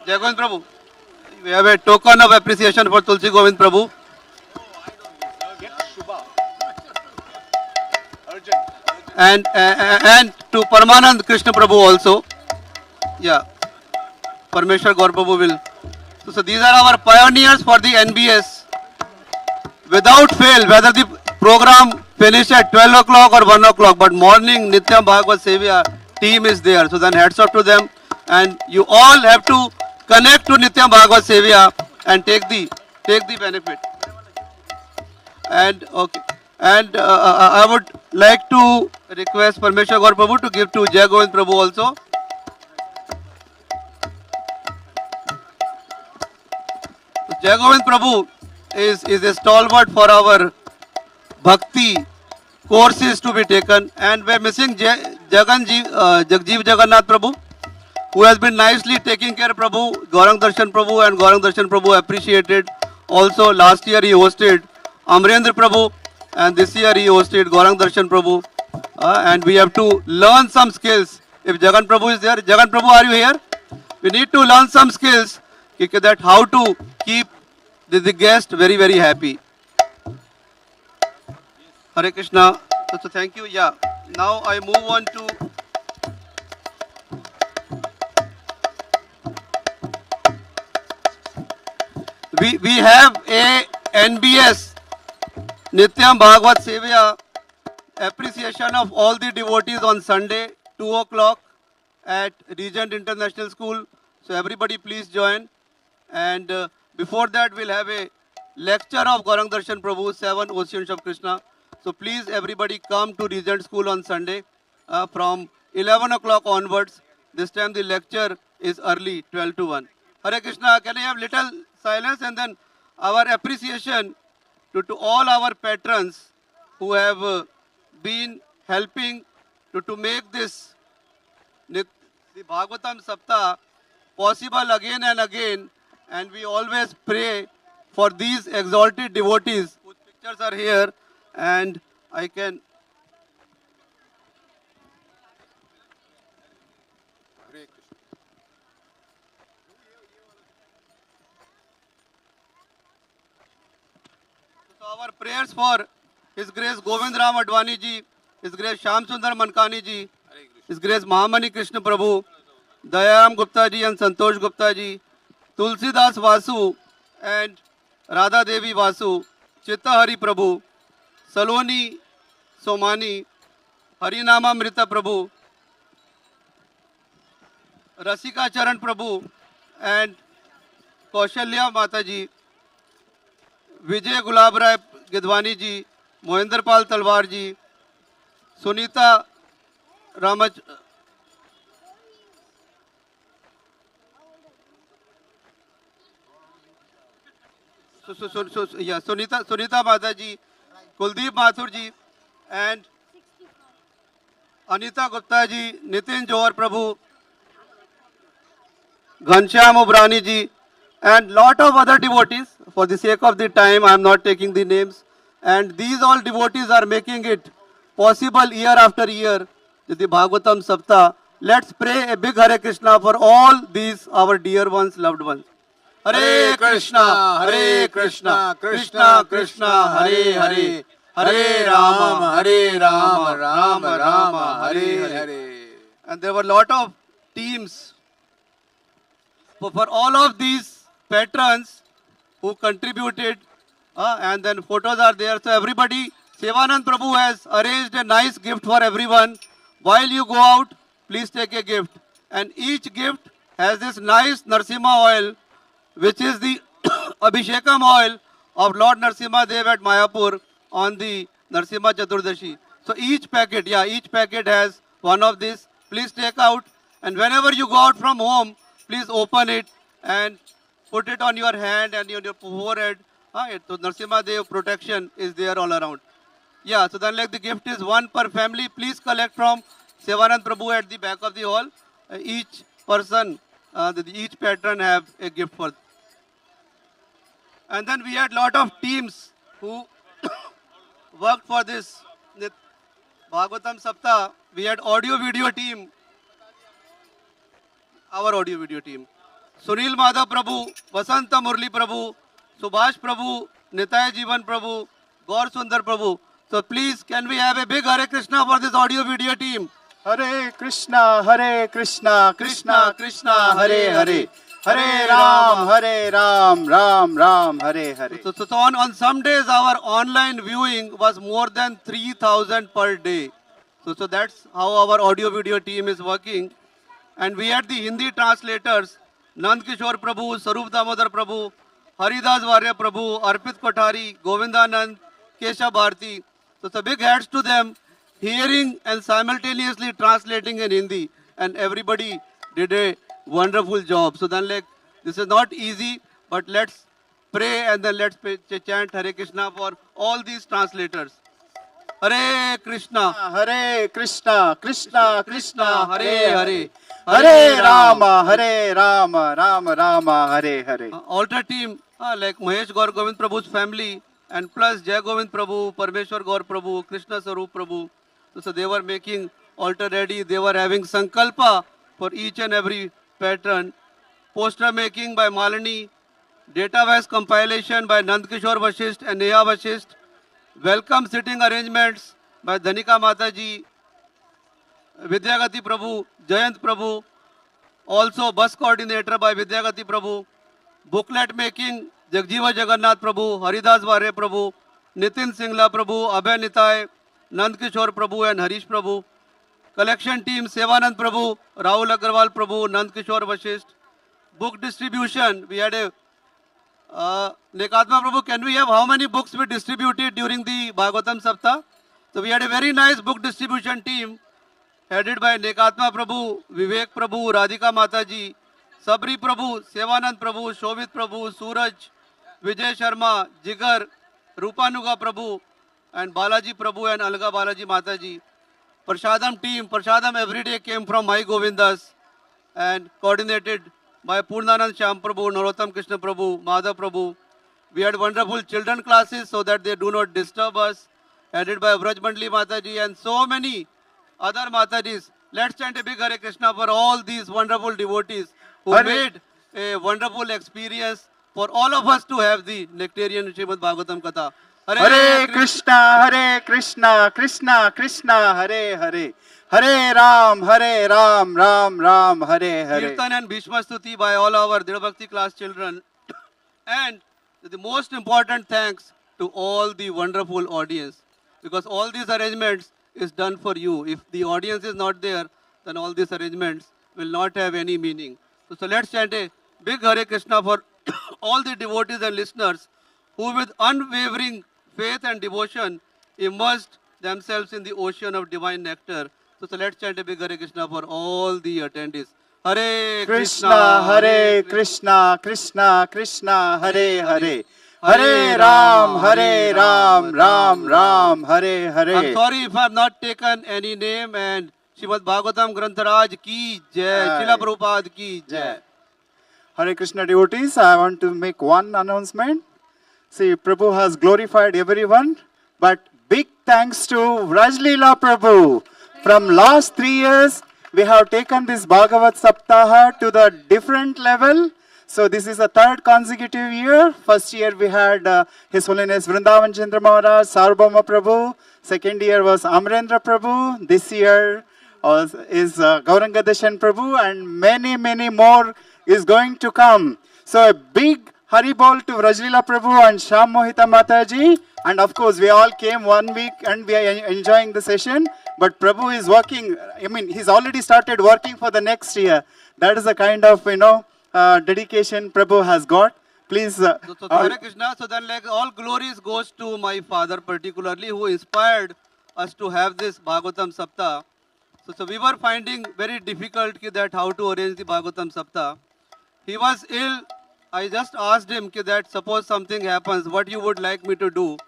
Jai Govind Prabhu. We have a token of appreciation for Tulsi Govind Prabhu. And to Parmanand Krishna Prabhu also. Yeah. Parmeshwar Gaur Prabhu will. So these are our pioneers for the NBS. Without fail, whether the program finished at 12 o'clock or 1 o'clock, but morning Nityam Bhagavad Sevya team is there. So then hats off to them. And you all have to connect to Nityam Bhagavad Sevya and take the benefit. And okay. And I would like to request Parmeshwar Gaur Prabhu to give to Jai Govind Prabhu also. Jai Govind Prabhu is a stalwart for our bhakti courses to be taken, and we are missing Jagjiv Jagannath Prabhu, who has been nicely taking care of Prabhu, Gauranga Darshan Prabhu, and Gauranga Darshan Prabhu appreciated. Also last year he hosted Amrendra Prabhu, and this year he hosted Gauranga Darshan Prabhu, and we have to learn some skills. If Jagan Prabhu is there, Jagan Prabhu, are you here? We need to learn some skills that how to keep the guest very, very happy. Hare Krishna. So thank you. Yeah. Now I move on to we have a NBS, Nityam Bhagavad Sevya, appreciation of all the devotees on Sunday, 2 o'clock at Regent International School. So everybody please join. And before that, we'll have a lecture of Gauranga Darshan Prabhu, 7 Oceans of Krishna. So please everybody come to Regent School on Sunday from 11 o'clock onwards. This time the lecture is early, 12 to 1. Hare Krishna, can I have little silence? And then our appreciation to all our patrons who have been helping to make this the Bhagavatam Saptaha possible again and again. And we always pray for these exalted devotees whose pictures are here. And I can... So our prayers for His Grace Govind Ram Advani ji, His Grace Sham Sundar Mankani ji, His Grace Mahamani Krishna Prabhu, Dayaram Gupta ji and Santosh Gupta ji, Tulsidas Vasu and Radha Devi Vasu, Chitta Hari Prabhu, Saloni Somani, Harinama Mrita Prabhu, Rasika Charan Prabhu and Kaushalya Mataji, Vijay Gulab Rai Gidwani ji, Mohinder Pal Talwar ji, Sunita Ramach, Sunita Mata ji, Kuldeep Mathur ji, and Anita Gupta ji, Nitin Johar Prabhu, Ghanshyam Ubrani ji, and lot of other devotees. For the sake of the time, I am not taking the names. And these all devotees are making it possible year after year with the Bhagavatam Saptaha. Let's pray a big Hare Krishna for all these our dear ones, loved ones. Hare Krishna, Hare Krishna, Krishna Krishna, Hare Hare, Hare Rama, Hare Rama, Rama Rama, Hare Hare. And there were a lot of teams for all of these patrons who contributed, and then photos are there. So everybody, Sevanand Prabhu has arranged a nice gift for everyone. While you go out, please take a gift. And each gift has this nice Narsimha oil, which is the Abhishekam oil of Lord Narsimha Dev at Mayapur on the Narsimha Chaturdashi. So each packet has one of these. Please take out. And whenever you go out from home, please open it and put it on your hand and on your forehead. So Narsimha Dev protection is there all around. Yeah, so then like the gift is one per family. Please collect from Sevanand Prabhu at the back of the hall. Each person, each patron have a gift for. And then we had lot of teams who worked for this Bhagavatam Saptaha. We had audio video team, our audio video team. Sunil Madhav Prabhu, Vasanta Murli Prabhu, Subhash Prabhu, Nitai Jivan Prabhu, Gaur Sundar Prabhu. So please, can we have a big Hare Krishna for this audio video team? Hare Krishna, Krishna Krishna, Hare Hare. Hare Ram, Ram Ram, Hare Hare. So on some days our online viewing was more than 3,000 per day. So that's how our audio video team is working. And we had the Hindi translators, Nand Kishore Prabhu, Sarup Damodar Prabhu, Haridas Varya Prabhu, Arpit Kothari, Govindanand, Keshav Bharti. So big hats to them, hearing and simultaneously translating in Hindi. And everybody did a wonderful job. So then like, this is not easy, but let's pray and then let's chant Hare Krishna for all these translators. Hare Krishna, Krishna Krishna, Hare Hare. Hare Rama, Rama, Hare Hare. Altar team, like Mahesh Gaur Govind Prabhu's family, and plus Jai Govind Prabhu, Parmeshwar Gaur Prabhu, Krishna Sarup Prabhu. So they were making altar ready. They were having sankalpa for each and every patron. Poster making by Malini. Database compilation by Nand Kishore Vashisht and Neha Vashisht. Welcome sitting arrangements by Dhanika Mataji, Vidyagati Prabhu, Jayant Prabhu. Also bus coordinator by Vidyagati Prabhu. Booklet making Jagjiva Jagannath Prabhu, Haridas Vare Prabhu, Nitin Singla Prabhu, Abhay Nitai, Nand Kishore Prabhu and Harish Prabhu. Collection team Sevanand Prabhu, Rahul Agarwal Prabhu, Nand Kishore Vashisht. Book distribution, we had a Nekatma Prabhu, can we have how many books we distributed during the Bhagavatam Saptah? So we had a very nice book distribution team headed by Nekatma Prabhu, Vivek Prabhu, Radhika Mataji, Sabri Prabhu, Sevanand Prabhu, Shobhit Prabhu, Suraj, Vijay Sharma, Jigar, Rupanuga Prabhu, and Balaji Prabhu and Alga Balaji Mataji. Prashadam team, Prashadam every day came from My Govindas and coordinated by Purnanand Shyam Prabhu, Narottam Krishna Prabhu, Madhav Prabhu. We had wonderful children classes so that they do not disturb us, headed by Vraj Mandli Mataji and so many other Matajis. Let's chant a big Hare Krishna for all these wonderful devotees who made a wonderful experience for all of us to have the nectarian Srimad Bhagavatam Katha. Hare Krishna, Krishna Krishna, Hare Hare. Hare Ram, Ram Ram, Hare Hare. Kirtan and Bhishma Stuti by all our Deva Bhakti class children. And the most important thanks to all the wonderful audience, because all these arrangements is done for you. If the audience is not there, then all these arrangements will not have any meaning. So let's chant a big Hare Krishna for all the devotees and listeners who with unwavering faith and devotion immersed themselves in the ocean of divine nectar. So let's chant a big Hare Krishna for all the attendees. Hare Krishna, Hare Krishna, Krishna Krishna, Hare Hare. Hare Ram, Ram Ram, Hare Hare. I'm sorry if I have not taken any name, and Srimad Bhagavatam Grantharaj ki jai, Srila Prabhupada ki jai. Hare Krishna devotees, I want to make one announcement. See, Prabhu has glorified everyone, but big thanks to Rajlila Prabhu. From last 3 years, we have taken this Bhagavat Saptaha to the different level. So this is the third consecutive year. First year we had His Holiness Vrindavan Chandra Maharaj, Sarvabhauma Prabhu. Second year was Amrendra Prabhu. This year is Gauranga Darshan Prabhu, and many more is going to come. So a big Haribol to Rajlila Prabhu and Sham Mohita Mataji. And of course, we all came 1 week and we are enjoying the session. But Prabhu is working, he's already started working for the next year. That is the kind of, dedication Prabhu has got. Please. So Hare Krishna, so then like all glories goes to my father particularly, who inspired us to have this Bhagavatam Saptah. So we were finding very difficult that how to arrange the Bhagavatam Saptah. He was ill. I just asked him that suppose something happens, what you would like me to do?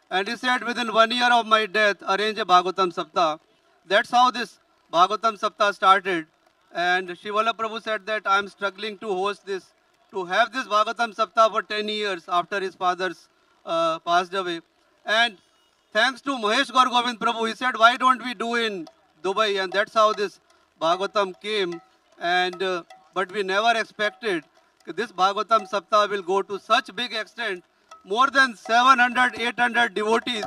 And he said, within 1 year of my death, arrange a Bhagavatam Saptah. That's how this Bhagavatam Saptah started. And Shivala Prabhu said that I am struggling to host this, to have this Bhagavatam Saptah for 10 years after his father's passed away. And thanks to Mahesh Gaur Govind Prabhu, he said, why don't we do in Dubai? And that's how this Bhagavatam came. And but we never expected that this Bhagavatam Saptah will go to such big extent. More than 700, 800 devotees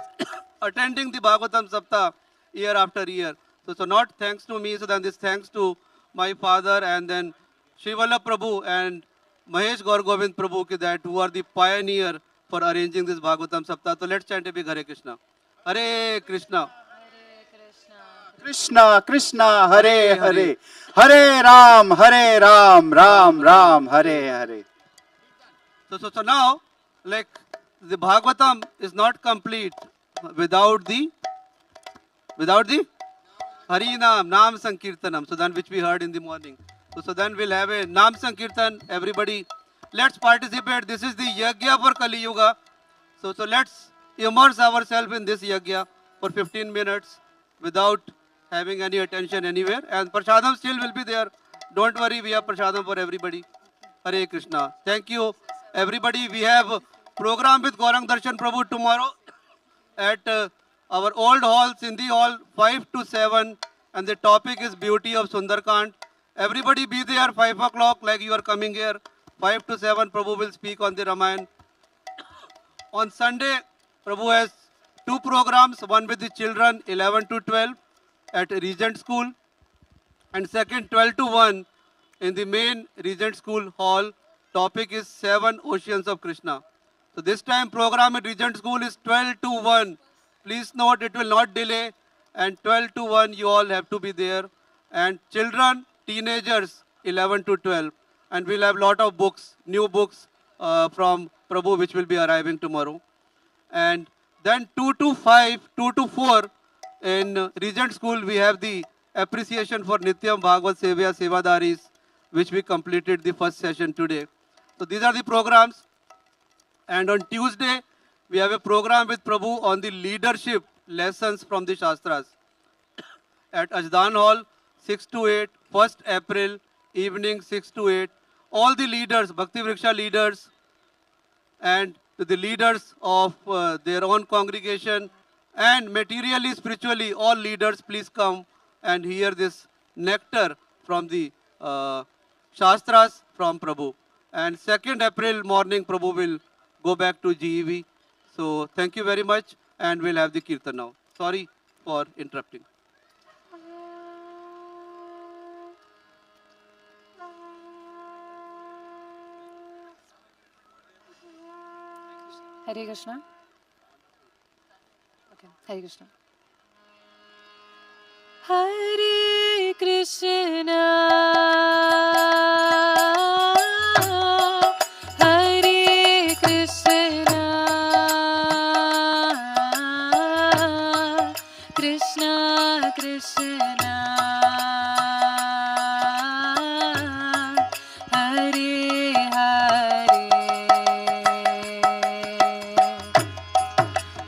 attending the Bhagavatam Saptah year after year. So not thanks to me, so then this thanks to my father and then Shivala Prabhu and Mahesh Gaur Govind Prabhu that who are the pioneer for arranging this Bhagavatam Saptah. So let's chant a big Hare Krishna. Hare Krishna. Krishna Krishna, Hare Hare. Hare Ram, Ram Ram, Hare Hare. So now, like the Bhagavatam is not complete without the Harinam, Nam Sankirtanam, so then which we heard in the morning. So then we'll have a Nam Sankirtan, everybody. Let's participate. This is the Yagya for Kali Yuga. So let's immerse ourselves in this Yagya for 15 minutes without having any attention anywhere. And Prashadam still will be there. Don't worry, we have Prashadam for everybody. Hare Krishna. Thank you, everybody. We have program with Gauranga Darshan Prabhu tomorrow at our old hall, Sindhi hall, 5 to 7. And the topic is beauty of Sundarkand. Everybody be there 5 o'clock like you are coming here. 5 to 7, Prabhu will speak on the Ramayana. On Sunday, Prabhu has 2 programs, one with the children 11 to 12 at Regent School, and second 12 to 1 in the main Regent School hall topic is 7 Oceans of Krishna. So this time program at Regent School is 12 to 1. Please note it will not delay, and 12 to 1 you all have to be there. And children, teenagers 11 to 12. And we'll have lot of books, new books from Prabhu which will be arriving tomorrow. And then 2 to 5, 2 to 4 in Regent School we have the appreciation for Nityam Bhagavad Sevya Sevadaris, which we completed the first session today. So these are the programs. And on Tuesday, we have a program with Prabhu on the leadership lessons from the Shastras at Ajdan Hall, 6 to 8, 1st April, evening 6 to 8. All the leaders, Bhakti Vriksha leaders, and the leaders of their own congregation, and materially, spiritually, all leaders, please come and hear this nectar from the Shastras from Prabhu. And 2nd April morning, Prabhu will go back to GEV. So thank you very much, and we'll have the kirtan now. Sorry for interrupting. Hare Krishna. Okay, Hare Krishna. Hare Krishna. Hare Krishna. Krishna Krishna. Hare Hare.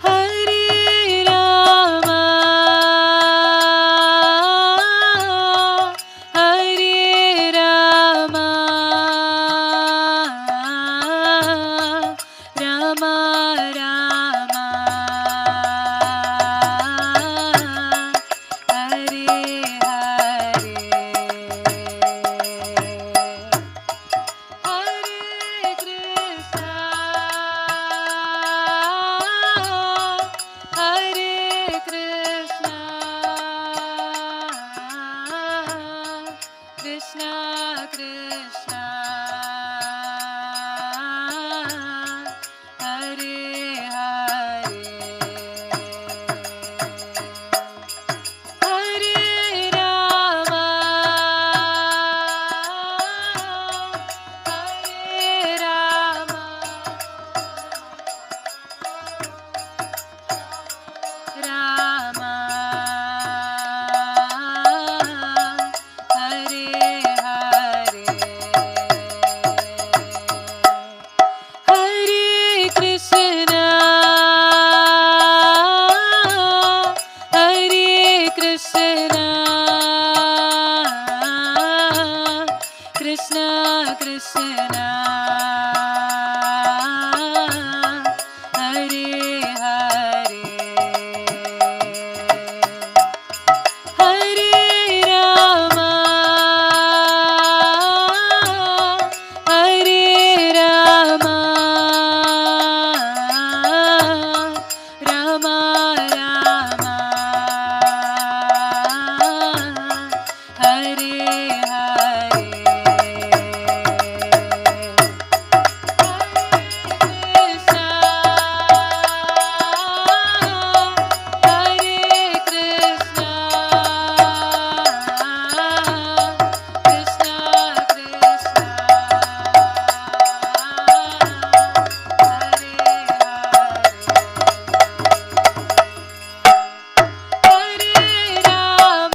Hare Rama. Hare Rama. Rama Rama. Hare Hare. Hare Krishna. Hare Krishna. Krishna Krishna. Hare Hare. Hare Rama. Hare Rama. Rama. Hare Hare. Hare Krishna. Hare Krishna.